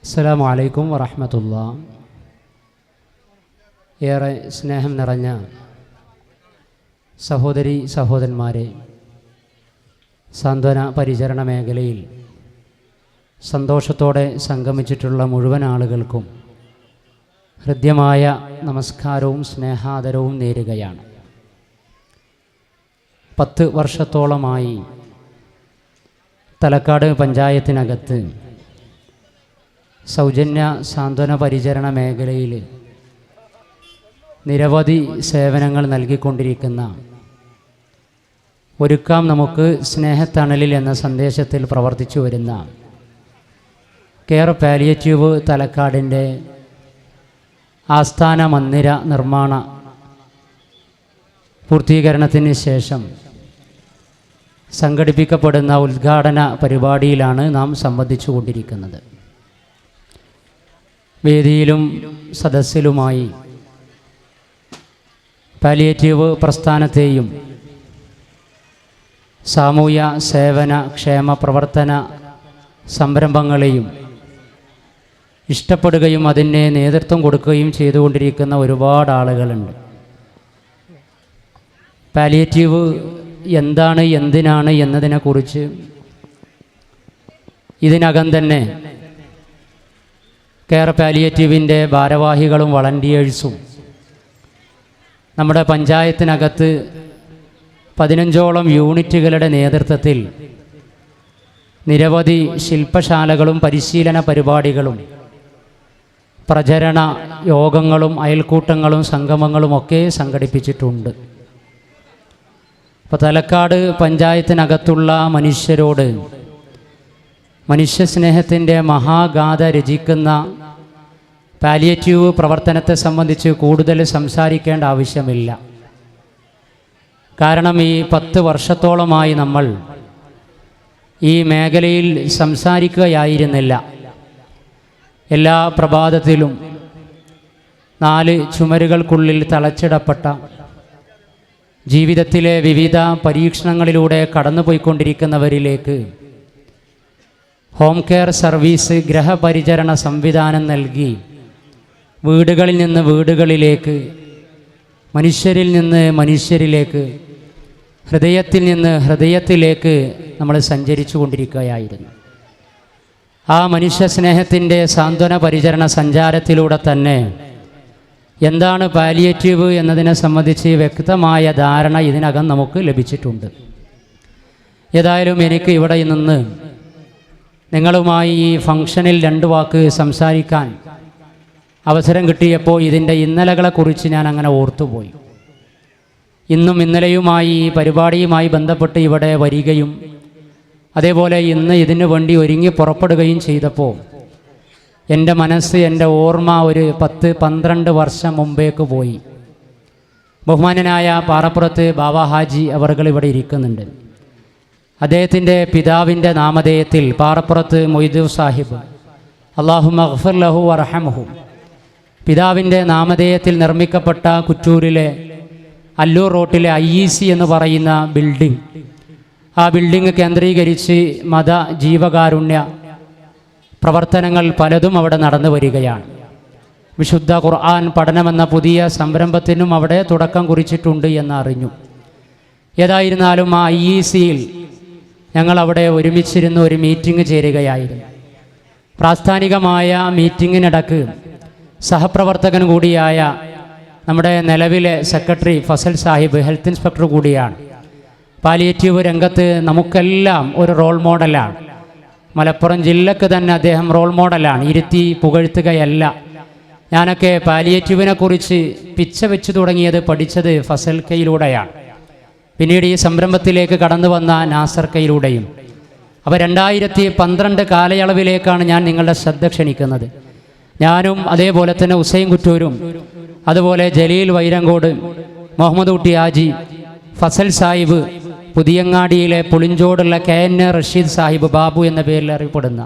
അസ്സലാമു അലൈക്കും വറഹ്മത്തുള്ളാഹി. ഏറെ സ്നേഹം നിറഞ്ഞ സഹോദരി സഹോദരന്മാരെ, സാന്ത്വന പരിചരണ മേഖലയിൽ സന്തോഷത്തോടെ സംഗമിച്ചിട്ടുള്ള മുഴുവൻ ആളുകൾക്കും ഹൃദ്യമായ നമസ്കാരവും സ്നേഹാദരവും നേരുകയാണ്. 10 വർഷത്തോളമായി തലക്കാട് പഞ്ചായത്തിനകത്ത് സൗജന്യ സാന്ത്വന പരിചരണ മേഖലയിൽ നിരവധി സേവനങ്ങൾ നൽകിക്കൊണ്ടിരിക്കുന്ന ഒരുക്കാം നമുക്ക് സ്നേഹത്തണലിൽ എന്ന സന്ദേശത്തിൽ പ്രവർത്തിച്ചു വരുന്ന കെയർ പാലിയേറ്റീവ് തലക്കാടിൻ്റെ ആസ്ഥാന മന്ദിര നിർമ്മാണ പൂർത്തീകരണത്തിന് ശേഷം സംഘടിപ്പിക്കപ്പെടുന്ന ഉദ്ഘാടന പരിപാടിയിലാണ് നാം സംബന്ധിച്ചു കൊണ്ടിരിക്കുന്നത്. വേദിയിലും സദസ്സിലുമായി പാലിയേറ്റീവ് പ്രസ്ഥാനത്തെയും സാമൂഹ്യ സേവന ക്ഷേമ പ്രവർത്തന സംരംഭങ്ങളെയും ഇഷ്ടപ്പെടുകയും അതിന് നേതൃത്വം കൊടുക്കുകയും ചെയ്തുകൊണ്ടിരിക്കുന്ന ഒരുപാട് ആളുകളുണ്ട്. പാലിയേറ്റീവ് എന്താണ്, എന്തിനാണ് എന്നതിനെക്കുറിച്ച് ഇതിനകം തന്നെ കെയർ പാലിയേറ്റീവിൻ്റെ ഭാരവാഹികളും വളണ്ടിയേഴ്സും നമ്മുടെ പഞ്ചായത്തിനകത്ത് 15ഓളം യൂണിറ്റുകളുടെ നേതൃത്വത്തിൽ നിരവധി ശില്പശാലകളും പരിശീലന പരിപാടികളും പ്രചരണ യോഗങ്ങളും അയൽക്കൂട്ടങ്ങളും സംഗമങ്ങളുമൊക്കെ സംഘടിപ്പിച്ചിട്ടുണ്ട്. അപ്പോൾ തലക്കാട് പഞ്ചായത്തിനകത്തുള്ള മനുഷ്യരോട് മനുഷ്യസ്നേഹത്തിൻ്റെ മഹാഗാഥ രചിക്കുന്ന പാലിയേറ്റീവ് പ്രവർത്തനത്തെ സംബന്ധിച്ച് കൂടുതൽ സംസാരിക്കേണ്ട ആവശ്യമില്ല. കാരണം ഈ 10 വർഷത്തോളമായി നമ്മൾ ഈ മേഖലയിൽ സംസാരിക്കുകയായിരുന്നില്ല. എല്ലാ പ്രഭാതത്തിലും 4 ചുമരുകൾക്കുള്ളിൽ തളച്ചിടപ്പെട്ട ജീവിതത്തിലെ വിവിധ പരീക്ഷണങ്ങളിലൂടെ കടന്നുപോയിക്കൊണ്ടിരിക്കുന്നവരിലേക്ക് ഹോം കെയർ സർവീസ് ഗൃഹപരിചരണ സംവിധാനം നൽകി വീടുകളിൽ നിന്ന് വീടുകളിലേക്ക്, മനുഷ്യരിൽ നിന്ന് മനുഷ്യരിലേക്ക്, ഹൃദയത്തിൽ നിന്ന് ഹൃദയത്തിലേക്ക് നമ്മൾ സഞ്ചരിച്ചു കൊണ്ടിരിക്കുകയായിരുന്നു. ആ മനുഷ്യ സ്നേഹത്തിൻ്റെ സാന്ത്വന പരിചരണ സഞ്ചാരത്തിലൂടെ തന്നെ എന്താണ് പാലിയേറ്റീവ് എന്നതിനെ സംബന്ധിച്ച് വ്യക്തമായ ധാരണ ഇതിനകം നമുക്ക് ലഭിച്ചിട്ടുണ്ട്. ഏതായാലും എനിക്ക് ഇവിടെ നിന്ന് നിങ്ങളുമായി ഈ ഫംഗ്ഷനിൽ 2 വാക്ക് സംസാരിക്കാൻ അവസരം കിട്ടിയപ്പോൾ ഇതിൻ്റെ ഇന്നലകളെക്കുറിച്ച് ഞാൻ അങ്ങനെ ഓർത്തുപോയി. ഇന്നും ഇന്നലെയുമായി ഈ പരിപാടിയുമായി ബന്ധപ്പെട്ട് ഇവിടെ വരികയും അതേപോലെ ഇന്ന് ഇതിനു വേണ്ടി ഒരുങ്ങി പുറപ്പെടുകയും ചെയ്തപ്പോൾ എൻ്റെ മനസ്സ്, എൻ്റെ ഓർമ്മ ഒരു 10-12 വർഷം മുമ്പേക്ക് പോയി. ബഹുമാനനായ പാറപ്പുറത്ത് ബാബ ഹാജി അവർകൾ ഇവിടെ ഇരിക്കുന്നുണ്ട്. അദ്ദേഹത്തിൻ്റെ പിതാവിൻ്റെ നാമധേയത്തിൽ പാറപ്പുറത്ത് മൊയ്ദു സാഹിബ്, അല്ലാഹുമ്മ ഗ്ഫിർ ലഹു വർഹംഹു, പിതാവിൻ്റെ നാമധേയത്തിൽ നിർമ്മിക്കപ്പെട്ട കുറ്റൂരിലെ അല്ലൂർ റോട്ടിലെ IEC എന്ന് പറയുന്ന ബിൽഡിംഗ്, ആ ബിൽഡിംഗ് കേന്ദ്രീകരിച്ച് മത ജീവകാരുണ്യ പ്രവർത്തനങ്ങൾ പലതും അവിടെ നടന്നു വരികയാണ്. വിശുദ്ധ ഖുർആൻ പഠനമെന്ന പുതിയ സംരംഭത്തിനും അവിടെ തുടക്കം കുറിച്ചിട്ടുണ്ട് എന്നറിഞ്ഞു. ഏതായിരുന്നാലും ആ IECയിൽ ഞങ്ങളവിടെ ഒരുമിച്ചിരുന്ന് ഒരു മീറ്റിംഗ് ചേരുകയായിരുന്നു. പ്രാസ്ഥാനികമായ മീറ്റിങ്ങിനിടക്ക് സഹപ്രവർത്തകൻ കൂടിയായ നമ്മുടെ നിലവിലെ secretary Fazal Sahib, health inspector കൂടിയാണ്. പാലിയേറ്റീവ് രംഗത്ത് നമുക്കെല്ലാം ഒരു റോൾ മോഡലാണ്. മലപ്പുറം ജില്ലക്ക് തന്നെ അദ്ദേഹം റോൾ മോഡലാണ്. ഇരുത്തി പുകഴ്ത്തുകയല്ല. ഞാനൊക്കെ പാലിയേറ്റീവിനെ കുറിച്ച് പിച്ച വെച്ച് തുടങ്ങിയത്, പഠിച്ചത് ഫസൽ കയിലൂടെയാണ്. പിന്നീട് ഈ സംരംഭത്തിലേക്ക് കടന്നു വന്ന നാസർ കയിലൂടെയും. അപ്പോൾ 2012 കാലയളവിലേക്കാണ് ഞാൻ നിങ്ങളുടെ ശ്രദ്ധ ക്ഷണിക്കുന്നത്. ഞാനും അതേപോലെ തന്നെ ഹുസൈൻ കുറ്റൂരും, അതുപോലെ ജലീൽ വൈരങ്കോട്, മുഹമ്മദ് കുട്ടി ഹാജി, ഫസൽ സാഹിബ്, പുതിയങ്ങാടിയിലെ പുളിഞ്ചോടുള്ള KN റഷീദ് സാഹിബ്, ബാബു എന്ന പേരിൽ അറിയപ്പെടുന്ന,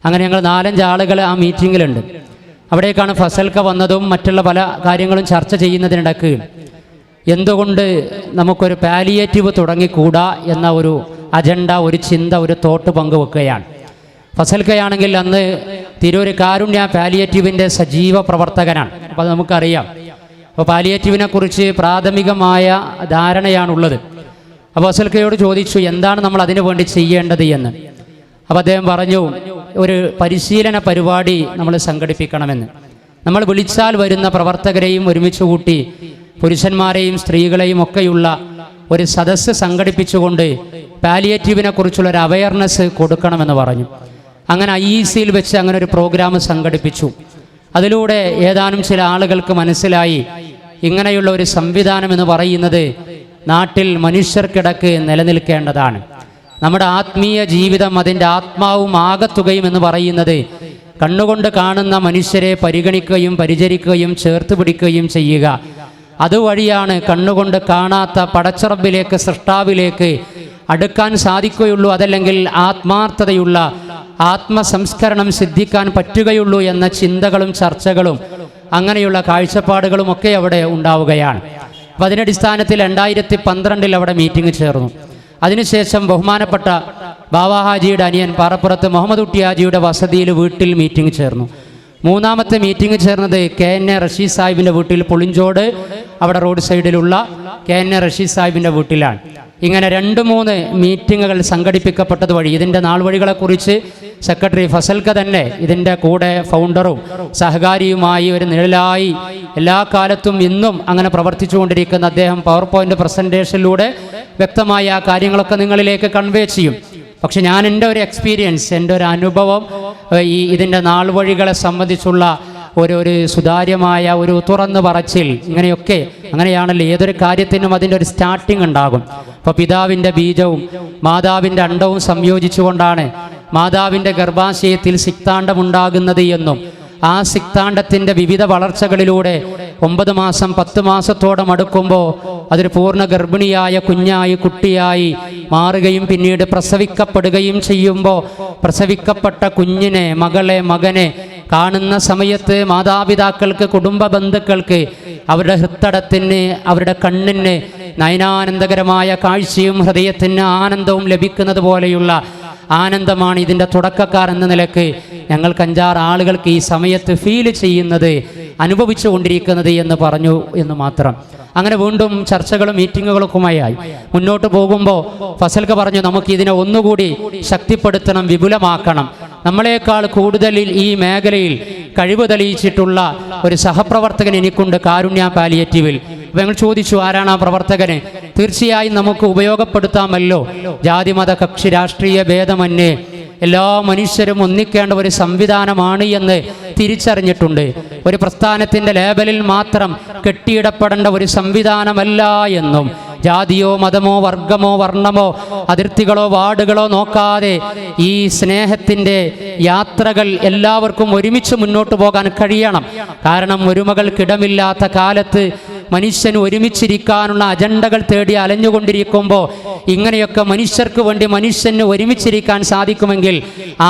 അങ്ങനെ ഞങ്ങൾ 4-5 ആളുകൾ ആ മീറ്റിങ്ങിലുണ്ട്. അവിടേക്കാണ് ഫസൽക്ക വന്നതും മറ്റുള്ള പല കാര്യങ്ങളും ചർച്ച ചെയ്യുന്നതിനിടക്ക് എന്തുകൊണ്ട് നമുക്കൊരു പാലിയേറ്റീവ് തുടങ്ങിക്കൂടാ എന്ന ഒരു അജണ്ട, ഒരു ചിന്ത, ഒരു തോട്ട് പങ്കുവെക്കുകയാണ്. ഫസൽക്കയാണെങ്കിൽ അന്ന് തിരൂർ കാരുണ്യ പാലിയേറ്റീവിൻ്റെ സജീവ പ്രവർത്തകനാണ്. അപ്പോൾ അത് നമുക്കറിയാം. അപ്പോൾ പാലിയേറ്റീവിനെ കുറിച്ച് പ്രാഥമികമായ ധാരണയാണുള്ളത്. അപ്പോൾ ഫസൽക്കയോട് ചോദിച്ചു എന്താണ് നമ്മൾ അതിനു വേണ്ടി ചെയ്യേണ്ടത് എന്ന്. അപ്പോൾ അദ്ദേഹം പറഞ്ഞു ഒരു പരിശീലന പരിപാടി നമ്മൾ സംഘടിപ്പിക്കണമെന്ന്. നമ്മൾ വിളിച്ചാൽ വരുന്ന പ്രവർത്തകരെയും ഒരുമിച്ച് കൂട്ടി പുരുഷന്മാരെയും സ്ത്രീകളെയും ഒക്കെയുള്ള ഒരു സദസ്സ് സംഘടിപ്പിച്ചുകൊണ്ട് പാലിയേറ്റീവിനെ കുറിച്ചുള്ളൊരു അവയർനെസ് കൊടുക്കണമെന്ന് പറഞ്ഞു. അങ്ങനെ IEC-യിൽ വെച്ച് അങ്ങനെ ഒരു പ്രോഗ്രാം സംഘടിപ്പിച്ചു. അതിലൂടെ ഏതാനും ചില ആളുകൾക്ക് മനസ്സിലായി ഇങ്ങനെയുള്ള ഒരു സംവിധാനം എന്ന് പറയുന്നത് നാട്ടിൽ മനുഷ്യർക്കിടക്ക് നിലനിൽക്കേണ്ടതാണ്. നമ്മുടെ ആത്മീയ ജീവിതം, അതിൻ്റെ ആത്മാവും ആകത്തുകയും എന്ന് പറയുന്നത് കണ്ണുകൊണ്ട് കാണുന്ന മനുഷ്യരെ പരിഗണിക്കുകയും പരിചരിക്കുകയും ചേർത്ത് പിടിക്കുകയും ചെയ്യുക. അതുവഴിയാണ് കണ്ണുകൊണ്ട് കാണാത്ത പടച്ചറബിലേക്ക്, സൃഷ്ടാവിലേക്ക് അടുക്കാൻ സാധിക്കുകയുള്ളൂ. അതല്ലെങ്കിൽ ആത്മാർത്ഥതയുള്ള ആത്മസംസ്കരണം സിദ്ധിക്കാൻ പറ്റുകയുള്ളൂ എന്ന ചിന്തകളും ചർച്ചകളും അങ്ങനെയുള്ള കാഴ്ചപ്പാടുകളും ഒക്കെ അവിടെ ഉണ്ടാവുകയാണ്. അപ്പം അതിനടിസ്ഥാനത്തിൽ 2012 അവിടെ മീറ്റിംഗ് ചേർന്നു. അതിനുശേഷം ബഹുമാനപ്പെട്ട ബാവാ ഹാജിയുടെ അനിയൻ പാറപ്പുറത്ത് മുഹമ്മദ് കുട്ടി ഹാജിയുടെ വസതിയിൽ വീട്ടിൽ മീറ്റിംഗ് ചേർന്നു. മൂന്നാമത്തെ മീറ്റിംഗ് ചേർന്നത് KN റഷീദ് സാഹിബിൻ്റെ വീട്ടിൽ, പുളിഞ്ചോട് അവിടെ റോഡ് സൈഡിലുള്ള KN റഷീദ് സാഹിബിൻ്റെ വീട്ടിലാണ്. ഇങ്ങനെ 2-3 മീറ്റിങ്ങുകൾ സംഘടിപ്പിക്കപ്പെട്ടത് വഴി ഇതിൻ്റെ നാൾ വഴികളെക്കുറിച്ച് സെക്രട്ടറി ഫസൽക്ക തന്നെ ഇതിൻ്റെ കൂടെ ഫൗണ്ടറും സഹകാരിയുമായി ഒരു നിഴലായി എല്ലാ കാലത്തും ഇന്നും അങ്ങനെ പ്രവർത്തിച്ചുകൊണ്ടിരിക്കുന്ന അദ്ദേഹം പവർ പോയിൻ്റ് പ്രസൻറ്റേഷനിലൂടെ വ്യക്തമായ ആ കാര്യങ്ങളൊക്കെ നിങ്ങളിലേക്ക് കൺവേ ചെയ്യും. പക്ഷെ ഞാൻ എൻ്റെ ഒരു എക്സ്പീരിയൻസ്, എൻ്റെ ഒരു അനുഭവം ഇതിൻ്റെ നാൾ വഴികളെ സംബന്ധിച്ചുള്ള ഒരു സുതാര്യമായ ഒരു തുറന്നു പറച്ചിൽ, ഇങ്ങനെയൊക്കെ അങ്ങനെയാണല്ലോ ഏതൊരു കാര്യത്തിനും അതിൻ്റെ ഒരു സ്റ്റാർട്ടിങ് ഉണ്ടാകും. അപ്പോൾ പിതാവിൻ്റെ ബീജവും മാതാവിൻ്റെ അണ്ടവും സംയോജിച്ചുകൊണ്ടാണ് മാതാവിൻ്റെ ഗർഭാശയത്തിൽ സിക്താണ്ഡമുണ്ടാകുന്നത് എന്നും ആ സിക്താണ്ഡത്തിൻ്റെ വിവിധ വളർച്ചകളിലൂടെ 9 മാസം 10 മാസത്തോളം അടുക്കുമ്പോൾ അതൊരു പൂർണ്ണ ഗർഭിണിയായ കുഞ്ഞായി കുട്ടിയായി മാറുകയും പിന്നീട് പ്രസവിക്കപ്പെടുകയും ചെയ്യുമ്പോൾ പ്രസവിക്കപ്പെട്ട കുഞ്ഞിനെ, മകനെ കാണുന്ന സമയത്ത് മാതാപിതാക്കൾക്ക്, കുടുംബ ബന്ധുക്കൾക്ക് അവരുടെ ഹൃത്തടത്തിന്, അവരുടെ കണ്ണിന് നയനാനന്ദകരമായ കാഴ്ചയും ഹൃദയത്തിന് ആനന്ദവും ലഭിക്കുന്നത് പോലെയുള്ള ആനന്ദമാണ് ഇതിൻ്റെ തുടക്കക്കാർ എന്ന നിലക്ക് ഞങ്ങൾക്ക് 5-6 ആളുകൾക്ക് ഈ സമയത്ത് ഫീൽ ചെയ്യുന്നത്, അനുഭവിച്ചു കൊണ്ടിരിക്കുന്നത് എന്ന് പറഞ്ഞു എന്ന് മാത്രം. അങ്ങനെ വീണ്ടും ചർച്ചകളും മീറ്റിങ്ങുകളൊക്കെയായി മുന്നോട്ട് പോകുമ്പോൾ ഫസൽക്ക പറഞ്ഞു നമുക്കിതിനെ ഒന്നുകൂടി ശക്തിപ്പെടുത്തണം, വിപുലമാക്കണം. നമ്മളെക്കാൾ കൂടുതൽ ഈ മേഖലയിൽ കഴിവ് തെളിയിച്ചിട്ടുള്ള ഒരു സഹപ്രവർത്തകൻ എനിക്കുണ്ട് കാരുണ്യ പാലിയേറ്റീവിൽ. അപ്പോൾ ഞങ്ങൾ ചോദിച്ചു ആരാണ് ആ പ്രവർത്തകന്? തീർച്ചയായും നമുക്ക് ഉപയോഗപ്പെടുത്താമല്ലോ. ജാതി മത കക്ഷി രാഷ്ട്രീയ ഭേദമന്യേ എല്ലാ മനുഷ്യരും ഒന്നിക്കേണ്ട ഒരു സംവിധാനമാണ് എന്ന് തിരിച്ചറിഞ്ഞിട്ടുണ്ട്. ഒരു പ്രസ്ഥാനത്തിൻ്റെ ലേബലിൽ മാത്രം കെട്ടിയിടപ്പെടേണ്ട ഒരു സംവിധാനമല്ല എന്നും ജാതിയോ മതമോ വർഗമോ വർണ്ണമോ അതിർത്തികളോ വാർഡുകളോ നോക്കാതെ ഈ സ്നേഹത്തിൻ്റെ യാത്രകൾ എല്ലാവർക്കും ഒരുമിച്ച് മുന്നോട്ട് പോകാൻ കഴിയണം. കാരണം ഒരുമകൾക്കിടമില്ലാത്ത കാലത്ത് മനുഷ്യന് ഒരുമിച്ചിരിക്കാനുള്ള അജണ്ടകൾ തേടി അലഞ്ഞുകൊണ്ടിരിക്കുമ്പോൾ ഇങ്ങനെയൊക്കെ മനുഷ്യർക്ക് വേണ്ടി മനുഷ്യന് ഒരുമിച്ചിരിക്കാൻ സാധിക്കുമെങ്കിൽ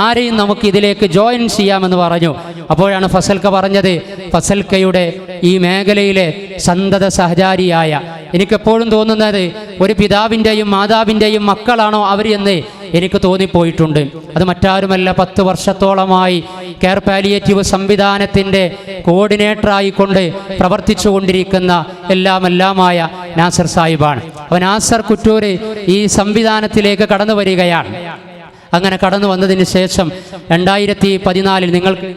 ആരെയും നമുക്ക് ഇതിലേക്ക് ജോയിൻ ചെയ്യാമെന്ന് പറഞ്ഞു. അപ്പോഴാണ് ഫസൽക്ക പറഞ്ഞത്, ഫസൽക്കയുടെ ഈ മേഖലയിലെ സന്തത സഹചാരിയായ, എനിക്കെപ്പോഴും തോന്നുന്നത് ഒരു പിതാവിൻ്റെയും മാതാവിൻ്റെയും മക്കളാണോ അവർ എന്ന് എനിക്ക് തോന്നിപ്പോയിട്ടുണ്ട്. അത് മറ്റാരുമല്ല, 10 വർഷത്തോളമായി കെയർ പാലിയേറ്റീവ് സംവിധാനത്തിൻ്റെ കോർഡിനേറ്ററായിക്കൊണ്ട് പ്രവർത്തിച്ചു കൊണ്ടിരിക്കുന്ന എല്ലാമായ നാസർ സാഹിബാണ്. അപ്പോൾ നാസർ കുറ്റൂർ ഈ സംവിധാനത്തിലേക്ക് കടന്നു വരികയാണ്. അങ്ങനെ കടന്നു വന്നതിന് ശേഷം 2014 നിങ്ങൾക്ക്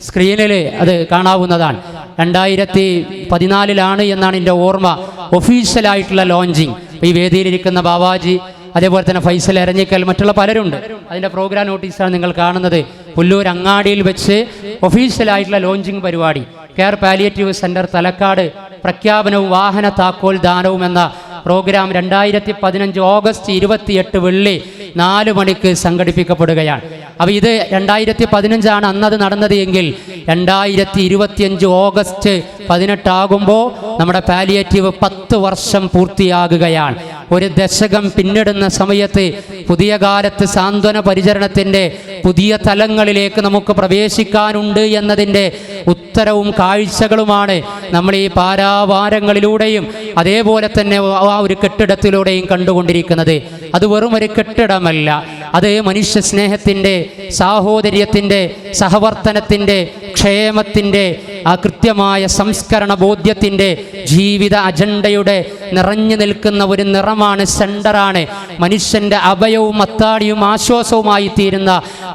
സ്ക്രീനിൽ അത് കാണാവുന്നതാണ്. 2014 എന്നാണ് എൻ്റെ ഓർമ്മ ഒഫീഷ്യലായിട്ടുള്ള ലോഞ്ചിങ്. ഈ വേദിയിലിരിക്കുന്ന ബാവാജി, അതേപോലെ തന്നെ ഫൈസൽ എരഞ്ഞിക്കൽ, മറ്റുള്ള പലരുണ്ട്. അതിൻ്റെ പ്രോഗ്രാം നോട്ടീസാണ് നിങ്ങൾ കാണുന്നത്. പുല്ലൂർ അങ്ങാടിയിൽ വെച്ച് ഒഫീഷ്യലായിട്ടുള്ള ലോഞ്ചിങ് പരിപാടി, കെയർ പാലിയേറ്റീവ് സെൻറ്റർ തലക്കാട് പ്രഖ്യാപനവും വാഹന താക്കോൽ ദാനവും എന്ന പ്രോഗ്രാം 2015 ഓഗസ്റ്റ് 28 വെള്ളി 4 മണിക്ക് സംഘടിപ്പിക്കപ്പെടുകയാണ്. അപ്പോൾ ഇത് 2015 അന്നത് നടന്നത് എങ്കിൽ 2025 ഓഗസ്റ്റ് 18 ആകുമ്പോൾ നമ്മുടെ പാലിയേറ്റീവ് 10 വർഷം പൂർത്തിയാകുകയാണ്. ഒരു ദശകം പിന്നിടുന്ന സമയത്ത് പുതിയ കാലത്ത് സാന്ത്വന പരിചരണത്തിൻ്റെ പുതിയ തലങ്ങളിലേക്ക് നമുക്ക് പ്രവേശിക്കാനുണ്ട് എന്നതിൻ്റെ ഉത്തരവും കാഴ്ചകളുമാണ് നമ്മൾ ഈ പാരാവാരങ്ങളിലൂടെയും അതേപോലെ തന്നെ ആ ഒരു കെട്ടിടത്തിലൂടെയും കണ്ടുകൊണ്ടിരിക്കുന്നത്. അത് വെറും ഒരു കെട്ടിടമല്ല, അത് മനുഷ്യ സ്നേഹത്തിൻ്റെ, സാഹോദര്യത്തിൻ്റെ, സഹവർത്തനത്തിൻ്റെ, ക്ഷേമത്തിൻ്റെ, ആ കൃത്യമായ സംസ്കരണ ബോധ്യത്തിൻ്റെ, ജീവിത അജണ്ടയുടെ നിറഞ്ഞു നിൽക്കുന്ന ഒരു നിറമാണ്, സെൻ്ററാണ്. മനുഷ്യൻ്റെ അഭയവും അത്താണിയും ആശ്വാസവുമായി തീരുന്ന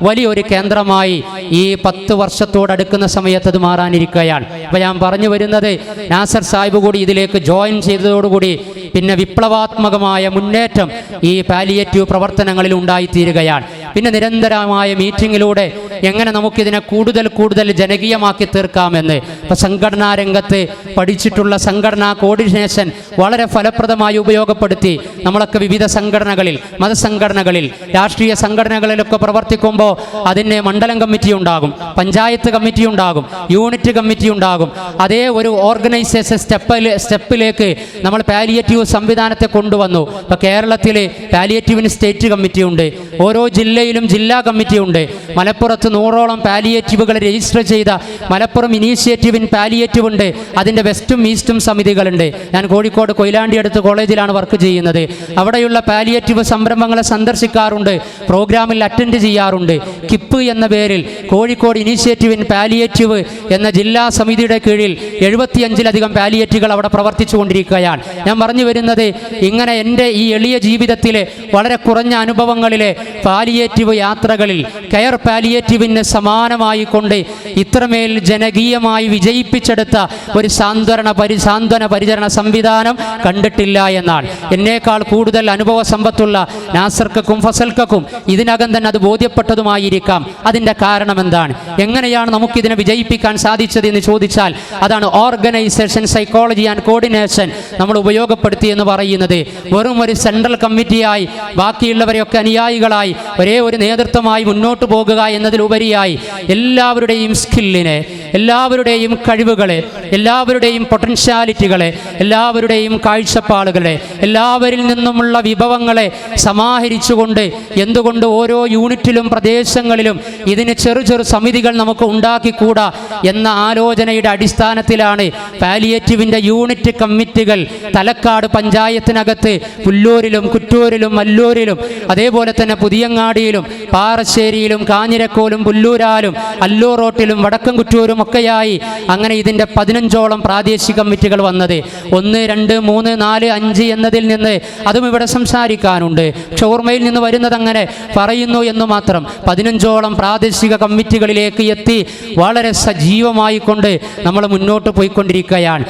വലിയൊരു കേന്ദ്രമായി ഈ 10 വർഷത്തോടടുക്കുന്ന സമയത്ത് അത് മാറാനിരിക്കുകയാണ്. അപ്പോൾ ഞാൻ പറഞ്ഞു വരുന്നത്, നാസർ സാഹിബ് കൂടി ഇതിലേക്ക് ജോയിൻ ചെയ്തതോടുകൂടി പിന്നെ വിപ്ലവാത്മകമായ മുന്നേറ്റം ഈ പാലിയേറ്റീവ് പ്രവർത്തനങ്ങളിൽ ഉണ്ടായിത്തീരുകയാണ്. പിന്നെ നിരന്തരമായ മീറ്റിങ്ങിലൂടെ എങ്ങനെ നമുക്കിതിനെ കൂടുതൽ ജനകീയമാക്കി തീർക്കാമെന്ന് ഇപ്പോൾ സംഘടനാ രംഗത്ത് പഠിച്ചിട്ടുള്ള സംഘടനാ കോർഡിനേഷൻ വളരെ ഫലപ്രദമായി ഉപയോഗപ്പെടുത്തി നമ്മളൊക്കെ വിവിധ സംഘടനകളിൽ, മതസംഘടനകളിൽ, രാഷ്ട്രീയ സംഘടനകളിലൊക്കെ പ്രവർത്തിക്കുമ്പോൾ അതിന് മണ്ഡലം കമ്മിറ്റി ഉണ്ടാകും, പഞ്ചായത്ത് കമ്മിറ്റി ഉണ്ടാകും, യൂണിറ്റ് കമ്മിറ്റി ഉണ്ടാകും. അതേ ഒരു ഓർഗനൈസേഷൻ സ്റ്റെപ്പിലേക്ക് നമ്മൾ പാലിയേറ്റീവ് സംവിധാനത്തെ കൊണ്ടുവന്നു. ഇപ്പോൾ കേരളത്തിൽ പാലിയേറ്റീവിന് സ്റ്റേറ്റ് കമ്മിറ്റി ഉണ്ട്, ഓരോ ജില്ലയിലും ജില്ലാ കമ്മിറ്റി ഉണ്ട്. മലപ്പുറത്ത് 100ഓളം പാലിയേറ്റീവുകൾ രജിസ്റ്റർ ചെയ്ത മലപ്പുറം ഇനീഷ്യേറ്റീവ് ഇൻ പാലിയേറ്റീവ് ഉണ്ട്. അതിൻ്റെ വെസ്റ്റും ഈസ്റ്റും സമിതികളുണ്ട്. ഞാൻ കോഴിക്കോട് കൊയിലാണ്ടി അടുത്ത് കോളേജിലാണ് വർക്ക് ചെയ്യുന്നത്. അവിടെയുള്ള പാലിയേറ്റീവ് സംരംഭങ്ങളെ സന്ദർശിക്കാറുണ്ട്, പ്രോഗ്രാമിൽ അറ്റൻഡ് ചെയ്യാറുണ്ട്. കിപ്പ് എന്ന പേരിൽ കോഴിക്കോട് ഇനീഷ്യേറ്റീവ് ഇൻ പാലിയേറ്റീവ് എന്ന ജില്ലാ സമിതിയുടെ കീഴിൽ 75ലധികം പാലിയേറ്റീവുകൾ അവിടെ പ്രവർത്തിച്ചു കൊണ്ടിരിക്കുകയാണ്. ഞാൻ പറഞ്ഞു വരുന്നത്, ഇങ്ങനെ എൻ്റെ ഈ എളിയ ജീവിതത്തിലെ വളരെ കുറഞ്ഞ അനുഭവങ്ങളിലെ പാലിയേറ്റീവ് യാത്രകളിൽ കെയർ പാലിയേറ്റീവിന് സമാനമായി കൊണ്ട് ഇത്രമേൽ ജനകീയമായി വിജയിപ്പിച്ചെടുത്ത ഒരു സാന്ത്വന പരിചരണ സംവിധാനം കണ്ടിട്ടില്ല എന്നാണ്. എന്നേക്കാൾ കൂടുതൽ അനുഭവ സമ്പത്തുള്ള നാസർക്കും ഫസൽക്കും ഇതിനകം തന്നെ അത് ബോധ്യപ്പെട്ടതുമായിരിക്കാം. അതിൻ്റെ കാരണം എന്താണ്, എങ്ങനെയാണ് നമുക്കിതിനെ വിജയിപ്പിക്കാൻ സാധിച്ചത് എന്ന് ചോദിച്ചാൽ അതാണ് ഓർഗനൈസേഷൻ സൈക്കോളജി ആൻഡ് കോർഡിനേഷൻ നമ്മൾ ഉപയോഗപ്പെടുത്തി എന്ന് പറയുന്നത്. വെറും ഒരു സെൻട്രൽ കമ്മിറ്റിയായി ബാക്കിയുള്ളവരെയൊക്കെ അനുയായികളായി ഒരേ ഒരു നേതൃത്വമായി മുന്നോട്ട് പോകുക എന്നതിലുപരിയായി എല്ലാവരുടെയും സ്കില്ലിനെ, എല്ലാവരുടെയും കഴിവുകളെ, എല്ലാവരുടെയും പൊട്ടൻഷ്യാലിറ്റികളെ, എല്ലാവരുടെയും കാഴ്ചപ്പാടുകളെ, എല്ലാവരിൽ നിന്നുമുള്ള വിഭവങ്ങളെ സമാഹരിച്ചുകൊണ്ട് എന്തുകൊണ്ട് ഓരോ യൂണിറ്റിലും പ്രദേശങ്ങളിലും ഇതിന് ചെറു സമിതികൾ നമുക്ക് ഉണ്ടാക്കിക്കൂടാ എന്ന ആലോചനയുടെ അടിസ്ഥാനത്തിലാണ് പാലിയേറ്റീവിൻ്റെ യൂണിറ്റ് കമ്മിറ്റികൾ തലക്കാട് പഞ്ചായത്തിനകത്ത് പുല്ലൂരിലും കുറ്റൂരിലും മല്ലൂരിലും അതേപോലെ തന്നെ പുതിയങ്ങാടിയിലും പാറശ്ശേരിയിലും കാഞ്ഞിരക്കോലും പുല്ലൂരാലും അല്ലൂറോട്ടിലും വടക്കൻകുറ്റൂരും ഒക്കെയായി അങ്ങനെ ഇതിൻ്റെ 15ഓളം പ്രാദേശിക കമ്മിറ്റികൾ വന്നത്. 1, 2, 3, 4, 5 എന്നതിൽ നിന്ന് അതും ഇവിടെ സംസാരിക്കാനുണ്ട്. പക്ഷെ ഓർമ്മയിൽ നിന്ന് വരുന്നത് അങ്ങനെ പറയുന്നു എന്ന് മാത്രം. 15ഓളം പ്രാദേശിക കമ്മിറ്റികളിലേക്ക് എത്തി വളരെ സജീവമായി കൊണ്ട് നമ്മൾ മുന്നോട്ട് പോയിക്കൊണ്ടിരിക്കുകയാണ്.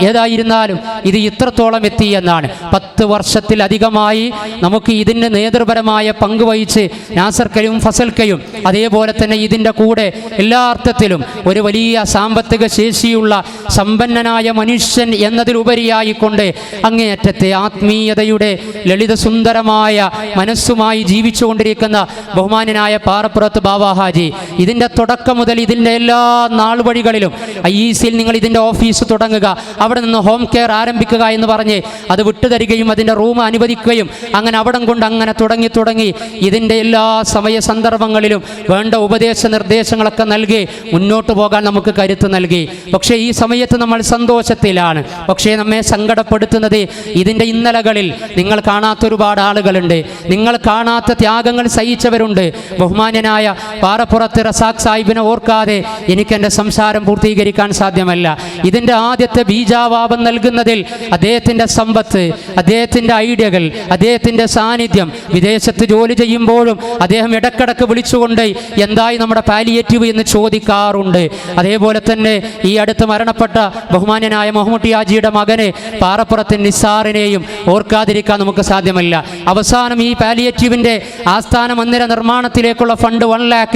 ഏതായിരുന്നാലും ഇത് ഇത്രത്തോളം എത്തി എന്നാണ്. 10 വർഷത്തിലധികമായി നമുക്ക് ഇതിന് നേതൃപരമായ പങ്ക് വഹിച്ച് നാസർക്കയും ഫസൽക്കയും അതേപോലെ തന്നെ ഇതിൻ്റെ കൂടെ എല്ലാ അർത്ഥത്തിലും ഒരു വലിയ സാമ്പത്തിക ശേഷിയുള്ള സമ്പന്നനായ മനുഷ്യൻ എന്നതിലുപരിയായിക്കൊണ്ട് അങ്ങേയറ്റത്തെ ആത്മീയതയുടെ ലളിതസുന്ദരമായ മനസ്സുമായി ജീവിച്ചുകൊണ്ടിരിക്കുന്ന ബഹുമാന്യനായ പാറപ്പുറത്ത് ബാബ ഹാജി, ഇതിൻ്റെ തുടക്കം മുതൽ ഇതിൻ്റെ എല്ലാ നാൾ വഴികളിലും IEC-യിൽ നിങ്ങൾ ഇതിൻ്റെ ഓഫീസ് തുടങ്ങുക, അവിടെ നിന്ന് ഹോം കെയർ ആരംഭിക്കുക എന്ന് പറഞ്ഞ് അത് വിട്ടുതരികയും അതിൻ്റെ റൂം അനുവദിക്കുകയും അങ്ങനെ അവിടം കൊണ്ട് അങ്ങനെ തുടങ്ങി ഇതിൻ്റെ എല്ലാ സമയ സന്ദർഭങ്ങളിലും വേണ്ട ഉപദേശ നിർദ്ദേശങ്ങളൊക്കെ നൽകി മുന്നോട്ട് പോകാൻ നമുക്ക് കരുത്ത് നൽകി. പക്ഷേ ഈ സമയത്ത് നമ്മൾ സന്തോഷത്തിലാണ്. പക്ഷേ നമ്മെ സങ്കടപ്പെടുത്തുന്നത് ഇതിൻ്റെ ഇന്നലകളിൽ നിങ്ങൾ കാണാത്ത ഒരുപാട് ആളുകളുണ്ട്, നിങ്ങൾ കാണാത്ത ത്യാഗങ്ങൾ സഹിച്ചവരുണ്ട്. ബഹുമാന്യനായ പാറപ്പുറത്ത് റസാഖ് സാഹിബിനെ ഓർക്കാതെ എനിക്കെൻ്റെ സംസാരം പൂർത്തീകരിക്കാൻ സാധ്യമല്ല. ഇതിൻ്റെ ആദ്യത്തെ ബീജാവാപം നൽകുന്നതിൽ അദ്ദേഹത്തിൻ്റെ സമ്പത്ത്, അദ്ദേഹത്തിൻ്റെ ഐഡിയകൾ, അദ്ദേഹത്തിൻ്റെ സാന്നിധ്യം, വിദേശത്ത് ജോലി ചെയ്യുമ്പോഴും അദ്ദേഹം ഇടക്കിടക്ക് വിളിച്ചുകൊണ്ട് എന്തായി നമ്മുടെ പാലിയേറ്റീവ് എന്ന് ചോദിക്കാറുണ്ട്. അതേപോലെ തന്നെ ഈ അടുത്ത് മരണപ്പെട്ട ബഹുമാന്യനായ മുഹമ്മദ് യാജിയുടെ മകനെ പാറപ്പുറത്ത് നിസാറിനെയും ഓർക്കാതിരിക്കാൻ നമുക്ക് സാധ്യമല്ല. അവസാനം ഈ പാലിയേറ്റീവിൻ്റെ ആസ്ഥാന മന്ദിര നിർമ്മാണത്തിലേക്കുള്ള ഫണ്ട് 1 ലക്ഷം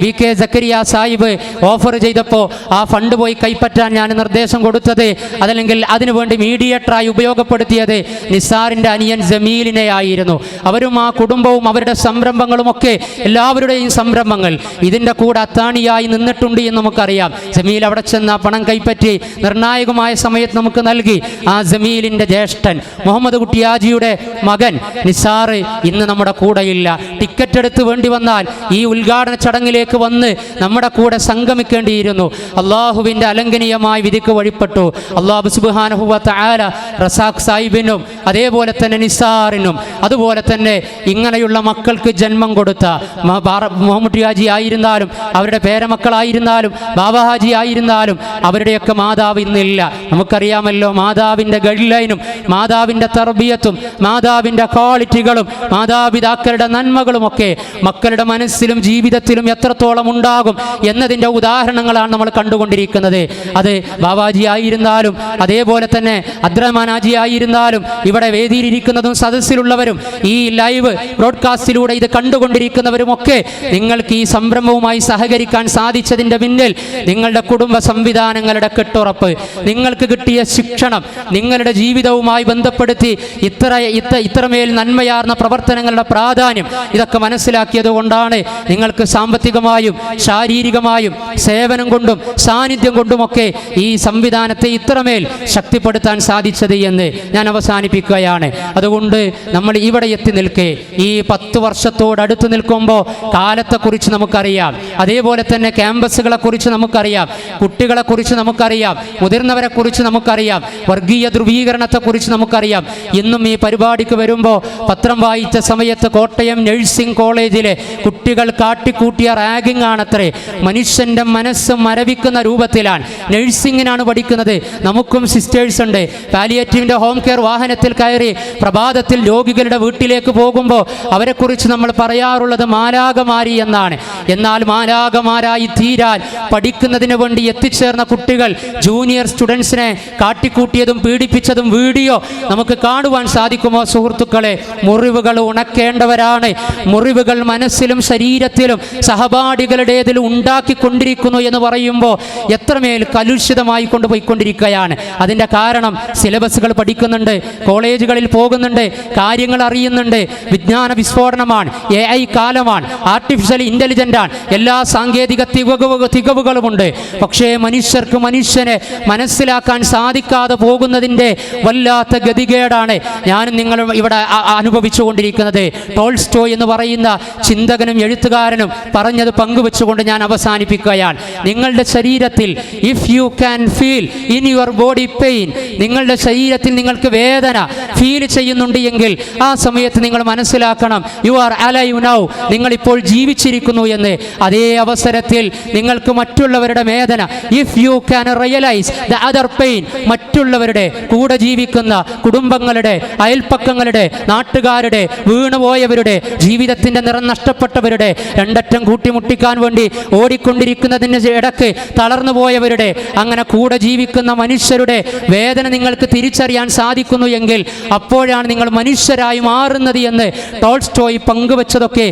VK സക്കരിയ സാഹിബ് ഓഫർ ചെയ്തപ്പോൾ ആ ഫണ്ട് പോയി കൈപ്പറ്റാൻ ഞാൻ നിർദ്ദേശം കൊടുത്തത്, അതല്ലെങ്കിൽ അതിനുവേണ്ടി മീഡിയേറ്ററായി ഉപയോഗപ്പെടുത്തിയത് നിസാറിൻ്റെ അനിയൻ ജമീലിനെ ആയിരുന്നു. അവരും ആ കുടുംബവും അവരുടെ സംരംഭങ്ങളുമൊക്കെ എല്ലാവരുടെയും സംരംഭങ്ങൾ ഇതിൻ്റെ കൂടെ അത്താണിയായി നിന്നിട്ടുണ്ട് എന്ന് നമുക്ക് നമുക്കറിയാം. ജമീൽ അവിടെ ചെന്ന് ആ പണം കൈപ്പറ്റി നിർണായകമായ സമയത്ത് നമുക്ക് നൽകി. ആ ജമീലിൻ്റെ ജ്യേഷ്ഠൻ മുഹമ്മദ് കുട്ടിയാജിയുടെ മകൻ നിസാർ ഇന്ന് നമ്മുടെ കൂടെയില്ല. ടിക്കറ്റ് എടുത്ത് വേണ്ടി വന്നാൽ ഈ ഉദ്ഘാടന ചടങ്ങിലേക്ക് വന്ന് നമ്മുടെ കൂടെ സംഗമിക്കേണ്ടിയിരുന്നു. അള്ളാഹുവിൻ്റെ അലംഘനീയമായ വിധിക്ക് വഴിപ്പെട്ടു. അള്ളാഹു സുബ്ഹാനഹു വ തആല റസാഖ് സാഹിബിനും അതേപോലെ തന്നെ നിസാറിനും അതുപോലെ തന്നെ ഇങ്ങനെയുള്ള മക്കൾക്ക് ജന്മം കൊടുത്ത മുഹമ്മദ് ഹാജി ആയിരുന്നാലും അവരുടെ പേരമക്കളായിരുന്നാലും ബാബ ഹാജി ആയിരുന്നാലും അവരുടെയൊക്കെ മാതാവ് ഇന്നില്ല. നമുക്കറിയാമല്ലോ മാതാവിൻ്റെ ഗൈഡ് ലൈനും മാതാവിൻ്റെ തർബിയത്തും മാതാവിൻ്റെ ക്വാളിറ്റികളും മാതാപിതാക്കളുടെ നന്മകളുമൊക്കെ മക്കളുടെ മനസ്സിലും ജീവിതത്തിലും എത്രത്തോളം ഉണ്ടാകും എന്നതിൻ്റെ ഉദാഹരണങ്ങളാണ് നമ്മൾ കണ്ടുകൊണ്ടിരിക്കുന്നത്. അത് ബാബാജി ആയിരുന്നാലും അതേപോലെ തന്നെ അബ്ദുറഹ്മാൻ ഹാജി ആയിരുന്നാലും ഇവിടെ വേദിയിലിരിക്കുന്നതും സദസ്സിലുള്ളവരും ഈ ലൈവ് ബ്രോഡ്കാസ്റ്റിലൂടെ ഇത് കണ്ടുകൊണ്ടിരിക്കുന്നവരുമൊക്കെ നിങ്ങൾക്ക് ഈ സംരംഭവുമായി സഹകരിക്കാൻ സാധിച്ചതിൻ്റെ പിന്നിൽ നിങ്ങളുടെ കുടുംബ സംവിധാനങ്ങളുടെ കെട്ടുറപ്പ്, നിങ്ങൾക്ക് കിട്ടിയ ശിക്ഷണം, നിങ്ങളുടെ ജീവിതവുമായി ബന്ധപ്പെടുത്തി ഇത്രമേൽ നന്മയാർന്ന പ്രവർത്തനങ്ങളുടെ പ്രാധാന്യം ഇതൊക്കെ മനസ്സിലാക്കിയത് കൊണ്ടാണ് നിങ്ങൾക്ക് സാമ്പത്തികമായും ശാരീരികമായും സേവനം കൊണ്ടും സാന്നിധ്യം കൊണ്ടുമൊക്കെ ഈ സംവിധാനത്തെ ഇത്രമേൽ ശക്തിപ്പെടുത്താൻ സാധിച്ചത് എന്ന് ഞാൻ അവസാനിപ്പിക്കുകയാണ്. അതുകൊണ്ട് നമ്മൾ ഇവിടെ എത്തി നിൽക്കേ ഈ 10 വർഷത്തോടടുത്ത് നിൽക്കുമ്പോൾ കാലത്തെക്കുറിച്ച് നമുക്കറിയാം, അതേപോലെ തന്നെ ക്യാമ്പസുകളെക്കുറിച്ച് നമുക്കറിയാം, കുട്ടികളെക്കുറിച്ച് നമുക്കറിയാം, മുതിർന്നവരെക്കുറിച്ച് നമുക്കറിയാം, വർഗീയ ധ്രുവീകരണത്തെക്കുറിച്ച് നമുക്കറിയാം. ഇന്നും ഈ പരിപാടിക്ക് വരുമ്പോൾ പത്രം വായിച്ച സമയത്ത് കോട്ടയം നഴ്സിംഗ് കോളേജിലെ കുട്ടികൾ കാട്ടിക്കൂട്ടിയ റാഗിംഗ് ആണത്രേ. മനുഷ്യൻ്റെ മനസ്സ് മരവിക്കുന്ന രൂപത്തിലാണ്. നഴ്സിംഗിനാണ് പഠിക്കുന്നത്. നമുക്കും സിസ്റ്റേഴ്സ് ഉണ്ട്. പാലിയേറ്റീവിൻ്റെ ഹോം കെയർ വാഹനത്തിൽ കയറി പ്രഭാതത്തിൽ രോഗികളുടെ വീട്ടിലേക്ക് പോകുമ്പോൾ അവരെക്കുറിച്ച് നമ്മൾ പറയാറുള്ളത് മാലാകമാരി എന്നാണ്. എന്നാൽ മാലാകമാരായി തീരാൻ പഠിക്കുന്നതിന് വേണ്ടി എത്തിച്ചേർന്ന കുട്ടികൾ ജൂനിയർ സ്റ്റുഡൻസിനെ കാട്ടിക്കൂട്ടിയതും പീഡിപ്പിച്ചതും വീഡിയോ നമുക്ക് കാണുവാൻ സാധിക്കുമോ സുഹൃത്തുക്കളെ? മുറിവുകൾ ഉണക്കേണ്ടവരാണ്. മുറിവുകൾ മനസ്സിലും ശരീരത്തിലും സഹപാഠികളുടേതിലും ഉണ്ടാക്കിക്കൊണ്ടിരിക്കുന്നു എന്ന് പറയുമ്പോൾ എത്രമേൽ കലുഷിതമായി കൊണ്ടുപോയിക്കൊണ്ടിരിക്കുകയാണ്. അതിൻ്റെ കാരണം സിലബസുകൾ പഠിക്കുന്നുണ്ട്, കോളേജുകളിൽ പോകുന്നുണ്ട്, കാര്യങ്ങൾ അറിയുന്നുണ്ട്. വിജ്ഞാന വിസ്ഫോടനമാണ്, AI കാലമാണ്, ആർട്ടിഫിഷ്യൽ ഇൻ്റലിജൻ്റ് ആണ്, എല്ലാ സാങ്കേതിക തികവുകളുമുണ്ട്. പക്ഷേ മനുഷ്യർക്ക് മനുഷ്യനെ മനസ്സിലാക്കാൻ സാധിക്കാതെ പോകുന്നതിൻ്റെ വല്ലാത്ത ഗതികേടാണ് ഞാനും നിങ്ങളും ഇവിടെ അനുഭവിച്ചുകൊണ്ടിരിക്കുന്നത്. ടോൾസ്റ്റോയ് എന്ന് പറയുന്ന ചിന്തകനും എഴുത്തുകാരനും പറഞ്ഞത് പങ്കുവെച്ചുകൊണ്ട് ഞാൻ അവസാനിപ്പിക്കുകയാണ്. നിങ്ങളുടെ ശരീരത്തിൽ if you can feel in your body pain, നിങ്ങളുടെ ശരീരത്തിൽ നിങ്ങൾക്ക് വേദന ഫീൽ ചെയ്യുന്നുണ്ട് എങ്കിൽ ആ സമയത്ത് നിങ്ങൾ മനസ്സിലാക്കണം യു ആർ അലൈവ് നൗ, നിങ്ങളിപ്പോൾ ജീവിച്ചിരിക്കുന്നു എന്ന്. അതേ അവസരത്തിൽ നിങ്ങൾക്ക് മറ്റുള്ളവരുടെ വേദന if you can realise the other pain, മറ്റുള്ളവരുടെ കൂടെ ജീവിക്കുന്ന കുടുംബങ്ങളുടെ, അയൽപ്പക്കങ്ങളുടെ, നാട്ടുകാരുടെ, വീണുപോയവരുടെ, ജീവിതത്തിൻ്റെ നിറം നഷ്ടപ്പെട്ടവരുടെ, രണ്ടറ്റം കൂട്ടിമുട്ടിക്കാൻ വേണ്ടി ഓടിക്കൊണ്ടിരിക്കുന്നതിന് ഇടയ്ക്ക് തളർന്നു പോയവരുടെ, അങ്ങനെ കൂടെ ജീവിക്കുന്ന മനുഷ്യരുടെ വേദന നിങ്ങൾക്ക് തിരിച്ചറിയാൻ സാധിക്കുന്നു എങ്കിൽ അപ്പോഴാണ് നിങ്ങൾ മനുഷ്യരായി മാറുന്നത് എന്ന് ടോൾസ്റ്റോയ് പങ്കുവെച്ചതൊക്കെ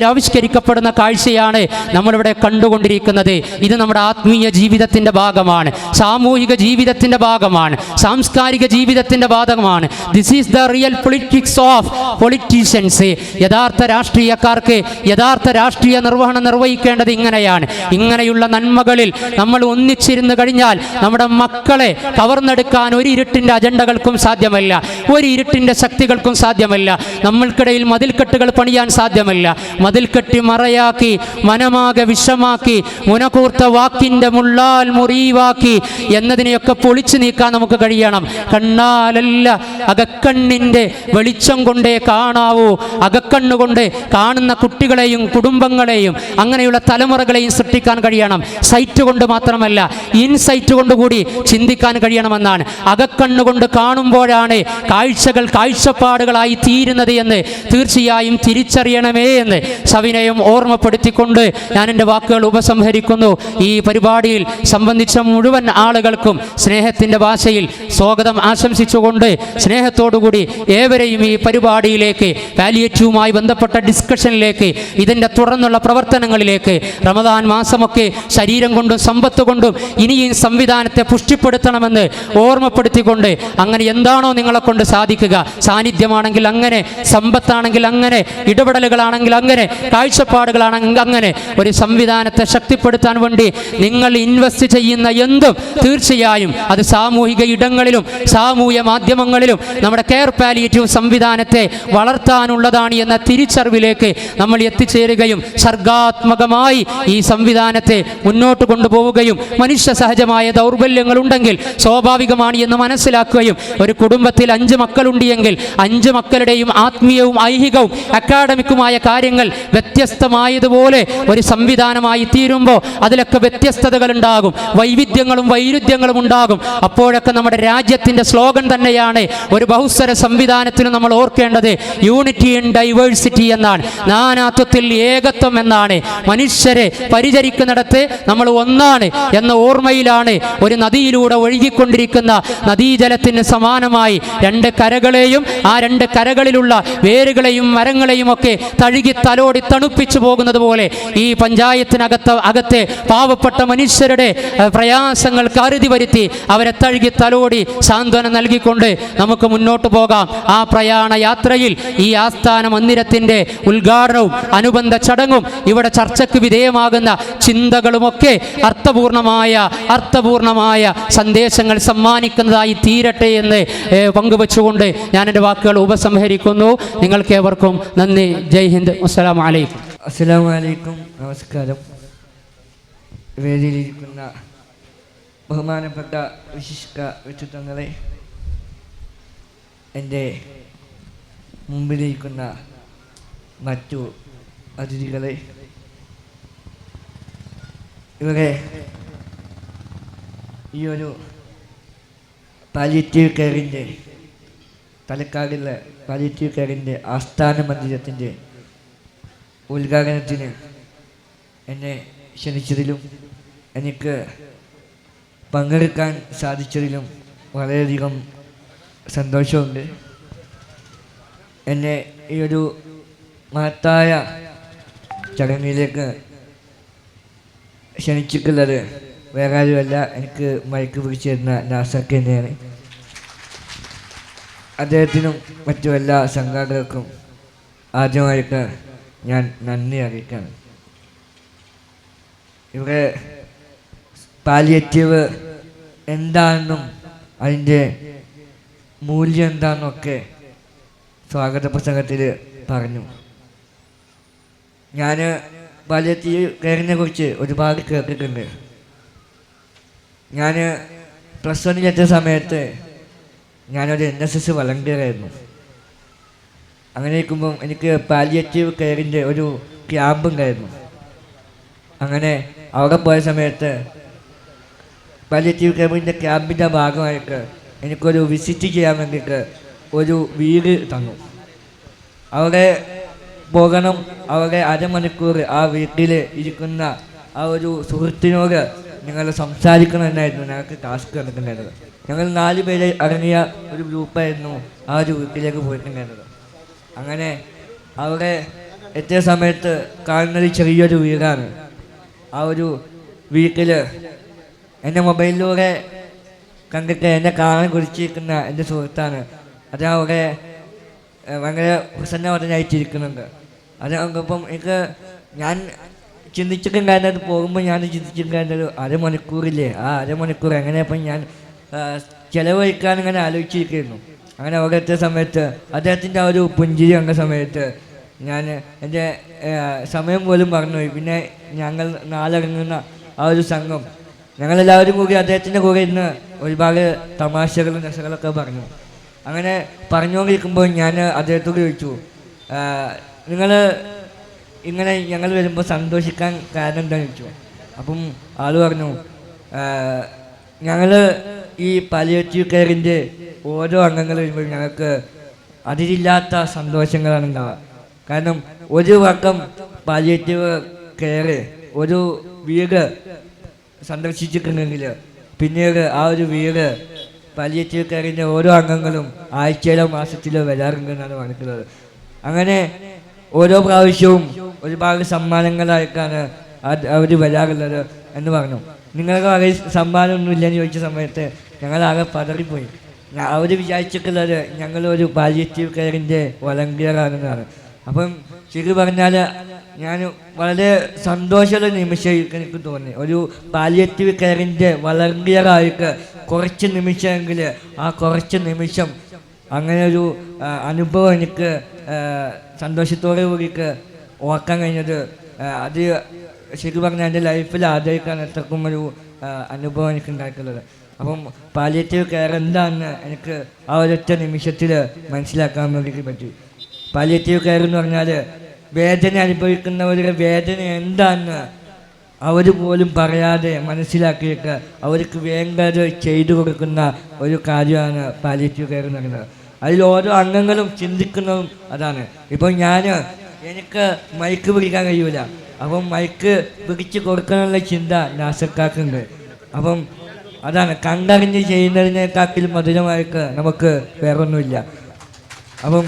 ആവിഷ്കരിക്കപ്പെടുന്ന കാഴ്ചയാണ് നമ്മളിവിടെ കണ്ടുകൊണ്ടിരിക്കുന്നത്. ഇത് നമ്മുടെ ആത്മീയ ജീവിതത്തിൻ്റെ ഭാഗമാണ്, സാമൂഹിക ജീവിതത്തിൻ്റെ ഭാഗമാണ്, സാംസ്കാരിക ജീവിതത്തിൻ്റെ ഭാഗമാണ്. This is the real politics of politicians. യഥാർത്ഥ രാഷ്ട്രീയക്കാർക്ക് യഥാർത്ഥ രാഷ്ട്രീയ നിർവഹണം നിർവഹിക്കേണ്ടത് ഇങ്ങനെയാണ്. ഇങ്ങനെയുള്ള നന്മകളിൽ നമ്മൾ ഒന്നിച്ചിരുന്ന് കഴിഞ്ഞാൽ നമ്മുടെ മക്കളെ കവർന്നെടുക്കാൻ ഒരു ഇരുട്ടിൻ്റെ അജണ്ടകൾക്കും സാധ്യമല്ല, ഒരു ഇരുട്ടിൻ്റെ ശക്തികൾക്കും സാധ്യമല്ല. നമ്മൾക്കിടയിൽ മതിൽക്കെട്ടുകൾ പണിയാൻ സാധ്യമല്ല. മതിൽക്കെട്ടി മറയാക്കി മനമാകെ വിഷമാക്കി മുനകൂർത്ത വാക്കിൻ്റെ മുള്ളാൽ മുറിവാക്കി എന്നതിനെയൊക്കെ പൊളിച്ചു നീക്കാൻ നമുക്ക് കഴിയണം. കണ്ണാലല്ല അകക്കണ്ണിൻ്റെ വെളിച്ചം കൊണ്ടേ കാണാവൂ. അകക്കണ്ണുകൊണ്ട് കാണുന്ന കുട്ടികളെയും കുടുംബങ്ങളെയും അങ്ങനെയുള്ള തലമുറകളെയും സൃഷ്ടിക്കാൻ കഴിയണം. സൈറ്റ് കൊണ്ട് മാത്രമല്ല, ഇൻസൈറ്റ് കൊണ്ടുകൂടി ചിന്തിക്കാൻ കഴിയണമെന്നാണ്. അകക്കണ്ണുകൊണ്ട് കാണുമ്പോഴാണ് കാഴ്ചകൾ കാഴ്ചപ്പാടുകളായി തീരുന്നത് എന്ന് തീർച്ചയായും തിരിച്ചറിയണമേ എന്ന് സവിനയം ഓർമ്മപ്പെടുത്തിക്കൊണ്ട് ഞാൻ എൻ്റെ വാക്കുകൾ ഉപസംഹരിക്കുന്നു. ഈ പരിപാടിയിൽ സംബന്ധിച്ച മുഴുവൻ ആളുകൾക്കും സ്നേഹത്തിൻ്റെ ഭാഷയിൽ സ്വാഗതം ആശംസിച്ചുകൊണ്ട് സ്നേഹത്തോടുകൂടി ഏവരെയും ഈ പരിപാടിയിലേക്ക്, പാലിയേറ്റീവുമായി ബന്ധപ്പെട്ട ഡിസ്കഷനിലേക്ക്, ഇതിൻ്റെ തുടർന്നുള്ള പ്രവർത്തനങ്ങളിലേക്ക്, റമദാൻ മാസമൊക്കെ ശരീരം കൊണ്ടും സമ്പത്ത് കൊണ്ടും ഇനിയും സംവിധാനത്തെ പുഷ്ടിപ്പെടുത്തണമെന്ന് ഓർമ്മപ്പെടുത്തിക്കൊണ്ട് അങ്ങനെ എന്താണോ നിങ്ങളെ കൊണ്ട് സാധിക്കുക, സാന്നിധ്യമാണെങ്കിൽ അങ്ങനെ, സമ്പത്താണെങ്കിൽ അങ്ങനെ, ഇടപെടലുകളാണെങ്കിൽ അങ്ങനെ, കാഴ്ചപ്പാടുകളാണെങ്കിൽ അങ്ങനെ ഒരു സംവിധാനത്തെ ശക്തിപ്പെടുത്തി ഉൾപ്പെടുത്താൻ വേണ്ടി നിങ്ങൾ ഇൻവെസ്റ്റ് ചെയ്യുന്ന എന്തും തീർച്ചയായും അത് സാമൂഹിക ഇടങ്ങളിലും സാമൂഹ്യ മാധ്യമങ്ങളിലും നമ്മുടെ കെയർ പാലിയേറ്റീവ് സംവിധാനത്തെ വളർത്താനുള്ളതാണ് എന്ന തിരിച്ചറിവിലേക്ക് നമ്മൾ എത്തിച്ചേരുകയും സർഗാത്മകമായി ഈ സംവിധാനത്തെ മുന്നോട്ട് കൊണ്ടുപോവുകയും മനുഷ്യ സഹജമായ ദൗർബല്യങ്ങൾ ഉണ്ടെങ്കിൽ സ്വാഭാവികമാണ് എന്ന് മനസ്സിലാക്കുകയും ഒരു കുടുംബത്തിൽ 5 മക്കളുണ്ട് എങ്കിൽ 5 മക്കളുടെയും ആത്മീയവും ഐഹികവും അക്കാഡമിക്കുമായ കാര്യങ്ങൾ വ്യത്യസ്തമായതുപോലെ ഒരു സംവിധാനമായി തീരുമ്പോൾ അതിലൊക്കെ വ്യത്യസ്തതകൾ ഉണ്ടാകും, വൈവിധ്യങ്ങളും വൈരുദ്ധ്യങ്ങളും ഉണ്ടാകും. അപ്പോഴൊക്കെ നമ്മുടെ രാജ്യത്തിൻ്റെ സ്ലോഗൻ തന്നെയാണ് ഒരു ബഹുസ്വര സംവിധാനത്തിന് നമ്മൾ ഓർക്കേണ്ടത് യൂണിറ്റി ഇൻ ഡൈവേഴ്സിറ്റി എന്നാണ്, നാനാത്വത്തിൽ ഏകത്വം എന്നാണ്. മനുഷ്യരെ പരിചരിക്കുന്നിടത്ത് നമ്മൾ ഒന്നാണ് എന്ന ഓർമ്മയിലാണ് ഒരു നദിയിലൂടെ ഒഴുകിക്കൊണ്ടിരിക്കുന്ന നദീജലത്തിന് സമാനമായി 2 കരകളെയും ആ 2 കരകളിലുള്ള വേരുകളെയും മരങ്ങളെയും ഒക്കെ തഴുകി തലോടി തണുപ്പിച്ചു പോകുന്നത് പോലെ ഈ പഞ്ചായത്തിനകത്തെ പാവപ്പെട്ട മനുഷ്യരുടെ പ്രയാസങ്ങൾക്ക് അറുതി വരുത്തി അവരെ തഴുകി തലോടി സാന്ത്വനം നൽകിക്കൊണ്ട് നമുക്ക് മുന്നോട്ട് പോകാം. ആ പ്രയാണ യാത്രയിൽ ഈ ആസ്ഥാന മന്ദിരത്തിൻ്റെ ഉദ്ഘാടനവും അനുബന്ധ ചടങ്ങും ഇവിടെ ചർച്ചയ്ക്ക് വിധേയമാകുന്ന ചിന്തകളുമൊക്കെ അർത്ഥപൂർണമായ സന്ദേശങ്ങൾ സമ്മാനിക്കുന്നതായി തീരട്ടെ എന്ന് പങ്കുവെച്ചുകൊണ്ട് ഞാൻ എൻ്റെ വാക്കുകൾ ഉപസംഹരിക്കുന്നു. നിങ്ങൾക്കേവർക്കും നന്ദി. ജയ് ഹിന്ദ്. അസ്സലാമു അലൈക്കും. അസ്സലാമു അലൈക്കും. നമസ്കാരം. വേദിയിലിരിക്കുന്ന ബഹുമാനപ്പെട്ട വിശിഷ്ട വ്യക്തിത്വങ്ങളെ, എൻ്റെ മുമ്പിലിരിക്കുന്ന മറ്റു അതിഥികളെ, ഇവരെ ഈ ഒരു പാലിയേറ്റീവ് കെയറിൻ്റെ തലക്കാടുള്ള പാലിയേറ്റീവ് കെയറിൻ്റെ ആസ്ഥാന മന്ദിരത്തിൻ്റെ ഉദ്ഘാടനത്തിന് എന്നെ ക്ഷണിച്ചതിലും എനിക്ക് പങ്കെടുക്കാൻ സാധിച്ചതിലും വളരെയധികം സന്തോഷമുണ്ട്. എന്നെ ഈ ഒരു മഹത്തായ ചടങ്ങിലേക്ക് ക്ഷണിച്ചിട്ടുള്ളത് വേറെ ആരുമല്ല, എനിക്ക് മയക്ക് പിടിച്ചു തരുന്ന നാസർക്ക് തന്നെയാണ്. അദ്ദേഹത്തിനും മറ്റു എല്ലാ സംഘാടകർക്കും ആദ്യമായിട്ട് ഞാൻ നന്ദി അറിയിക്കുകയാണ്. ഇവിടെ പാലിയേറ്റീവ് എന്താണെന്നും അതിൻ്റെ മൂല്യം എന്താണെന്നൊക്കെ സ്വാഗത പ്രസംഗത്തിൽ പറഞ്ഞു. ഞാൻ പാലിയേറ്റീവ് കെയറിനെ കുറിച്ച് ഒരുപാട് കേട്ടിട്ടുണ്ട്. ഞാൻ +1 എത്തിയ സമയത്ത് ഞാനൊരു NSS വളണ്ടിയറായിരുന്നു. അങ്ങനെ ഇരിക്കുമ്പം എനിക്ക് പാലിയേറ്റീവ് കെയറിൻ്റെ ഒരു ക്യാമ്പ് ഉണ്ടായിരുന്നു. അങ്ങനെ അവിടെ പോയ സമയത്ത് പാലിയേറ്റീവ് കെയറിൻ്റെ ക്യാമ്പിൻ്റെ ഭാഗമായിട്ട് എനിക്കൊരു വിസിറ്റ് ചെയ്യാൻ വേണ്ടിയിട്ട് ഒരു വീട് തന്നു. അവിടെ പോകണം. അവിടെ അരമണിക്കൂർ ആ വീട്ടിൽ ഇരിക്കുന്ന ആ ഒരു സുഹൃത്തിനോട് ഞങ്ങൾ സംസാരിക്കണമെന്നായിരുന്നു ഞങ്ങൾക്ക് ടാസ്ക് തന്നിട്ടുണ്ടായിരുന്നത്. ഞങ്ങൾ 4 പേര് അടങ്ങിയ ഒരു ഗ്രൂപ്പായിരുന്നു ആ ഒരു വീട്ടിലേക്ക് പോയിട്ടുണ്ടായിരുന്നത്. അങ്ങനെ അവിടെ എത്തിയ സമയത്ത് കാണുന്നത് ചെറിയൊരു വീടാണ്. ആ ഒരു വീട്ടിൽ എൻ്റെ മൊബൈലിലൂടെ കണ്ടിട്ട് എന്നെ കാണാൻ കുറിച്ചിരിക്കുന്ന എൻ്റെ സുഹൃത്താണ്. അത് അവിടെ ഭയങ്കര പ്രസന്നവതനായിട്ടിരിക്കുന്നുണ്ട്. അത് നോക്കുമ്പം എനിക്ക് ഞാൻ ചിന്തിച്ചിട്ടുണ്ടായിരുന്നത് പോകുമ്പോൾ ഞാൻ ചിന്തിച്ചിട്ടുണ്ടായിരുന്നത് അരമണിക്കൂറില്ലേ, ആ അരമണിക്കൂർ എങ്ങനെയപ്പം ഞാൻ ചിലവഴിക്കാൻ ഇങ്ങനെ ആലോചിച്ചിരിക്കുന്നു. അങ്ങനെ അവിടെ എത്തിയ സമയത്ത് അദ്ദേഹത്തിൻ്റെ ആ ഒരു പുഞ്ചിരി കണ്ട സമയത്ത് ഞാൻ എൻ്റെ സമയം പോലും മറന്നുപോയി. പിന്നെ ഞങ്ങൾ 4 അടങ്ങുന്ന ആ ഒരു സംഘം ഞങ്ങളെല്ലാവരും കൂടി അദ്ദേഹത്തിൻ്റെ കൂടെ ഇന്ന് ഒരുപാട് തമാശകളും രസങ്ങളൊക്കെ പറഞ്ഞു. അങ്ങനെ പറഞ്ഞുകൊണ്ടിരിക്കുമ്പോൾ ഞാൻ അദ്ദേഹത്തോട് ചോദിച്ചു, നിങ്ങൾ ഇങ്ങനെ ഞങ്ങൾ വരുമ്പോൾ സന്തോഷിക്കാൻ കാരണം എന്താണെന്ന് ചോദിച്ചു. അപ്പം ആൾ പറഞ്ഞു, ഞങ്ങൾ ഈ പാലിയേറ്റീവ് കെയറിൻ്റെ ഓരോ അംഗങ്ങൾ വരുമ്പോൾ ഞങ്ങൾക്ക് അതിരില്ലാത്ത സന്തോഷങ്ങളാണ് ഉണ്ടാവുക. കാരണം ഒരു വട്ടം പാലിയേറ്റീവ് കെയർ ഒരു വീട് സന്ദർശിച്ചിട്ടുണ്ടെങ്കിൽ പിന്നീട് ആ ഒരു വീട് പാലിയേറ്റീവ് കെയറിൻ്റെ ഓരോ അംഗങ്ങളും ആഴ്ചയിലോ മാസത്തിലോ വരാറുണ്ടെന്നാണ് മനസ്സിലുള്ളത്. അങ്ങനെ ഓരോ പ്രാവശ്യവും ഒരുപാട് സമ്മാനങ്ങളായിട്ടാണ് അവർ വരാറുള്ളത് എന്ന് പറഞ്ഞു. നിങ്ങൾക്ക് ആകെ സമ്മാനമൊന്നുമില്ലെന്ന് ചോദിച്ച സമയത്ത് ഞങ്ങളാകെ പതറിപ്പോയി. അവർ വിചാരിച്ചിട്ടുള്ളത് ഞങ്ങളൊരു പാലിയേറ്റീവ് കെയറിൻ്റെ വളണ്ടിയറാണെന്നാണ്. അപ്പം ശരി പറഞ്ഞാൽ ഞാൻ വളരെ സന്തോഷമുള്ള നിമിഷം എനിക്ക് തോന്നി. ഒരു പാലിയേറ്റീവ് കെയറിൻ്റെ വളണ്ടിയറായിട്ട് കുറച്ച് നിമിഷമെങ്കിൽ ആ കുറച്ച് നിമിഷം അങ്ങനെ ഒരു അനുഭവം എനിക്ക് സന്തോഷത്തോടെ കൂടിയിട്ട് ഓർക്കാൻ കഴിഞ്ഞത് അത് ശരിക്കും പറഞ്ഞാൽ എൻ്റെ ലൈഫിൽ ആദ്യമായിട്ടാണ് അത്രക്കും ഒരു അനുഭവം എനിക്ക് ഉണ്ടായിട്ടുള്ളത്. അപ്പം പാലിയേറ്റീവ് കെയർ എന്താണെന്ന് എനിക്ക് ആ ഒരൊറ്റ നിമിഷത്തിൽ മനസ്സിലാക്കാൻ വേണ്ടിയിട്ട് പറ്റി. പാലിയേറ്റീവ് കെയർ എന്ന് പറഞ്ഞാൽ വേദന അനുഭവിക്കുന്നവരുടെ വേദന എന്താണെന്ന് അവർ പോലും പറയാതെ മനസ്സിലാക്കിയിട്ട് അവർക്ക് വേണ്ടത് ചെയ്തു കൊടുക്കുന്ന ഒരു കാര്യമാണ് പാലിയേറ്റീവ് കെയർ എന്ന് പറയുന്നത്. അതിൽ ഓരോ അംഗങ്ങളും ചിന്തിക്കുന്നതും അതാണ്. ഇപ്പം എനിക്ക് മൈക്ക് പിടിക്കാൻ കഴിയൂല, അപ്പം മൈക്ക് പിടിച്ച് കൊടുക്കാനുള്ള ചിന്ത നാസർക്കാക്കുണ്ട്. അപ്പം അതാണ് കണ്ടറിഞ്ഞ് ചെയ്യുന്നതിനേക്കാട്ടിലും മധുരമായിട്ട് നമുക്ക് വേറൊന്നുമില്ല. അപ്പം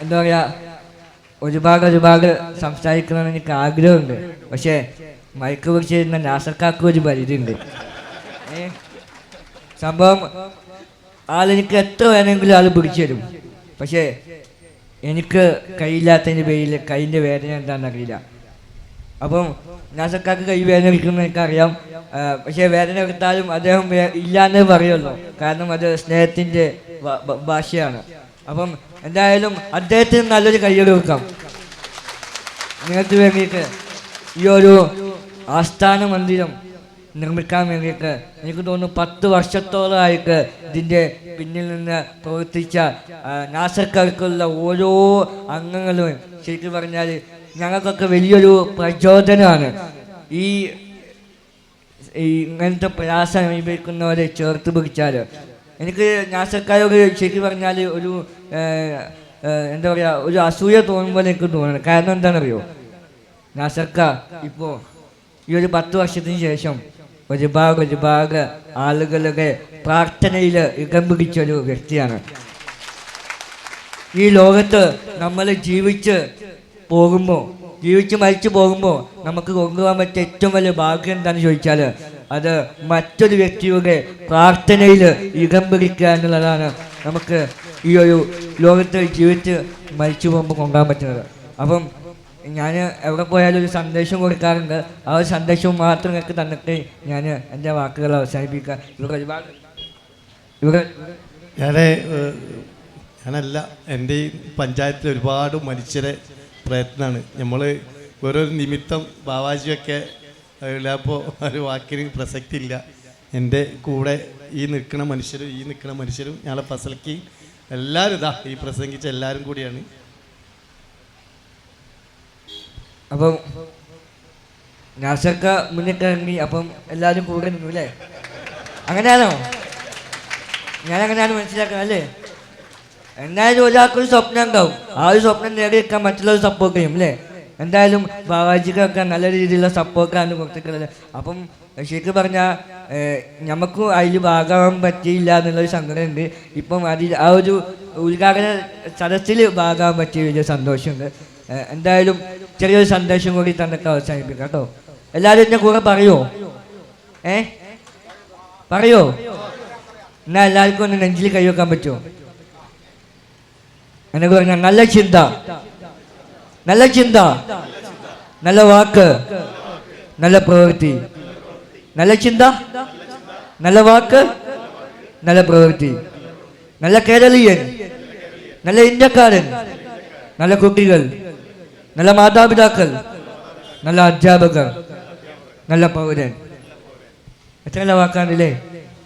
എന്താ പറയുക, ഒരുപാട് സംസാരിക്കണമെന്ന് എനിക്ക് ആഗ്രഹമുണ്ട്. പക്ഷേ മൈക്ക് പിടിച്ച് തരുന്ന നാസർക്കാർക്ക് ഒരു പരിധിയുണ്ട്. സംഭവം ആളെനിക്ക് എത്ര വേണമെങ്കിലും ആൾ പിടിച്ചു തരും. പക്ഷേ എനിക്ക് കൈയില്ലാത്തതിൻ്റെ പേരിൽ കൈയിൻ്റെ വേദന എന്താണെന്ന് അറിയില്ല. അപ്പം നാസർക്കാർക്ക് കൈ വേദന എടുക്കുന്നത് എനിക്കറിയാം. പക്ഷേ വേദന എടുത്താലും അദ്ദേഹം ഇല്ലാന്നേ പറയുള്ളൂ, കാരണം അത് സ്നേഹത്തിൻ്റെ ഭാഷയാണ്. അപ്പം എന്തായാലും അദ്ദേഹത്തിന് നല്ലൊരു കയ്യടി കൊടുക്കാം. നിങ്ങൾക്ക് വേണ്ടിയിട്ട് ഈ ഒരു ആസ്ഥാന മന്ദിരം നിർമ്മിക്കാൻ വേണ്ടിയിട്ട് എനിക്ക് തോന്നുന്നു 10 വർഷത്തോളമായിട്ട് ഇതിൻ്റെ പിന്നിൽ നിന്ന് പ്രവർത്തിച്ച നാസർക്കാർക്കുള്ള ഓരോ അംഗങ്ങളും ശരിക്കും പറഞ്ഞാൽ ഞങ്ങൾക്കൊക്കെ വലിയൊരു പ്രചോദനമാണ്. ഈ ഇങ്ങനത്തെ പ്രയാസം അനുഭവിക്കുന്നവരെ ചേർത്ത് പിടിച്ചാൽ എനിക്ക് നാസർക്കാരോട് ശരിക്കും പറഞ്ഞാൽ ഒരു എന്താ പറയുക, ഒരു അസൂയ തോന്നുമ്പോൾ എനിക്ക് തോന്നുന്നത്. കാരണം എന്താണെന്നറിയോ, നാസർക്ക ഇപ്പോൾ ഈ ഒരു 10 വർഷത്തിന് ശേഷം ഒരുപാട് ആളുകളുടെ പ്രാർത്ഥനയിൽ ഇടം പിടിച്ചൊരു വ്യക്തിയാണ്. ഈ ലോകത്ത് നമ്മൾ ജീവിച്ച് മരിച്ചു പോകുമ്പോൾ നമുക്ക് കൊണ്ടുപോകാൻ പറ്റിയ ഏറ്റവും വലിയ ഭാഗ്യം എന്താണെന്ന് ചോദിച്ചാൽ അത് മറ്റൊരു വ്യക്തിയുടെ പ്രാർത്ഥനയിൽ ഇടം പിടിക്കുക എന്നുള്ളതാണ് നമുക്ക് ഈ ഒരു ലോകത്ത് ജീവിച്ച് മരിച്ചു പോകുമ്പോൾ കൊണ്ടുപോകാൻ പറ്റുന്നത്. അപ്പം ഞാൻ എവിടെ പോയാലും ഒരു സന്ദേശം കൊടുക്കാറുണ്ട്. ആ ഒരു സന്ദേശവും മാത്രം എനിക്ക് തന്നിട്ട് ഞാൻ എൻ്റെ വാക്കുകൾ അവസാനിപ്പിക്കുക. ഞാനല്ല, എൻ്റെ ഈ പഞ്ചായത്തിൽ ഒരുപാട് മനുഷ്യരെ പ്രയത്നമാണ്. നമ്മൾ ഓരോരു നിമിത്തം ബാവാജിയൊക്കെ അപ്പോൾ ഒരു വാക്കിന് പ്രസക്തി ഇല്ല. എൻ്റെ കൂടെ ഈ നിൽക്കുന്ന മനുഷ്യരും ഞങ്ങളെ ഫസൽക്ക് എല്ലാവരും ഈ പ്രസംഗിച്ച എല്ലാവരും കൂടിയാണ്. അപ്പം നാസർക്ക മുന്നിട്ട് ഇറങ്ങി, അപ്പം എല്ലാവരും കൂടെ നിന്നു അല്ലേ? അങ്ങനെയാണോ? ഞാനങ്ങനെയാണ് മനസ്സിലാക്കുന്നത് അല്ലേ? എന്തായാലും ഒരാൾക്കൊരു സ്വപ്നം ഉണ്ടാവും. ആ ഒരു സ്വപ്നം നേടിയെടുക്കാൻ മറ്റുള്ളവർ സപ്പോർട്ട് ചെയ്യും അല്ലേ? എന്തായാലും ബാവാജിക്കൊക്കെ നല്ല രീതിയിലുള്ള സപ്പോർട്ടാണ് കൊടുത്തിട്ടുള്ളത്. അപ്പം ശരിക്കും പറഞ്ഞാൽ നമുക്കും അതിൽ ഭാഗമാകാൻ പറ്റിയില്ല എന്നുള്ളൊരു സങ്കടമുണ്ട്. ഇപ്പം അതിൽ ആ ഒരു ഉദ്ഘാടന സദസ്സിൽ ഭാഗമാകാൻ പറ്റിയ വലിയ സന്തോഷമുണ്ട്. എന്തായാലും ചെറിയൊരു സന്ദേശം കൂടി തന്നിട്ട് അവസാനിപ്പിക്കാം കേട്ടോ. എല്ലാവരും എൻ്റെ കൂടെ പറയുമോ? പറയോ? എന്നാൽ എല്ലാവർക്കും ഒന്ന് നെഞ്ചിൽ കൈവെക്കാൻ പറ്റുമോ? എന്നൊക്കെ പറഞ്ഞാൽ നല്ല ചിന്ത, നല്ല വാക്ക്, നല്ല പ്രവൃത്തി. നല്ല ചിന്ത, നല്ല വാക്ക്, നല്ല പ്രവൃത്തി. നല്ല കേരളീയൻ, നല്ല ഇന്ത്യക്കാരൻ, നല്ല കുട്ടികൾ, നല്ല മാതാപിതാക്കൾ, നല്ല അധ്യാപകർ, നല്ല പൗരൻ. എത്ര നല്ല വാക്കാണല്ലേ?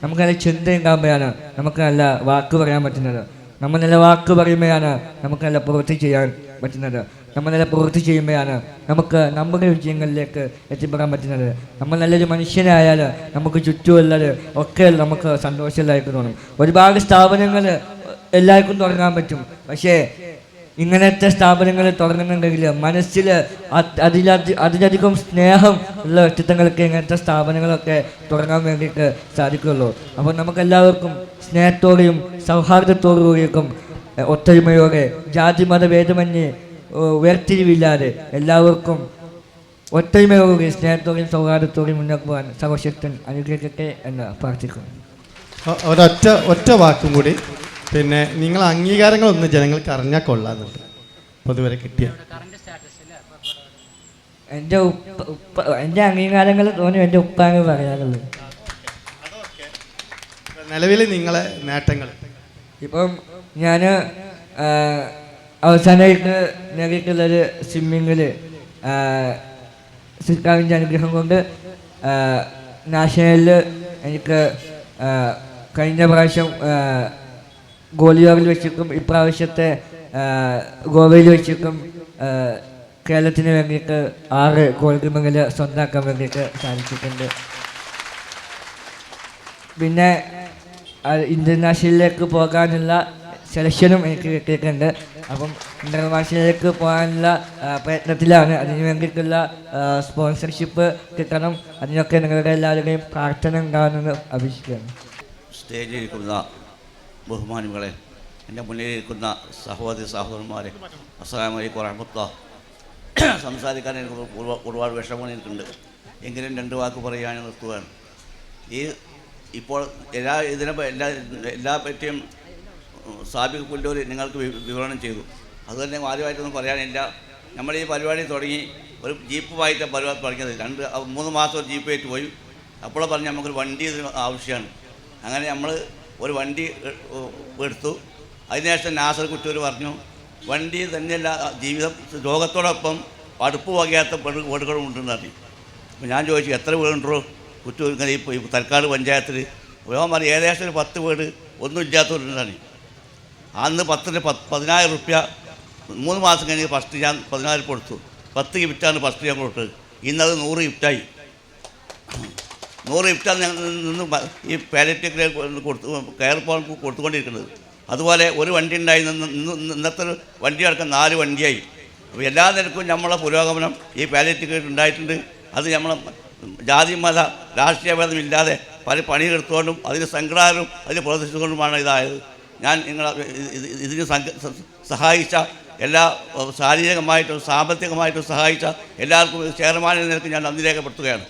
നമുക്ക് നല്ല ചിന്ത ഉണ്ടാകുമ്പോഴാണ് നമുക്ക് നല്ല വാക്ക് പറയാൻ പറ്റുന്നത്. നമ്മൾ നല്ല വാക്ക് പറയുമ്പോഴാണ് നമുക്ക് നല്ല പ്രവൃത്തി ചെയ്യാൻ പറ്റുന്നത്. നമ്മൾ നല്ല പ്രവൃത്തി ചെയ്യുമ്പോഴാണ് നമുക്ക് നമ്മുടെ വിജയങ്ങളിലേക്ക് എത്തിപ്പെടാൻ പറ്റുന്നത്. നമ്മൾ നല്ലൊരു മനുഷ്യനായാൽ നമുക്ക് ചുറ്റുമുള്ളത് ഒക്കെ നമുക്ക് സന്തോഷമുള്ളതായിട്ട് തോന്നും. ഒരുപാട് സ്ഥാപനങ്ങൾ എല്ലാവർക്കും തുടങ്ങാൻ പറ്റും. പക്ഷേ ഇങ്ങനത്തെ സ്ഥാപനങ്ങൾ തുടങ്ങുന്നുണ്ടെങ്കിൽ മനസ്സിൽ അതിലധികം സ്നേഹം ഉള്ള വ്യക്തിത്വങ്ങൾക്ക് ഇങ്ങനത്തെ സ്ഥാപനങ്ങളൊക്കെ തുടങ്ങാൻ വേണ്ടിയിട്ട് സാധിക്കുള്ളൂ. അപ്പോൾ നമുക്കെല്ലാവർക്കും സ്നേഹത്തോടെയും സൗഹാർദ്ദത്തോടുകൂടിയും ഒത്തൊരുമയോടെ ജാതി മത ഭേദമന്യേ വേർതിരിവില്ലാതെ എല്ലാവർക്കും ഒത്തൊരുമയോടുകൂടി സ്നേഹത്തോടെയും സൗഹാർദ്ദത്തോടെയും മുന്നോട്ട് പോകാൻ സർവശക്തൻ അനുഗ്രഹിക്കട്ടെ എന്ന് പ്രാർത്ഥിക്കുന്നു. ഒറ്റ വാക്കും കൂടി, പിന്നെ നിങ്ങൾ അംഗീകാരങ്ങളൊന്നും ജനങ്ങൾക്ക് അറിഞ്ഞാൽ കൊള്ളാമെന്നുണ്ട്. പൊതുവരെ കിട്ടിയ എൻ്റെ അംഗീകാരങ്ങൾ തോന്നി എൻ്റെ ഉപ്പാണ് പറയാറുള്ളത്. നിലവിൽ നിങ്ങളെ നേട്ടങ്ങൾ ഇപ്പം ഞാൻ അവസാനമായിട്ട് നേടിയിട്ടുള്ളൊരു സ്വിമ്മിങ്ങിൽ സർക്കാരിൻ്റെ അനുഗ്രഹം കൊണ്ട് നാഷണലിൽ എനിക്ക് കഴിഞ്ഞ പ്രാവശ്യം ഗോളിയോറിൽ വെച്ചിട്ടും ഇപ്രാവശ്യത്തെ ഗോവയിൽ വെച്ചിട്ടും കേരളത്തിന് വേണ്ടിയിട്ട് 6 ഗോൾഡ് മെഡൽ സ്വന്തമാക്കാൻ വേണ്ടിയിട്ട് സാധിച്ചിട്ടുണ്ട്. പിന്നെ ഇൻ്റർനാഷണലിലേക്ക് പോകാനുള്ള സെലക്ഷനും എനിക്ക് കിട്ടിയിട്ടുണ്ട്. അപ്പം ഇൻ്റർനാഷണലിലേക്ക് പോകാനുള്ള പ്രയത്നത്തിലാണ്. അതിന് വേണ്ടിയിട്ടുള്ള സ്പോൺസർഷിപ്പ് കിട്ടണം. അതിനൊക്കെ നിങ്ങളുടെ എല്ലാവരുടെയും പ്രാർത്ഥന ഉണ്ടാകുമെന്ന് അപേക്ഷിക്കുകയാണ്. സ്റ്റേജിലിരിക്കുന്ന ബഹുമാനികളെ, എൻ്റെ മുന്നിലിരിക്കുന്ന സഹോദരന്മാരെ, അസ്സലാമു അലൈക്കും വറഹ്മത്തുള്ളാഹി. സംസാരിക്കാൻ എനിക്ക് ഒരുപാട് വിഷമങ്ങൾ എനിക്കുണ്ട്. എങ്കിലും 2 വാക്ക് പറയാൻ നിർത്തുകയാണ്. ഇപ്പോൾ എല്ലാ പറ്റിയും സാബിഖ് പുല്ലൂർ നിങ്ങൾക്ക് വിവരണം ചെയ്തു. അതുതന്നെ ആദ്യമായിട്ടൊന്നും പറയാനില്ല. നമ്മൾ ഈ പരിപാടി തുടങ്ങി ഒരു ജീപ്പുമായിട്ട് പരിപാടി തുടങ്ങിയത് 3 മാസം ഒരു ജീപ്പായിട്ട് പോയി. അപ്പോൾ പറഞ്ഞ് നമുക്കൊരു വണ്ടി ആവശ്യമാണ്. അങ്ങനെ നമ്മൾ ഒരു വണ്ടി എടുത്തു. അതിനുശേഷം നാസർ കുറ്റൂർ പറഞ്ഞു വണ്ടി തന്നെയല്ല ജീവിതം രോഗത്തോടൊപ്പം അടുപ്പ് വകയാത്ത വീടുകളും ഉണ്ടെന്ന് പറഞ്ഞു. അപ്പോൾ ഞാൻ ചോദിച്ചു എത്ര വീടുണ്ടോ കുറ്റൂർ ഇങ്ങനെ ഈ തൽക്കാട് പഞ്ചായത്തിൽ? ഞാൻ പറഞ്ഞു ഏകദേശം ഒരു 10 വീട് ഒന്നും ഇല്ലാത്തവരുണ്ടാണ്. അന്ന് 10,000 റുപ്യ 3 മാസം കഴിഞ്ഞ് ഫസ്റ്റ് ഞാൻ 14 കൊടുത്തു. 10 ഗിഫ്റ്റാണ് ഫസ്റ്റ് ഞാൻ കൊടുത്തത്. ഇന്നത് 100 ഗിഫ്റ്റായി. 100 ഗിഫ്റ്റാണ് ഞങ്ങൾ നിന്ന് ഈ പാലറ്റീവ് കെയർ കൊടുത്തുകൊണ്ടിരിക്കുന്നത്. അതുപോലെ ഒരു വണ്ടി ഉണ്ടായി ഇന്നത്തെ വണ്ടി അടക്കം 4 വണ്ടിയായി. അപ്പോൾ എല്ലാ നിലക്കും നമ്മളെ പുരോഗമനം ഈ പാലറ്റീവ് ഉണ്ടായിട്ടുണ്ട്. അത് നമ്മളെ ജാതി മത രാഷ്ട്രീയ ഭേദമില്ലാതെ പല പണിയെടുത്തുകൊണ്ടും അതിന് സംഘടനയും അതിന് പ്രവർത്തിച്ചുകൊണ്ടുമാണ് ഇതായത്. ഞാൻ ഇതിന് സഹായിച്ച എല്ലാ ശാരീരികമായിട്ടും സാമ്പത്തികമായിട്ടും സഹായിച്ച എല്ലാവർക്കും ചെയർമാനിൽ നിലക്ക് ഞാൻ നന്ദി രേഖപ്പെടുത്തുകയാണ്.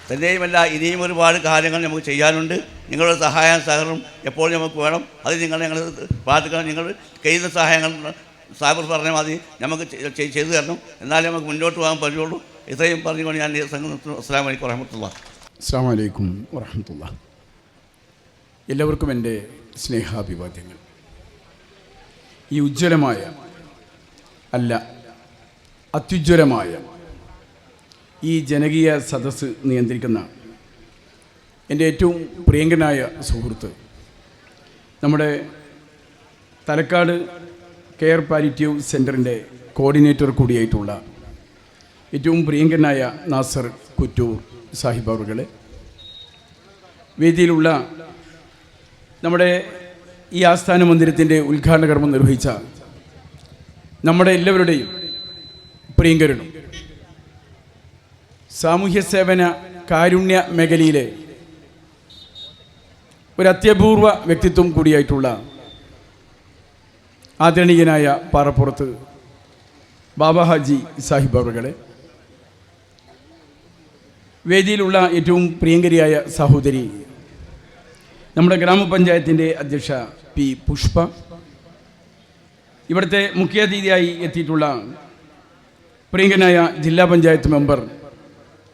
തന്നെയുമല്ല ഇനിയും ഒരുപാട് കാര്യങ്ങൾ നമുക്ക് ചെയ്യാനുണ്ട്. നിങ്ങളുടെ സഹായം സഹകരണം എപ്പോഴും നമുക്ക് വേണം. അത് ഞങ്ങൾ പ്രാർത്ഥിക്കണം. നിങ്ങൾ കഴിയുന്ന സഹായങ്ങൾ സാബർ പറഞ്ഞ മതി നമുക്ക് ചെയ്തു തരണം. എന്നാലേ നമുക്ക് മുന്നോട്ട് പോകാൻ പറ്റുള്ളൂ. ഇത്രയും പറഞ്ഞുകൊണ്ട് ഞാൻ അസ്സലാമു അലൈക്കും വറഹ്മത്തുള്ളാഹി. അസ്സലാമു അലൈക്കും വറഹ്മത്തുള്ളാഹി. എല്ലാവർക്കും എൻ്റെ സ്നേഹാഭിവാദ്യങ്ങൾ. ഈ ഉജ്ജ്വലമായ അത്യുജ്വലമായ ഈ ജനകീയ സദസ്സ് നിയന്ത്രിക്കുന്ന എൻ്റെ ഏറ്റവും പ്രിയങ്കനായ സുഹൃത്ത്, നമ്മുടെ തലക്കാട് കെയർ പാലിറ്റീവ് സെൻറ്ററിൻ്റെ കോർഡിനേറ്റർ കൂടിയായിട്ടുള്ള ഏറ്റവും പ്രിയങ്കനായ നാസർ കുറ്റൂർ സാഹിബ് അവറുകളെ, വേദിയിലുള്ള നമ്മുടെ ഈ ആസ്ഥാന മന്ദിരത്തിൻ്റെ ഉദ്ഘാടന കർമ്മം നിർവഹിച്ച നമ്മുടെ എല്ലാവരുടെയും പ്രിയങ്കരനും സാമൂഹ്യ സേവന കാരുണ്യ മേഖലയിലെ ഒരു അത്യപൂർവ വ്യക്തിത്വം കൂടിയായിട്ടുള്ള ആദരണീയനായ പാറപ്പുറത്ത് ബാബ ഹാജി സാഹിബ് അവറുകളെ, വേദിയിലുള്ള ഏറ്റവും പ്രിയങ്കരിയായ സഹോദരി നമ്മുടെ ഗ്രാമപഞ്ചായത്തിൻ്റെ അധ്യക്ഷ പി പുഷ്പ, ഇവിടുത്തെ മുഖ്യാതിഥിയായി എത്തിയിട്ടുള്ള പ്രിയങ്കനായ ജില്ലാ പഞ്ചായത്ത് മെമ്പർ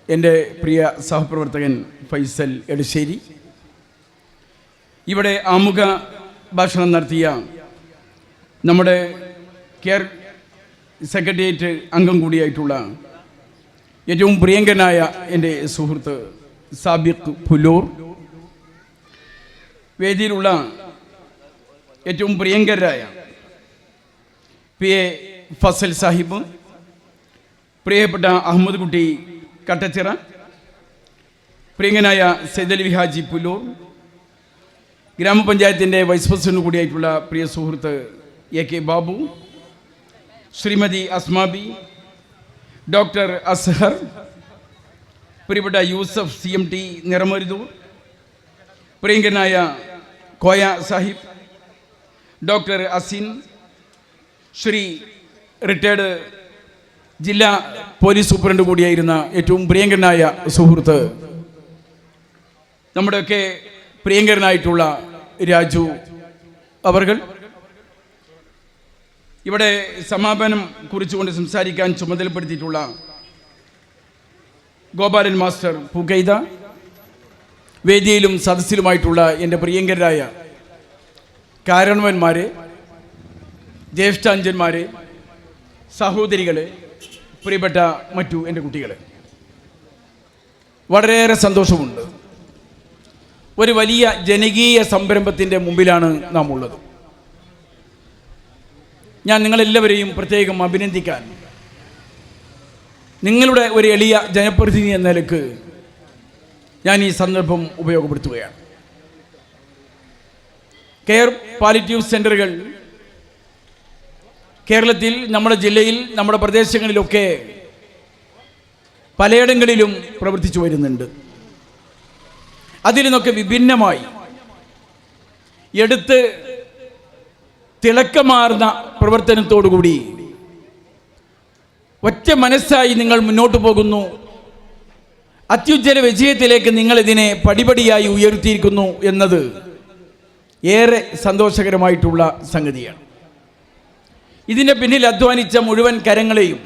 എൻ്റെ പ്രിയ സഹപ്രവർത്തകൻ ഫൈസൽ എടശ്ശേരി, ഇവിടെ ആമുഖ ഭാഷണം നടത്തിയ നമ്മുടെ കെയർ സെക്രട്ടേറിയറ്റ് അംഗം കൂടിയായിട്ടുള്ള ഏറ്റവും പ്രിയങ്കനായ എൻ്റെ സുഹൃത്ത് സാബിഖ് പുല്ലൂർ, വേദിയിലുള്ള ഏറ്റവും പ്രിയങ്കരായ പി എ ഫസൽ സാഹിബ്, പ്രിയപ്പെട്ട അഹമ്മദ് കുട്ടി കട്ടച്ചിറ, പ്രിയങ്കനായ സൈദലി ഹാജി പുല്ലൂർ, ഗ്രാമപഞ്ചായത്തിൻ്റെ വൈസ് പ്രസിഡന്റ് കൂടിയായിട്ടുള്ള പ്രിയ സുഹൃത്ത് A K Babu, Shrimati Asmabi, doctor Azhar, പ്രിയപ്പെട്ട യൂസഫ് CMT നിറമരുതൂർ, പ്രിയങ്കനായ കോയ സാഹിബ്, ഡോക്ടർ അസിൻ, ശ്രീ റിട്ടയർഡ് ജില്ലാ പോലീസ് സൂപ്രണ്ട് കൂടിയായിരുന്ന ഏറ്റവും പ്രിയങ്കരനായ സുഹൃത്ത് നമ്മുടെയൊക്കെ പ്രിയങ്കരനായിട്ടുള്ള രാജു അവർകൾ, ഇവിടെ സമാപനം കുറിച്ചുകൊണ്ട് സംസാരിക്കാൻ ചുമതലപ്പെടുത്തിയിട്ടുള്ള ഗോപാലൻ മാസ്റ്റർ പൂക്കൈത, വേദിയിലും സദസ്സിലുമായിട്ടുള്ള എൻ്റെ പ്രിയങ്കരായ കാരണവന്മാരെ, ജ്യേഷ്ഠാഞ്ജന്മാരെ, സഹോദരികളെ, പ്രിയപ്പെട്ട മറ്റു എൻ്റെ കുട്ടികളെ, വളരെയേറെ സന്തോഷമുണ്ട്. ഒരു വലിയ ജനകീയ സംരംഭത്തിൻ്റെ മുമ്പിലാണ് നാം ഉള്ളത്. ഞാൻ നിങ്ങളെല്ലാവരെയും പ്രത്യേകം അഭിനന്ദിക്കാൻ, നിങ്ങളുടെ ഒരു എളിയ ജനപ്രതിനിധി എന്ന നിലക്ക് ഞാൻ ഈ സന്ദർഭം ഉപയോഗപ്പെടുത്തുകയാണ്. കെയർ പാലിറ്റീവ് സെൻ്ററുകൾ കേരളത്തിൽ, നമ്മുടെ ജില്ലയിൽ, നമ്മുടെ പ്രദേശങ്ങളിലൊക്കെ പലയിടങ്ങളിലും പ്രവർത്തിച്ചു വരുന്നുണ്ട്. അതിൽ നിന്നൊക്കെ വിഭിന്നമായി എടുത്ത് തിളക്കമാർന്ന പ്രവർത്തനത്തോടുകൂടി ഒറ്റ മനസ്സായി നിങ്ങൾ മുന്നോട്ട് പോകുന്നു. അത്യുജ്വല വിജയത്തിലേക്ക് നിങ്ങളിതിനെ പടിപടിയായി ഉയർത്തിയിരിക്കുന്നു എന്നത് ഏറെ സന്തോഷകരമായിട്ടുള്ള സംഗതിയാണ്. ഇതിൻ്റെ പിന്നിൽ അധ്വാനിച്ച മുഴുവൻ കരങ്ങളെയും,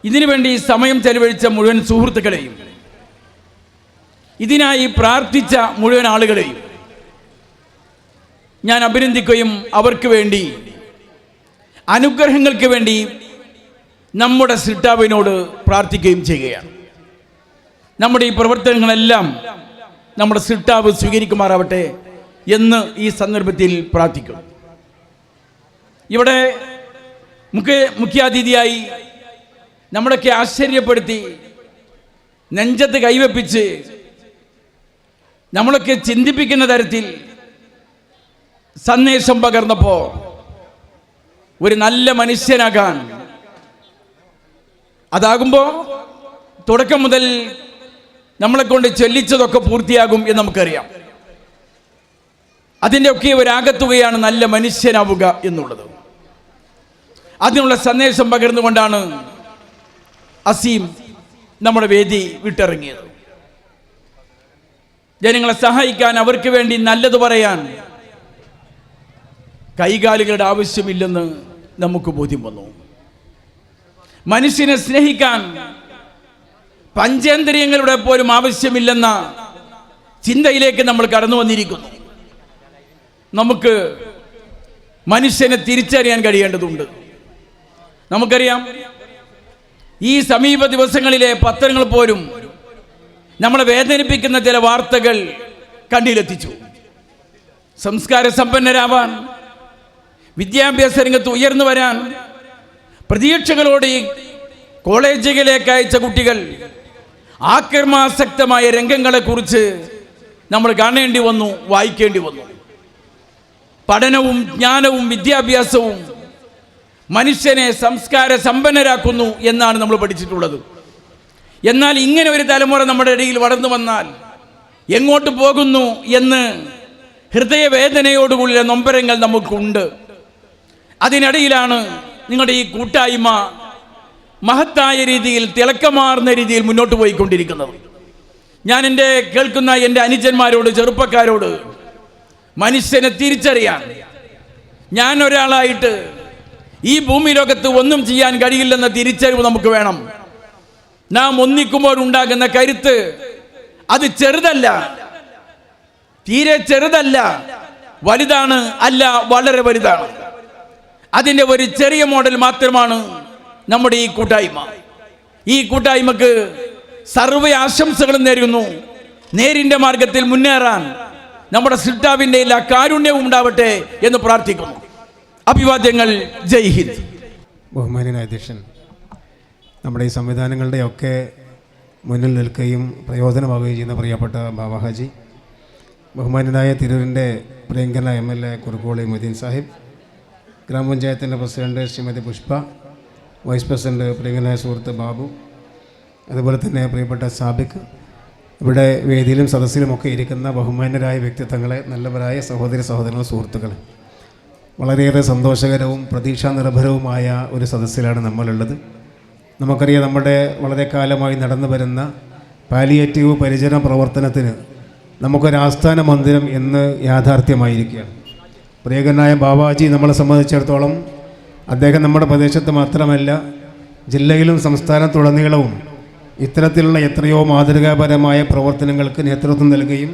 ഇതിനുവേണ്ടി സമയം ചെലവഴിച്ച മുഴുവൻ സുഹൃത്തുക്കളെയും, ഇതിനായി പ്രാർത്ഥിച്ച മുഴുവൻ ആളുകളെയും ഞാൻ അഭിനന്ദിക്കുകയും അവർക്ക് വേണ്ടി, അനുഗ്രഹങ്ങൾക്ക് വേണ്ടി നമ്മുടെ സൃഷ്ടാവിനോട് പ്രാർത്ഥിക്കുകയും ചെയ്യുകയാണ്. നമ്മുടെ ഈ പ്രവർത്തനങ്ങളെല്ലാം നമ്മുടെ സൃഷ്ടാവ് സ്വീകരിക്കുമാറാവട്ടെ എന്ന് ഈ സന്ദർഭത്തിൽ പ്രാർത്ഥിക്കും. ഇവിടെ മുഖ്യാതിഥിയായി നമ്മളൊക്കെ ആശ്ചര്യപ്പെടുത്തി, നെഞ്ചത്ത് കൈവപ്പിച്ച് നമ്മളൊക്കെ ചിന്തിപ്പിക്കുന്ന തരത്തിൽ സന്ദേശം പകർന്നപ്പോൾ, ഒരു നല്ല മനുഷ്യനാകാൻ, അതാകുമ്പോൾ തുടക്കം മുതൽ നമ്മളെ കൊണ്ട് ചൊല്ലിച്ചതൊക്കെ പൂർത്തിയാകും എന്ന് നമുക്കറിയാം. അതിൻ്റെ ഒക്കെ ഒരാകത്തുകയാണ് നല്ല മനുഷ്യനാവുക എന്നുള്ളത്. അതിനുള്ള സന്ദേശം പകർന്നുകൊണ്ടാണ് അസീം നമ്മുടെ വേദി വിട്ടിറങ്ങിയത്. ജനങ്ങളെ സഹായിക്കാൻ, അവർക്ക് വേണ്ടി നല്ലത് പറയാൻ കൈകാലുകളുടെ ആവശ്യമില്ലെന്ന് നമുക്ക് ബോധ്യം വന്നു. മനുഷ്യനെ സ്നേഹിക്കാൻ പഞ്ചേന്ദ്രിയങ്ങളുടെ പോലും ആവശ്യമില്ലെന്ന ചിന്തയിലേക്ക് നമ്മൾ കടന്നു വന്നിരിക്കുന്നു. നമുക്ക് മനുഷ്യനെ തിരിച്ചറിയാൻ കഴിയേണ്ടതുണ്ട്. നമുക്കറിയാം, ഈ സമീപ ദിവസങ്ങളിലെ പത്രങ്ങൾ പോലും നമ്മളെ വേദനിപ്പിക്കുന്ന ചില വാർത്തകൾ കണ്ണിലെത്തിച്ചു. സംസ്കാര സമ്പന്നരാവാൻ, വിദ്യാഭ്യാസ രംഗത്ത് ഉയർന്നു വരാൻ പ്രതീക്ഷകളോടെ കോളേജുകളിലേക്ക് അയച്ച കുട്ടികൾ ആക്രമാസക്തമായ രംഗങ്ങളെക്കുറിച്ച് നമ്മൾ കാണേണ്ടി വന്നു, വായിക്കേണ്ടി വന്നു. പഠനവും ജ്ഞാനവും വിദ്യാഭ്യാസവും മനുഷ്യനെ സംസ്കാര സമ്പന്നരാക്കുന്നു എന്നാണ് നമ്മൾ പഠിച്ചിട്ടുള്ളത്. എന്നാൽ ഇങ്ങനെ ഒരു തലമുറ നമ്മുടെ ഇടയിൽ വളർന്നു വന്നാൽ എങ്ങോട്ട് പോകുന്നു എന്ന് ഹൃദയവേദനയോടുകൂടിയ നൊമ്പരങ്ങൾ നമുക്കുണ്ട്. അതിനിടയിലാണ് നിങ്ങളുടെ ഈ കൂട്ടായ്മ മഹത്തായ രീതിയിൽ, തിളക്കമാർന്ന രീതിയിൽ മുന്നോട്ട് പോയിക്കൊണ്ടിരിക്കുന്നത്. ഞാൻ എൻ്റെ കേൾക്കുന്ന എൻ്റെ അനുജന്മാരോട്, ചെറുപ്പക്കാരോട്, മനുഷ്യനെ തിരിച്ചറിയാൻ, ഞാൻ ഒരാളായിട്ട് ഈ ഭൂമി ലോകത്ത് ഒന്നും ചെയ്യാൻ കഴിയില്ലെന്ന തിരിച്ചറിവ് നമുക്ക് വേണം. നാം ഒന്നിക്കുമ്പോൾ ഉണ്ടാകുന്ന കരുത്ത് അത് ചെറുതല്ല, തീരെ ചെറുതല്ല, വലുതാണ്, അല്ല വളരെ വലുതാണ്. അതിൻ്റെ ഒരു ചെറിയ മോഡൽ മാത്രമാണ് നമ്മുടെ ഈ കൂട്ടായ്മ. ഈ കൂട്ടായ്മക്ക് സർവ്വ ആശംസകളും നേരുന്നു. നേരിൻ്റെ മാർഗത്തിൽ മുന്നേറാൻ നമ്മുടെ സൃഷ്ടാവിൻ്റെ എല്ലാ കാരുണ്യവും ഉണ്ടാവട്ടെ എന്ന് പ്രാർത്ഥിക്കുന്നു. അഭിവാദ്യങ്ങൾ. ജയ് ഹിന്ദ്. ബഹുമാന്യനായ അധ്യക്ഷൻ, നമ്മുടെ ഈ സംവിധാനങ്ങളുടെയൊക്കെ മുന്നിൽ നിൽക്കുകയും പ്രയോജനമാവുകയും ചെയ്യുന്ന പ്രിയപ്പെട്ട ബാബ ഹാജി, ബഹുമാന്യനായ തിരൂരിൻ്റെ പ്രിയങ്കരനായ MLA കുറുക്കോളി മൊയ്തീൻ സാഹിബ്, ഗ്രാമപഞ്ചായത്തിൻ്റെ president Shrimati Pushpa, vice president പ്രിയങ്കരനായ സുഹൃത്ത് ബാബു, അതുപോലെ തന്നെ പ്രിയപ്പെട്ട സാബിക്ക്, ഇവിടെ വേദിയിലും സദസ്സിലുമൊക്കെ ഇരിക്കുന്ന ബഹുമാന്യരായ വ്യക്തിത്വങ്ങളെ, നല്ലവരായ സഹോദരി സഹോദരങ്ങൾ, സുഹൃത്തുക്കളെ, വളരെയേറെ സന്തോഷകരവും പ്രതീക്ഷാ നിർഭരവുമായ ഒരു സദസ്സിലാണ് നമ്മളുള്ളത്. നമുക്കറിയാം, നമ്മുടെ വളരെ കാലമായി നടന്നു വരുന്ന പാലിയേറ്റീവ് പരിചരണ പ്രവർത്തനത്തിന് നമുക്കൊരാസ്ഥാന മന്ദിരം ഇന്ന് യാഥാർത്ഥ്യമായിരിക്കുകയാണ്. പ്രിയങ്കരനായ ബാവാജി നമ്മളെ സംബന്ധിച്ചിടത്തോളം അദ്ദേഹം നമ്മുടെ പ്രദേശത്ത് മാത്രമല്ല ജില്ലയിലും സംസ്ഥാനത്തുടനീളവും ഇത്തരത്തിലുള്ള എത്രയോ മാതൃകാപരമായ പ്രവർത്തനങ്ങൾക്ക് നേതൃത്വം നൽകുകയും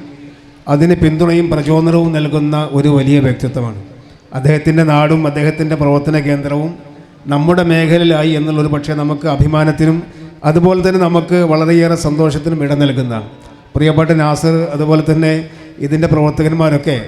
അതിന് പിന്തുണയും പ്രചോദനവും നൽകുന്ന ഒരു വലിയ വ്യക്തിത്വമാണ്. അദ്ദേഹത്തിൻ്റെ നാടും അദ്ദേഹത്തിൻ്റെ പ്രവർത്തന കേന്ദ്രവും നമ്മുടെ മേഖലയിലായി എന്നുള്ളൊരു പക്ഷേ നമുക്ക് അഭിമാനത്തിനും അതുപോലെ തന്നെ നമുക്ക് വളരെയേറെ സന്തോഷത്തിനും ഇട നൽകുന്നതാണ്. പ്രിയപ്പെട്ട നാസർ അതുപോലെ തന്നെ ഇതിൻ്റെ പ്രവർത്തകന്മാരൊക്കെ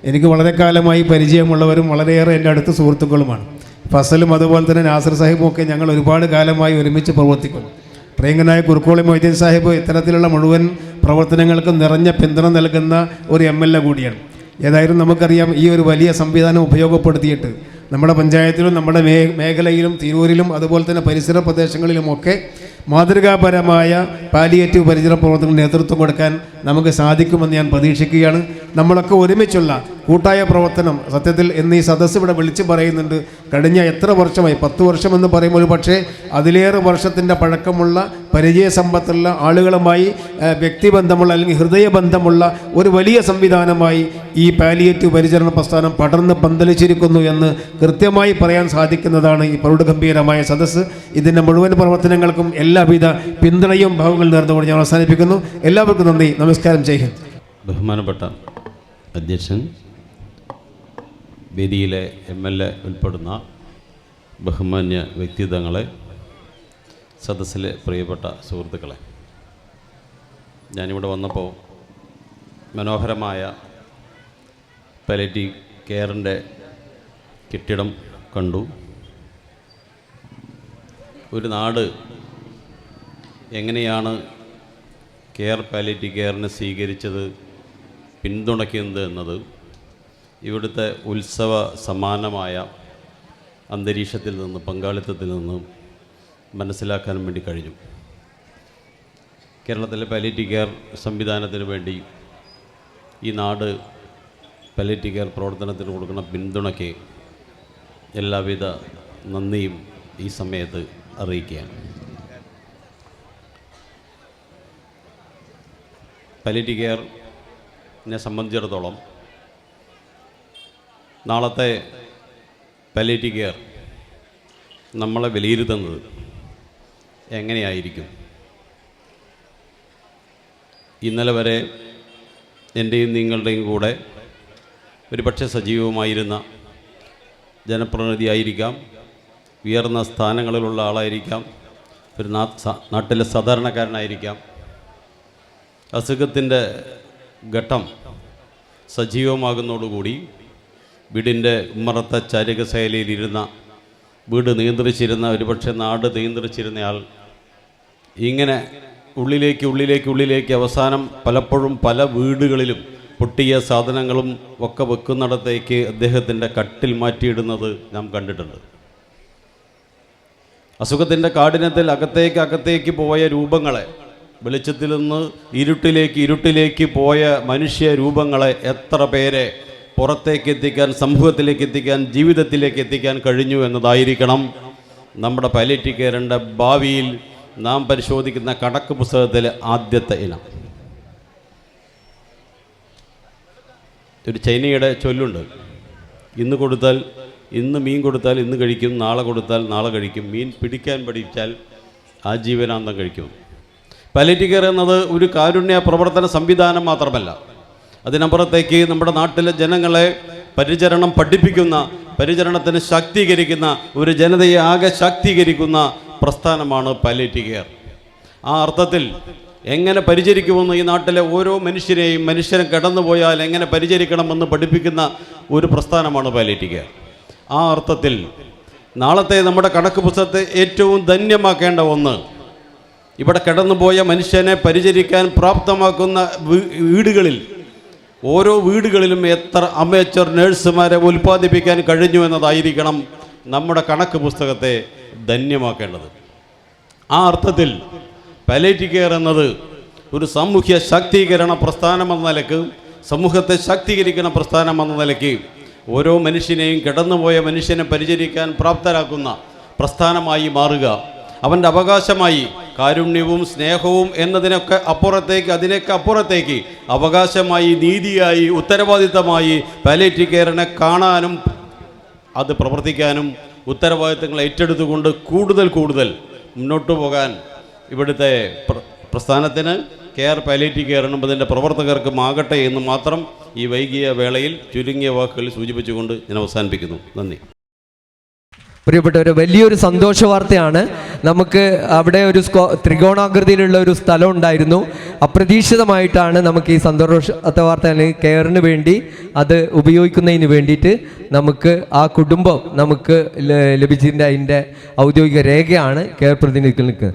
എനിക്ക് വളരെ കാലമായി പരിചയമുള്ളവരും വളരെയേറെ എൻ്റെ അടുത്ത സുഹൃത്തുക്കളുമാണ്. ഫസലും അതുപോലെ തന്നെ നാസർ സാഹിബും ഒക്കെ ഞങ്ങൾ ഒരുപാട് കാലമായി ഒരുമിച്ച് പ്രവർത്തിക്കുന്നു. പ്രിയങ്കനായ കുറുക്കോളി മൊയ്തീൻ സാഹിബ് ഇത്തരത്തിലുള്ള മുഴുവൻ പ്രവർത്തനങ്ങൾക്കും നിറഞ്ഞ പിന്തുണ നൽകുന്ന ഒരു MLA കൂടിയാണ്. ഏതായാലും നമുക്കറിയാം ഈ ഒരു വലിയ സംവിധാനം ഉപയോഗപ്പെടുത്തിയിട്ട് നമ്മുടെ പഞ്ചായത്തിലും നമ്മുടെ മേഖലയിലും തിരൂരിലും അതുപോലെ തന്നെ പരിസര പ്രദേശങ്ങളിലുമൊക്കെ മാതൃകാപരമായ പാലിയേറ്റീവ് പരിചരണ പ്രവർത്തനങ്ങൾ നേതൃത്വം കൊടുക്കാൻ നമുക്ക് സാധിക്കുമെന്ന് ഞാൻ പ്രതീക്ഷിക്കുകയാണ്. നമ്മളൊക്കെ ഒരുമിച്ചുള്ള കൂട്ടായ പ്രവർത്തനം സത്യത്തിൽ ഇന്ന് ഈ സദസ്സ് ഇവിടെ വിളിച്ചു പറയുന്നുണ്ട്. കഴിഞ്ഞ എത്ര വർഷമായി 10 വർഷമെന്ന് പറയുമ്പോൾ പക്ഷേ അതിലേറെ വർഷത്തിൻ്റെ പഴക്കമുള്ള പരിചയസമ്പത്തുള്ള ആളുകളുമായി വ്യക്തിബന്ധമുള്ള അല്ലെങ്കിൽ ഹൃദയബന്ധമുള്ള ഒരു വലിയ സംവിധാനമായി ഈ പാലിയേറ്റീവ് പരിചരണ പ്രസ്ഥാനം പടർന്ന് പന്തലിച്ചിരിക്കുന്നു എന്ന് കൃത്യമായി പറയാൻ സാധിക്കുന്നതാണ് ഈ പ്രൗഢഗംഭീരമായ സദസ്സ്. ഇതിൻ്റെ മുഴുവൻ പ്രവർത്തനങ്ങൾക്കും എല്ലാവിധ പിന്തുണയും ഭാവങ്ങൾ നേർന്നുകൊണ്ട് ഞാൻ അവസാനിപ്പിക്കുന്നു. എല്ലാവർക്കും നന്ദി, നമസ്കാരം, ജയ് ഹിന്ദ്. ബഹുമാനപ്പെട്ട അധ്യക്ഷൻ, വേദിയിലെ MLA ഉൾപ്പെടുന്ന ബഹുമാന്യ വ്യക്തിത്വങ്ങളെ, സദസ്സിലെ പ്രിയപ്പെട്ട സുഹൃത്തുക്കളെ, ഞാനിവിടെ വന്നപ്പോൾ മനോഹരമായ പാലിയേറ്റീവ് കെയറിൻ്റെ കെട്ടിടം കണ്ടു. ഒരു നാട് എങ്ങനെയാണ് പാലിയേറ്റീവ് കെയറിനെ സ്വീകരിച്ചത്, പിന്തുണയ്ക്കുന്നത് എന്നത് ഇവിടുത്തെ ഉത്സവ സമാനമായ അന്തരീക്ഷത്തിൽ നിന്ന്, പങ്കാളിത്തത്തിൽ നിന്ന് മനസ്സിലാക്കാൻ വേണ്ടി കഴിഞ്ഞു. കേരളത്തിലെ പാലിയേറ്റീവ് കെയർ സംവിധാനത്തിന് വേണ്ടി ഈ നാട് പാലിയേറ്റീവ് കെയർ പ്രവർത്തനത്തിന് കൊടുക്കുന്ന പിന്തുണയ്ക്ക് എല്ലാവിധ നന്ദിയും ഈ സമയത്ത് അറിയിക്കുകയാണ്. പാലിയേറ്റീവ് കെയറിനെ സംബന്ധിച്ചിടത്തോളം നാളത്തെ പാലിയേറ്റീവ് കെയർ നമ്മളെ വിലയിരുത്തുന്നത് എങ്ങനെയായിരിക്കും? ഇന്നലെ വരെ എൻ്റെയും നിങ്ങളുടെയും കൂടെ ഒരുപക്ഷെ സജീവമായിരുന്ന ജനപ്രതിനിധിയായിരിക്കാം, ഉയർന്ന സ്ഥാനങ്ങളിലുള്ള ആളായിരിക്കാം, ഒരു നാട്ടിലെ സാധാരണക്കാരനായിരിക്കാം. അസുഖത്തിൻ്റെ ഘട്ടം സജീവമാകുന്നതോടുകൂടി വീടിൻ്റെ ഉമ്മറത്തെ ചാരികശൈലിയിലിരുന്ന, വീട് നിയന്ത്രിച്ചിരുന്ന, ഒരുപക്ഷെ നാട് നിയന്ത്രിച്ചിരുന്നയാൾ ഇങ്ങനെ ഉള്ളിലേക്ക് അവസാനം പലപ്പോഴും പല വീടുകളിലും പൊട്ടിയ സാധനങ്ങളും ഒക്കെ വെക്കുന്നിടത്തേക്ക് അദ്ദേഹത്തിൻ്റെ കട്ടിൽ മാറ്റിയിടുന്നത് നാം കണ്ടിട്ടുണ്ട്. അസുഖത്തിൻ്റെ കാഠിന്യത്തിൽ അകത്തേക്ക് പോയ രൂപങ്ങളെ, വെളിച്ചത്തിൽ നിന്ന് ഇരുട്ടിലേക്ക് പോയ മനുഷ്യ രൂപങ്ങളെ എത്ര പേരെ പുറത്തേക്ക് എത്തിക്കാൻ, സമൂഹത്തിലേക്ക് എത്തിക്കാൻ, ജീവിതത്തിലേക്ക് എത്തിക്കാൻ കഴിഞ്ഞു എന്നതായിരിക്കണം നമ്മുടെ പാലിയേറ്റീവ് കെയറിൻ്റെ ഭാവിയിൽ നാം പരിശോധിക്കുന്ന കണക്ക് പുസ്തകത്തിലെ ആദ്യത്തെ ഇനം. ഒരു ചൈനയുടെ ചൊല്ലുണ്ട്, ഇന്ന് മീൻ കൊടുത്താൽ ഇന്ന് കഴിക്കും, നാളെ കൊടുത്താൽ നാളെ കഴിക്കും, മീൻ പിടിക്കാൻ പഠിച്ചാൽ ആജീവനാന്തം കഴിക്കും. പാലിയേറ്റീവ് കെയർ എന്നത് ഒരു കാരുണ്യ പ്രവർത്തന സംവിധാനം മാത്രമല്ല, അതിനപ്പുറത്തേക്ക് നമ്മുടെ നാട്ടിലെ ജനങ്ങളെ പരിചരണം പഠിപ്പിക്കുന്ന, പരിചരണത്തിന് ശാക്തീകരിക്കുന്ന, ഒരു ജനതയെ ആകെ ശാക്തീകരിക്കുന്ന പ്രസ്ഥാനമാണ് പാലിയേറ്റീവ് കെയർ. ആ അർത്ഥത്തിൽ എങ്ങനെ പരിചരിക്കുമെന്ന് ഈ നാട്ടിലെ ഓരോ മനുഷ്യരെയും, മനുഷ്യനെ കടന്നുപോയാൽ എങ്ങനെ പരിചരിക്കണമെന്ന് പഠിപ്പിക്കുന്ന ഒരു പ്രസ്ഥാനമാണ് പാലിയേറ്റീവ് കെയർ. ആ അർത്ഥത്തിൽ നാളത്തെ നമ്മുടെ കണക്ക് പുസ്തകത്തെ ഏറ്റവും ധന്യമാക്കേണ്ട ഒന്ന്, ഇവിടെ കടന്നുപോയ മനുഷ്യനെ പരിചരിക്കാൻ പ്രാപ്തമാക്കുന്ന വീടുകളിൽ, ഓരോ വീടുകളിലും എത്ര അമേച്ചർ നഴ്സുമാരെ ഉൽപ്പാദിപ്പിക്കാൻ കഴിഞ്ഞു എന്നതായിരിക്കണം നമ്മുടെ കണക്ക് പുസ്തകത്തെ ധന്യമാക്കേണ്ടത്. ആ അർത്ഥത്തിൽ പാലിയേറ്റീവ് കെയർ എന്നത് ഒരു സാമൂഹ്യ ശാക്തീകരണ പ്രസ്ഥാനമെന്ന നിലയ്ക്ക്, സമൂഹത്തെ ശാക്തീകരിക്കുന്ന പ്രസ്ഥാനമെന്ന നിലയ്ക്ക് ഓരോ മനുഷ്യനെയും, കടന്നുപോയ മനുഷ്യനെ പരിചരിക്കാൻ പ്രാപ്തരാക്കുന്ന പ്രസ്ഥാനമായി മാറുക, അവൻ്റെ അവകാശമായി കാരുണ്യവും സ്നേഹവും എന്നതിനൊക്കെ അപ്പുറത്തേക്ക്, അതിനൊക്കെ അപ്പുറത്തേക്ക് അവകാശമായി, നീതിയായി, ഉത്തരവാദിത്തമായി പാലിയേറ്റീവ് കെയറിനെ കാണാനും അത് പ്രവർത്തിക്കാനും ഉത്തരവാദിത്തങ്ങൾ ഏറ്റെടുത്തുകൊണ്ട് കൂടുതൽ മുന്നോട്ട് പോകാൻ ഇവിടുത്തെ പ്രസ്ഥാനത്തിന് കെയർ പാലിയേറ്റീവ് കെയറിനും അതിൻ്റെ പ്രവർത്തകർക്കും ആകട്ടെ എന്ന് മാത്രം ഈ വൈകിയ വേളയിൽ ചുരുങ്ങിയ വാക്കുകളിൽ സൂചിപ്പിച്ചുകൊണ്ട് ഞാൻ അവസാനിപ്പിക്കുന്നു. നന്ദി. പ്രിയപ്പെട്ടവരെ, വലിയൊരു സന്തോഷ വാർത്തയാണ്. നമുക്ക് അവിടെ ഒരു ത്രികോണാകൃതിയിലുള്ള ഒരു സ്ഥലം ഉണ്ടായിരുന്നു. അപ്രതീക്ഷിതമായിട്ടാണ് നമുക്ക് ഈ സന്തോഷ വാർത്ത അല്ലെങ്കിൽ കെയറിന് വേണ്ടി അത് ഉപയോഗിക്കുന്നതിന് വേണ്ടിയിട്ട് നമുക്ക് ആ കുടുംബം നമുക്ക് ലഭിച്ചതിൻ്റെ അതിൻ്റെ ഔദ്യോഗിക രേഖയാണ് കെയർ പ്രതിനിധികൾക്ക്.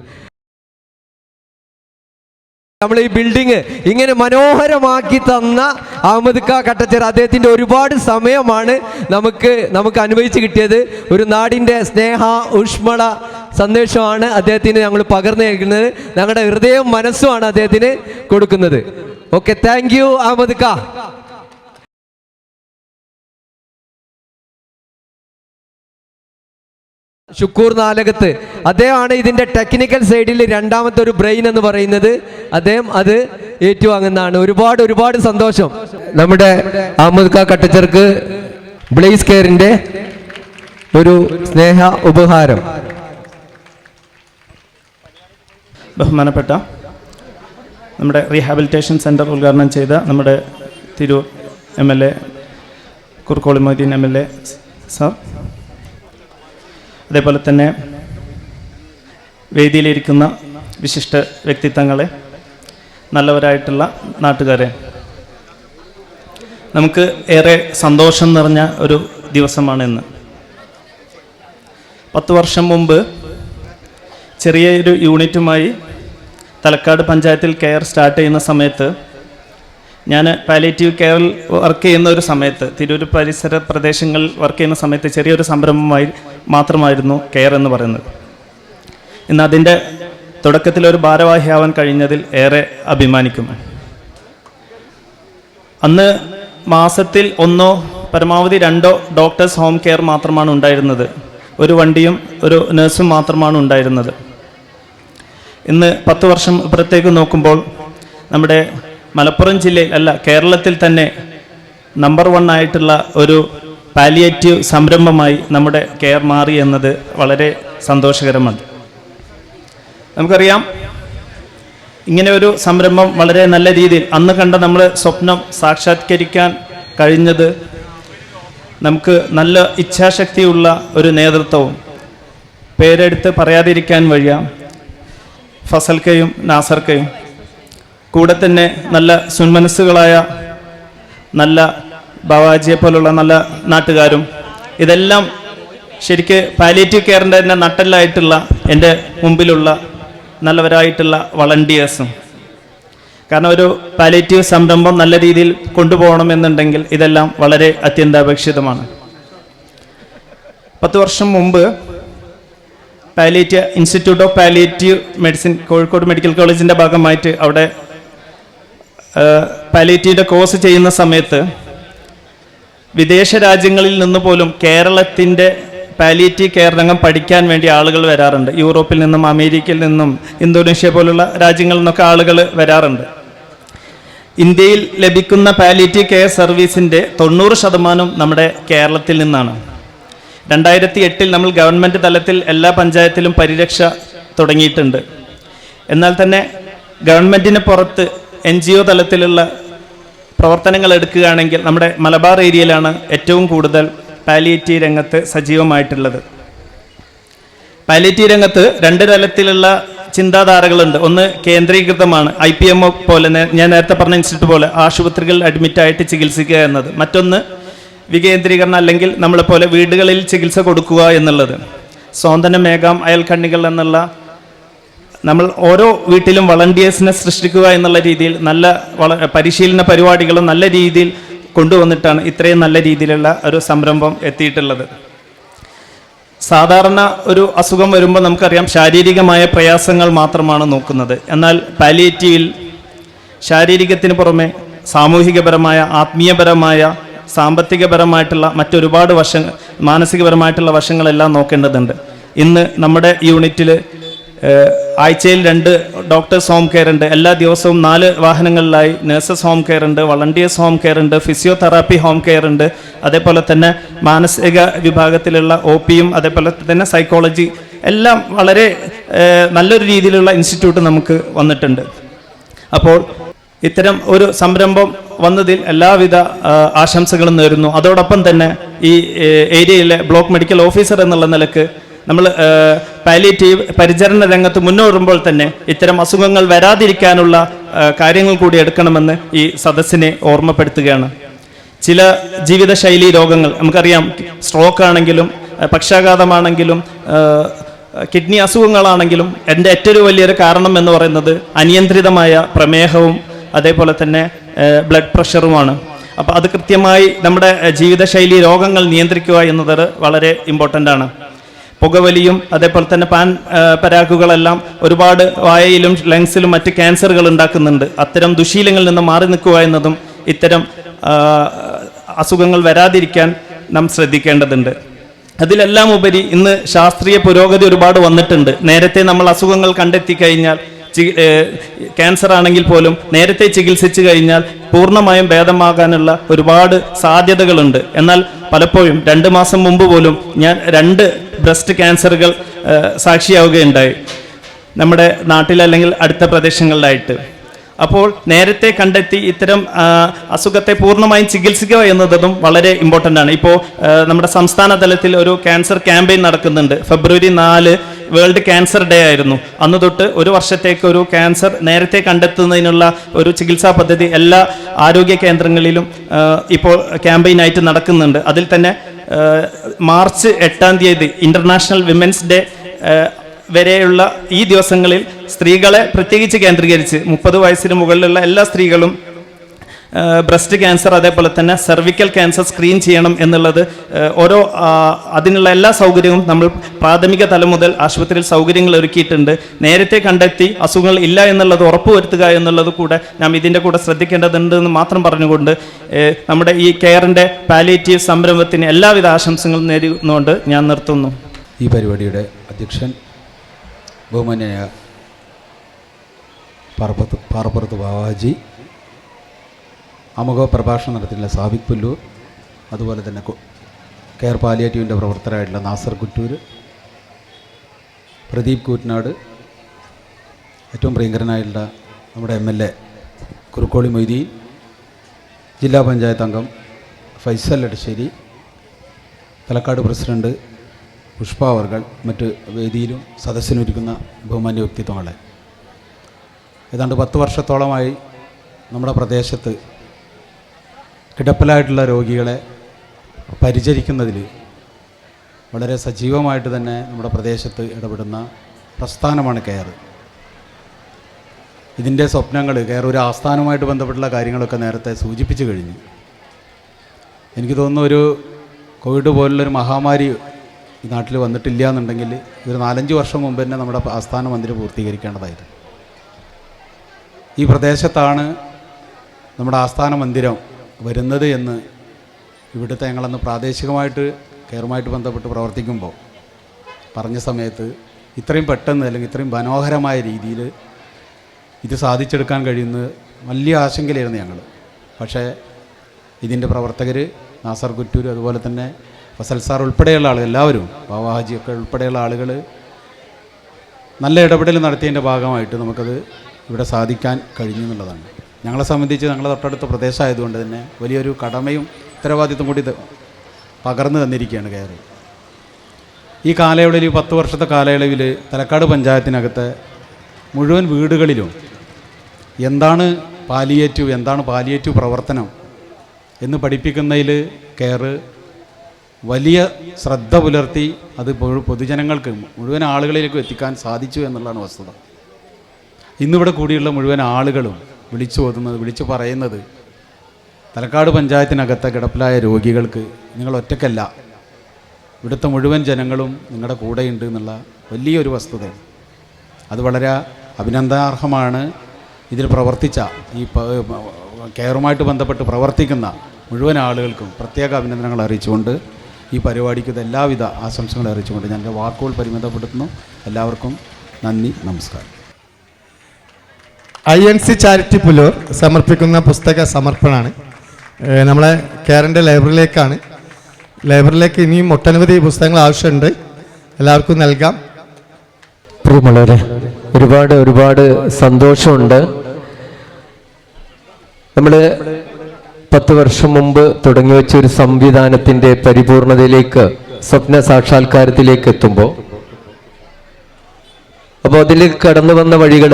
നമ്മൾ ഈ ബിൽഡിങ് ഇങ്ങനെ മനോഹരമാക്കി തന്ന അഹമ്മദ് ക കട്ടച്ചേർ അദ്ദേഹത്തിൻ്റെ ഒരുപാട് സമയമാണ് നമുക്ക് അനുഭവിച്ച് കിട്ടിയത്. ഒരു നാടിൻ്റെ സ്നേഹ ഊഷ്മള സന്ദേശമാണ് അദ്ദേഹത്തിന് ഞങ്ങൾ പകർന്നു നൽകുന്നത്. ഞങ്ങളുടെ ഹൃദയവും മനസ്സുമാണ് അദ്ദേഹത്തിന് കൊടുക്കുന്നത്. ഓക്കെ, താങ്ക് യു അഹമ്മദ് ക. ഷുക്കൂർ നാലകത്ത് അദ്ദേഹമാണ് ഇതിൻ്റെ ടെക്നിക്കൽ സൈഡിൽ രണ്ടാമത്തെ ഒരു ബ്രെയിൻ എന്ന് പറയുന്നത്. അദ്ദേഹം അത് ഏറ്റുവാങ്ങുന്നതാണ്. ഒരുപാട് സന്തോഷം. നമ്മുടെ അഹമ്മദ് ക കട്ടച്ചർക്ക് ബ്ലേസ് കെയറിൻ്റെ ഒരു സ്നേഹ ഉപഹാരം. ബഹുമാനപ്പെട്ട നമ്മുടെ റീഹാബിലിറ്റേഷൻ സെൻറ്റർ ഉദ്ഘാടനം ചെയ്ത നമ്മുടെ Tirur MLA Kurukkoli Moideen MLA sir, അതേപോലെ തന്നെ വേദിയിലിരിക്കുന്ന വിശിഷ്ട വ്യക്തിത്വങ്ങളെ, നല്ലവരായിട്ടുള്ള നാട്ടുകാരെ, നമുക്ക് ഏറെ സന്തോഷം നിറഞ്ഞ ഒരു ദിവസമാണ് ഇന്ന്. 10 വർഷം മുമ്പ് ചെറിയൊരു യൂണിറ്റുമായി തലക്കാട് പഞ്ചായത്തിൽ കെയർ സ്റ്റാർട്ട് ചെയ്യുന്ന സമയത്ത്, ഞാൻ പാലിയേറ്റീവ് കെയറിൽ വർക്ക് ചെയ്യുന്ന ഒരു സമയത്ത്, തിരൂർ പരിസര പ്രദേശങ്ങളിൽ വർക്ക് ചെയ്യുന്ന സമയത്ത് ചെറിയൊരു സംരംഭമായി മാത്രമായിരുന്നു കെയർ എന്ന് പറയുന്നത്. ഇന്ന് അതിൻ്റെ തുടക്കത്തിലൊരു ഭാരവാഹിയാവാൻ കഴിഞ്ഞതിൽ ഏറെ അഭിമാനിക്കുന്നു. അന്ന് മാസത്തിൽ 1 പരമാവധി 2 ഡോക്ടേഴ്സ് ഹോം കെയർ മാത്രമാണ് ഉണ്ടായിരുന്നത്. ഒരു വണ്ടിയും ഒരു നഴ്സും മാത്രമാണ് ഉണ്ടായിരുന്നത്. ഇന്ന് 10 വർഷം ഇപ്പുറത്തേക്ക് നോക്കുമ്പോൾ നമ്മുടെ മലപ്പുറം ജില്ലയിൽ അല്ല, കേരളത്തിൽ തന്നെ നമ്പർ 1 ആയിട്ടുള്ള ഒരു പാലിയേറ്റീവ് സംരംഭമായി നമ്മുടെ കെയർ മാറി എന്നത് വളരെ സന്തോഷകരമാണ്. നമുക്കറിയാം, ഇങ്ങനെ ഒരു സംരംഭം വളരെ നല്ല രീതിയിൽ അന്ന് കണ്ട നമ്മൾ സ്വപ്നം സാക്ഷാത്കരിക്കാൻ കഴിഞ്ഞത് നമുക്ക് നല്ല ഇച്ഛാശക്തിയുള്ള ഒരു നേതൃത്വവും, പേരെടുത്ത് പറയാതിരിക്കാൻ വയ്യ, ഫസൽക്കയും നാസർക്കയും, കൂടെ തന്നെ നല്ല സുന്മനസ്സുകളായ നല്ല ബാവാജിയെ പോലുള്ള നല്ല നാട്ടുകാരും, ഇതെല്ലാം ശരിക്ക് പാലിയേറ്റീവ് കെയറിൻ്റെ തന്നെ നട്ടെല്ലായിട്ടുള്ള എൻ്റെ മുമ്പിലുള്ള നല്ലവരായിട്ടുള്ള വളണ്ടിയേഴ്സും. കാരണം ഒരു പാലിയേറ്റീവ് സംരംഭം നല്ല രീതിയിൽ കൊണ്ടുപോകണമെന്നുണ്ടെങ്കിൽ ഇതെല്ലാം വളരെ അത്യന്താപേക്ഷിതമാണ്. 10 വർഷം മുമ്പ് institute of palliative medicine Kozhikode medical കോളേജിൻ്റെ ഭാഗമായിട്ട് അവിടെ പാലിയേറ്റീവിൻ്റെ കോഴ്സ് ചെയ്യുന്ന സമയത്ത് വിദേശ രാജ്യങ്ങളിൽ നിന്ന് പോലും കേരളത്തിൻ്റെ പാലിയേറ്റീവ് കെയർ രംഗം പഠിക്കാൻ വേണ്ടി ആളുകൾ വരാറുണ്ട്. യൂറോപ്പിൽ നിന്നും അമേരിക്കയിൽ നിന്നും ഇന്തോനേഷ്യ പോലുള്ള രാജ്യങ്ങളിൽ നിന്നൊക്കെ ആളുകൾ വരാറുണ്ട്. ഇന്ത്യയിൽ ലഭിക്കുന്ന പാലിയേറ്റീവ് കെയർ സർവീസിൻ്റെ 90% നമ്മുടെ കേരളത്തിൽ നിന്നാണ്. 2008 നമ്മൾ ഗവൺമെൻറ് തലത്തിൽ എല്ലാ പഞ്ചായത്തിലും പരിരക്ഷ തുടങ്ങിയിട്ടുണ്ട്. എന്നാൽ തന്നെ ഗവൺമെൻറ്റിന് പുറത്ത് NGO തലത്തിലുള്ള പ്രവർത്തനങ്ങൾ എടുക്കുകയാണെങ്കിൽ നമ്മുടെ മലബാർ ഏരിയയിലാണ് ഏറ്റവും കൂടുതൽ പാലിയേറ്റീവ് രംഗത്ത് സജീവമായിട്ടുള്ളത്. പാലിയേറ്റീവ് രംഗത്ത് 2 തലത്തിലുള്ള ചിന്താധാരകളുണ്ട്. ഒന്ന് കേന്ദ്രീകൃതമാണ്, IPMO പോലെ, ഞാൻ നേരത്തെ പറഞ്ഞ ഇൻസ്റ്റിറ്റ്യൂട്ട് പോലെ ആശുപത്രികളിൽ അഡ്മിറ്റായിട്ട് ചികിത്സിക്കുക എന്നത്. മറ്റൊന്ന് വികേന്ദ്രീകരണം, അല്ലെങ്കിൽ നമ്മളെപ്പോലെ വീടുകളിൽ ചികിത്സ കൊടുക്കുക എന്നുള്ളത്. സ്വാതന്ത്ര്യമേകാം അയൽക്കണ്ണികൾ എന്നുള്ള, നമ്മൾ ഓരോ വീട്ടിലും വളണ്ടിയേഴ്സിനെ സൃഷ്ടിക്കുക എന്നുള്ള രീതിയിൽ നല്ല പരിശീലന പരിപാടികളും നല്ല രീതിയിൽ കൊണ്ടുവന്നിട്ടാണ് ഇത്രയും നല്ല രീതിയിലുള്ള ഒരു സംരംഭം എത്തിയിട്ടുള്ളത്. സാധാരണ ഒരു അസുഖം വരുമ്പോൾ നമുക്കറിയാം ശാരീരികമായ പ്രയാസങ്ങൾ മാത്രമാണ് നോക്കുന്നത്. എന്നാൽ പാലിയേറ്റീവിൽ ശാരീരികത്തിന് പുറമെ സാമൂഹികപരമായ, ആത്മീയപരമായ, സാമ്പത്തികപരമായിട്ടുള്ള മറ്റൊരുപാട് വശങ്ങൾ, മാനസികപരമായിട്ടുള്ള വശങ്ങളെല്ലാം നോക്കേണ്ടതുണ്ട്. ഇന്ന് നമ്മുടെ യൂണിറ്റിൽ ആഴ്ചയിൽ 2 ഡോക്ടേഴ്സ് ഹോം കെയർ ഉണ്ട്. എല്ലാ ദിവസവും 4 വാഹനങ്ങളിലായി നഴ്സസ് ഹോം കെയർ ഉണ്ട്, വളണ്ടിയേഴ്സ് ഹോം കെയർ ഉണ്ട്, ഫിസിയോതെറാപ്പി ഹോം കെയർ ഉണ്ട്. അതേപോലെ തന്നെ മാനസിക വിഭാഗത്തിലുള്ള OPയും അതേപോലെ തന്നെ സൈക്കോളജി എല്ലാം വളരെ നല്ലൊരു രീതിയിലുള്ള ഇൻസ്റ്റിറ്റ്യൂട്ട് നമുക്ക് വന്നിട്ടുണ്ട്. അപ്പോൾ ഇത്തരം ഒരു സംരംഭം വന്നതിൽ എല്ലാവിധ ആശംസകളും നേരുന്നു. അതോടൊപ്പം തന്നെ ഈ ഏരിയയിലെ ബ്ലോക്ക് മെഡിക്കൽ ഓഫീസർ എന്നുള്ള നിലക്ക് നമ്മൾ പാലിയേറ്റീവ് പരിചരണ രംഗത്ത് മുന്നേറുമ്പോൾ തന്നെ ഇത്തരം അസുഖങ്ങൾ വരാതിരിക്കാനുള്ള കാര്യങ്ങൾ കൂടി എടുക്കണമെന്ന് ഈ സദസ്സിനെ ഓർമ്മപ്പെടുത്തുകയാണ്. ചില ജീവിതശൈലി രോഗങ്ങൾ നമുക്കറിയാം, സ്ട്രോക്ക് ആണെങ്കിലും പക്ഷാഘാതമാണെങ്കിലും കിഡ്നി അസുഖങ്ങളാണെങ്കിലും എൻ്റെ ഏറ്റവും വലിയൊരു കാരണം എന്ന് പറയുന്നത് അനിയന്ത്രിതമായ പ്രമേഹവും അതേപോലെ തന്നെ ബ്ലഡ് പ്രഷറുമാണ്. അപ്പോൾ അത് കൃത്യമായി നമ്മുടെ ജീവിതശൈലി രോഗങ്ങൾ നിയന്ത്രിക്കുക എന്നത് വളരെ ഇമ്പോർട്ടൻ്റ് ആണ്. പുകവലിയും അതേപോലെ തന്നെ പാൻ പരാഗുകളെല്ലാം ഒരുപാട് വായയിലും ലങ്സിലും മറ്റ് ക്യാൻസറുകൾ ഉണ്ടാക്കുന്നുണ്ട്. അത്തരം ദുശീലങ്ങളിൽ നിന്ന് മാറി നിൽക്കുക എന്നതും ഇത്തരം അസുഖങ്ങൾ വരാതിരിക്കാൻ നാം ശ്രദ്ധിക്കേണ്ടതുണ്ട്. അതിലെല്ലാം ഉപരി ഇന്ന് ശാസ്ത്രീയ പുരോഗതി ഒരുപാട് വന്നിട്ടുണ്ട്. നേരത്തെ നമ്മൾ അസുഖങ്ങൾ കണ്ടെത്തി കഴിഞ്ഞാൽ ക്യാൻസർ ആണെങ്കിൽ പോലും നേരത്തെ ചികിത്സിച്ചു കഴിഞ്ഞാൽ പൂർണ്ണമായും ഭേദമാകാനുള്ള ഒരുപാട് സാധ്യതകളുണ്ട്. എന്നാൽ പലപ്പോഴും 2 മാസം മുമ്പ് പോലും ഞാൻ 2 ബ്രസ്റ്റ് ക്യാൻസറുകൾ സാക്ഷിയാവുകയുണ്ടായി നമ്മുടെ നാട്ടിൽ അല്ലെങ്കിൽ അടുത്ത പ്രദേശങ്ങളിലായിട്ട്. അപ്പോൾ നേരത്തെ കണ്ടെത്തി ഇത്തരം അസുഖത്തെ പൂർണ്ണമായും ചികിത്സിക്കുക എന്നതും വളരെ ഇമ്പോർട്ടൻ്റ് ആണ്. ഇപ്പോൾ നമ്മുടെ സംസ്ഥാന തലത്തിൽ ഒരു ക്യാൻസർ ക്യാമ്പയിൻ നടക്കുന്നുണ്ട്. ഫെബ്രുവരി 4 വേൾഡ് ക്യാൻസർ ഡേ ആയിരുന്നു. അന്ന് തൊട്ട് 1 വർഷത്തേക്ക് ഒരു ക്യാൻസർ നേരത്തെ കണ്ടെത്തുന്നതിനുള്ള ഒരു ചികിത്സാ പദ്ധതി എല്ലാ ആരോഗ്യ കേന്ദ്രങ്ങളിലും ഇപ്പോൾ ക്യാമ്പയിനായിട്ട് നടക്കുന്നുണ്ട്. അതിൽ തന്നെ മാർച്ച് 8-ാം തീയതി ഇൻ്റർനാഷണൽ വിമൻസ് ഡേ വരെയുള്ള ഈ ദിവസങ്ങളിൽ സ്ത്രീകളെ പ്രത്യേകിച്ച് കേന്ദ്രീകരിച്ച് 30 വയസ്സിന് മുകളിലുള്ള എല്ലാ സ്ത്രീകളും ബ്രസ്റ്റ് ക്യാൻസർ അതേപോലെ തന്നെ സെർവിക്കൽ ക്യാൻസർ സ്ക്രീൻ ചെയ്യണം എന്നുള്ളത് അതിനുള്ള എല്ലാ സൗകര്യവും നമ്മൾ പ്രാഥമിക തലം മുതൽ ആശുപത്രിയിൽ സൗകര്യങ്ങൾ ഒരുക്കിയിട്ടുണ്ട്. നേരത്തെ കണ്ടെത്തി അസുഖങ്ങൾ ഇല്ല എന്നുള്ളത് ഉറപ്പുവരുത്തുക എന്നുള്ളത് കൂടെ നാം ഇതിൻ്റെ കൂടെ ശ്രദ്ധിക്കേണ്ടതുണ്ട് എന്ന് മാത്രം പറഞ്ഞുകൊണ്ട് നമ്മുടെ ഈ കെയറിൻ്റെ പാലിയേറ്റീവ് സംരംഭത്തിന് എല്ലാവിധ ആശംസകളും നേരുന്നുകൊണ്ട് ഞാൻ നിർത്തുന്നു. ഈ പരിപാടിയുടെ അധ്യക്ഷൻ ബഹുമാന്യനായ പാറപ്പുറത്ത് ബാവാജി, ആമുഖ പ്രഭാഷണം നടത്തിയിട്ടുള്ള സാബിക് പുല്ലൂർ, അതുപോലെ തന്നെ കെയർ പാലിയേറ്റീവിൻ്റെ പ്രവർത്തകരായിട്ടുള്ള നാസർ കുറ്റൂർ, പ്രദീപ് കൂറ്റനാട്, ഏറ്റവും പ്രിയങ്കരനായിട്ടുള്ള നമ്മുടെ MLA കുറുക്കോളി മൊയ്തീൻ, ജില്ലാ പഞ്ചായത്ത് അംഗം ഫൈസൽ എടശ്ശേരി, തലക്കാട് പ്രസിഡന്റ് പുഷ്പ അവർകൾ, മറ്റ് വേദിയിലും സദസ്സിലിരിക്കുന്ന ബഹുമാന്യ വ്യക്തിത്വങ്ങളെ, ഏതാണ്ട് 10 വർഷത്തോളമായി നമ്മുടെ പ്രദേശത്ത് കിടപ്പിലായിട്ടുള്ള രോഗികളെ പരിചരിക്കുന്നതിൽ വളരെ സജീവമായിട്ട് തന്നെ നമ്മുടെ പ്രദേശത്ത് ഇടപെടുന്ന പ്രസ്ഥാനമാണ് കെയർ. ഇതിൻ്റെ സ്വപ്നങ്ങൾ കെയർ ഒരു ആസ്ഥാനവുമായിട്ട് ബന്ധപ്പെട്ടുള്ള കാര്യങ്ങളൊക്കെ നേരത്തെ സൂചിപ്പിച്ചു കഴിഞ്ഞു. എനിക്ക് തോന്നുന്നു ഒരു കോവിഡ് പോലുള്ളൊരു മഹാമാരി ഈ നാട്ടിൽ വന്നിട്ടില്ല എന്നുണ്ടെങ്കിൽ ഒരു 4-5 വർഷം മുമ്പ് തന്നെ നമ്മുടെ ആസ്ഥാന മന്ദിരം പൂർത്തീകരിക്കേണ്ടതായിരുന്നു. ഈ പ്രദേശത്താണ് നമ്മുടെ ആസ്ഥാന മന്ദിരം വരുന്നത് എന്ന് ഇവിടുത്തെ ഞങ്ങളന്ന് പ്രാദേശികമായിട്ട് കെയറുമായിട്ട് ബന്ധപ്പെട്ട് പ്രവർത്തിക്കുമ്പോൾ പറഞ്ഞ സമയത്ത് ഇത്രയും പെട്ടെന്ന് അല്ലെങ്കിൽ ഇത്രയും മനോഹരമായ രീതിയിൽ ഇത് സാധിച്ചെടുക്കാൻ കഴിയുന്നത് വലിയ ആശങ്കയിലായിരുന്നു ഞങ്ങൾ. പക്ഷേ ഇതിൻ്റെ പ്രവർത്തകർ നാസർ കുറ്റൂർ, അതുപോലെ തന്നെ ഫസൽ സാർ ഉൾപ്പെടെയുള്ള ആളുകൾ എല്ലാവരും, ബാവാജിയൊക്കെ ഉൾപ്പെടെയുള്ള ആളുകൾ നല്ല ഇടപെടൽ നടത്തിയതിൻ്റെ ഭാഗമായിട്ട് നമുക്കത് ഇവിടെ സാധിക്കാൻ കഴിഞ്ഞു എന്നുള്ളതാണ്. ഞങ്ങളെ സംബന്ധിച്ച് ഞങ്ങളെ തൊട്ടടുത്ത പ്രദേശമായതുകൊണ്ട് തന്നെ വലിയൊരു കടമയും ഉത്തരവാദിത്വം കൂടി പകർന്നു തന്നിരിക്കുകയാണ് കെയർ. ഈ കാലയളവിൽ 10 വർഷത്തെ കാലയളവിൽ തലക്കാട് പഞ്ചായത്തിനകത്തെ മുഴുവൻ വീടുകളിലും എന്താണ് പാലിയേറ്റീവ് പ്രവർത്തനം എന്ന് പഠിപ്പിക്കുന്നതിൽ കെയർ വലിയ ശ്രദ്ധ പുലർത്തി അത് പൊതുജനങ്ങൾക്ക് മുഴുവൻ ആളുകളിലേക്ക് എത്തിക്കാൻ സാധിച്ചു എന്നുള്ളതാണ് വസ്തുത. ഇന്നിവിടെ കൂടിയുള്ള മുഴുവൻ ആളുകളും വിളിച്ചു പറയുന്നത് തലക്കാട് പഞ്ചായത്തിനകത്തെ കിടപ്പിലായ രോഗികൾക്ക് നിങ്ങൾ ഒറ്റയ്ക്കല്ല, ഇവിടുത്തെ മുഴുവൻ ജനങ്ങളും നിങ്ങളുടെ കൂടെയുണ്ട് എന്നുള്ള വലിയൊരു വസ്തുതയാണ്. അത് വളരെ അഭിനന്ദനാർഹമാണ്. ഇതിൽ പ്രവർത്തിച്ച ഈ കെയറുമായിട്ട് ബന്ധപ്പെട്ട് പ്രവർത്തിക്കുന്ന മുഴുവൻ ആളുകൾക്കും പ്രത്യേക അഭിനന്ദനങ്ങൾ അറിയിച്ചുകൊണ്ട് ഈ പരിപാടിക്ക് എല്ലാവിധ ആശംസകൾ അറിയിച്ചുകൊണ്ട് ഞാൻ എൻ്റെ വാക്കുകൾ പരിമിതപ്പെടുത്തുന്നു. എല്ലാവർക്കും നന്ദി, നമസ്കാരം. INC ചാരിറ്റി പുല്ലൂർ സമർപ്പിക്കുന്ന പുസ്തക സമർപ്പണമാണ്. നമ്മളെ കെയറിൻ്റെ ലൈബ്രറിയിലേക്ക് ഇനിയും ഒട്ടനവധി പുസ്തകങ്ങൾ ആവശ്യമുണ്ട്, എല്ലാവർക്കും നൽകാം. പ്രിയമുള്ളവരെ, ഒരുപാട് സന്തോഷമുണ്ട്. നമ്മൾ 10 വർഷം മുമ്പ് തുടങ്ങി വെച്ച ഒരു സംവിധാനത്തിൻ്റെ പരിപൂർണതയിലേക്ക്, സ്വപ്ന സാക്ഷാത്കാരത്തിലേക്ക് എത്തുമ്പോൾ, അപ്പോൾ അതിലേക്ക് കടന്നു വന്ന വഴികൾ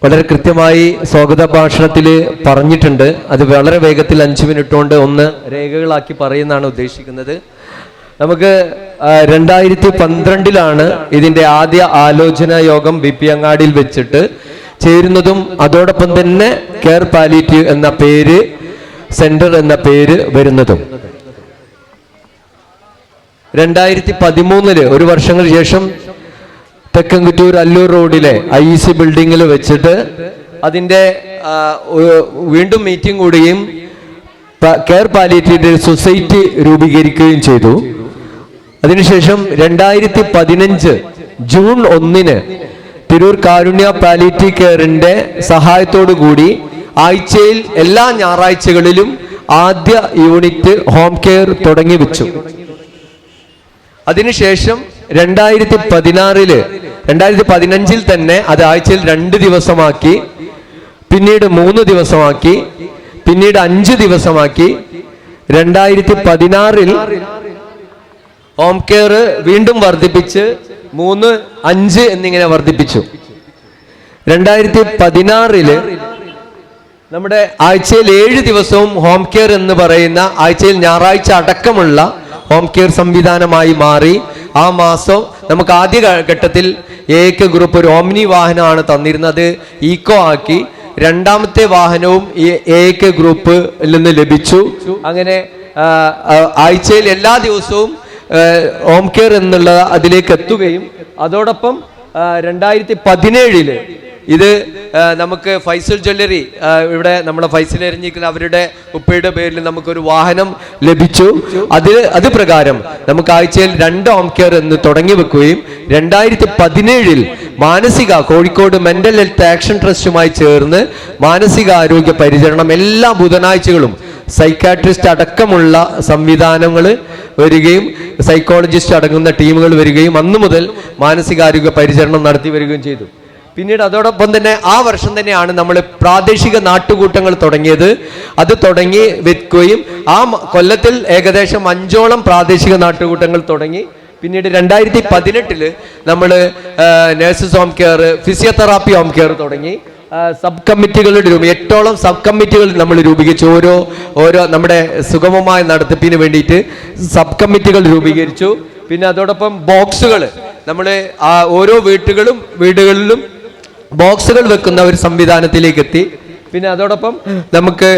വളരെ കൃത്യമായി സ്വാഗത ഭാഷണത്തിൽ പറഞ്ഞിട്ടുണ്ട്. അത് വളരെ വേഗത്തിൽ 5 മിനിറ്റ് കൊണ്ട് ഒന്ന് രേഖകളാക്കി പറയുന്നതാണ് ഉദ്ദേശിക്കുന്നത്. നമുക്ക് 2012 ഇതിൻ്റെ ആദ്യ ആലോചനാ യോഗം BP അങ്ങാടിയിൽ വെച്ചിട്ട് ചേരുന്നതും അതോടൊപ്പം തന്നെ കെയർ പാലിയേറ്റീവ് എന്ന പേര്, സെന്റർ എന്ന പേര് വരുന്നതും 2013 ഒരു വർഷങ്ങൾക്ക് ശേഷം തെക്കൻകുറ്റൂർ അല്ലൂർ റോഡിലെ IEC ബിൽഡിങ്ങിൽ വെച്ചിട്ട് അതിൻ്റെ വീണ്ടും മീറ്റിംഗ് കൂടുകയും കെയർ പാലിയേറ്റീവ് സൊസൈറ്റി രൂപീകരിക്കുകയും ചെയ്തു. അതിനുശേഷം 2015 ജൂൺ 1 തിരൂർ കാരുണ്യ പാലിയേറ്റീവ് കെയറിന്റെ സഹായത്തോടു കൂടി ആഴ്ചയിൽ എല്ലാ ഞായറാഴ്ചകളിലും ആദ്യ യൂണിറ്റ് ഹോം കെയർ തുടങ്ങി വെച്ചു. അതിനുശേഷം 2015 തന്നെ അത് ആഴ്ചയിൽ 2 ദിവസമാക്കി, പിന്നീട് 3 ദിവസമാക്കി, പിന്നീട് 5 ദിവസമാക്കി. 2016 ഹോം കെയർ വീണ്ടും വർദ്ധിപ്പിച്ച് 3, 5 എന്നിങ്ങനെ വർദ്ധിപ്പിച്ചു. 2016 നമ്മുടെ ആഴ്ചയിൽ 7 ദിവസവും ഹോം കെയർ എന്ന് പറയുന്ന ആഴ്ചയിൽ ഞായറാഴ്ച അടക്കമുള്ള ഹോം കെയർ സംവിധാനമായി മാറി. ആ മാസം നമുക്ക് ആദ്യ ഘട്ടത്തിൽ AK ഗ്രൂപ്പ് ഒരു ഓമ്നി വാഹനമാണ് തന്നിരുന്നത്, ഈക്കോ ആക്കി. രണ്ടാമത്തെ വാഹനവും AK ഗ്രൂപ്പിൽ നിന്ന് ലഭിച്ചു. അങ്ങനെ ആഴ്ചയിൽ എല്ലാ ദിവസവും ഹോം കെയർ എന്നുള്ള അതിലേക്ക് എത്തുകയും അതോടൊപ്പം 2017 ഇത് നമുക്ക് ഫൈസൽ ജ്വല്ലറി, ഇവിടെ നമ്മുടെ ഫൈസൽ എറിഞ്ഞിരിക്കുന്ന അവരുടെ ഉപ്പയുടെ പേരിൽ നമുക്കൊരു വാഹനം ലഭിച്ചു. അത് പ്രകാരം നമുക്ക് ആഴ്ചയിൽ 2 ഹോം കെയർ എന്ന് തുടങ്ങി വെക്കുകയും 2017 മാനസിക കോഴിക്കോട് മെന്റൽ ഹെൽത്ത് ആക്ഷൻ ട്രസ്റ്റുമായി ചേർന്ന് മാനസികാരോഗ്യ പരിചരണം എല്ലാ ബുധനാഴ്ചകളും സൈക്കാട്രിസ്റ്റ് അടക്കമുള്ള സംവിധാനങ്ങൾ വരികയും സൈക്കോളജിസ്റ്റ് അടങ്ങുന്ന ടീമുകൾ വരികയും അന്നു മുതൽ മാനസികാരോഗ്യ പരിചരണം നടത്തി വരികയും ചെയ്തു. പിന്നീട് അതോടൊപ്പം തന്നെ ആ വർഷം തന്നെയാണ് നമ്മൾ പ്രാദേശിക നാട്ടുകൂട്ടങ്ങൾ തുടങ്ങിയത്. അത് തുടങ്ങി വെക്കുകയും ആ കൊല്ലത്തിൽ ഏകദേശം 5ഓളം പ്രാദേശിക നാട്ടുകൂട്ടങ്ങൾ തുടങ്ങി. പിന്നീട് 2018 നമ്മൾ nurses home care, physiotherapy home care തുടങ്ങി. സബ് കമ്മിറ്റികളുടെ 8ഓളം സബ് കമ്മിറ്റികൾ നമ്മൾ രൂപീകരിച്ചു. ഓരോ നമ്മുടെ സുഗമമായ നടത്തിപ്പിന് വേണ്ടിയിട്ട് സബ് കമ്മിറ്റികൾ രൂപീകരിച്ചു. പിന്നെ അതോടൊപ്പം ബോക്സുകൾ, നമ്മൾ ഓരോ വീടുകളിലും ബോക്സുകൾ വെക്കുന്ന ഒരു സംവിധാനത്തിലേക്ക് എത്തി. പിന്നെ അതോടൊപ്പം നമുക്ക്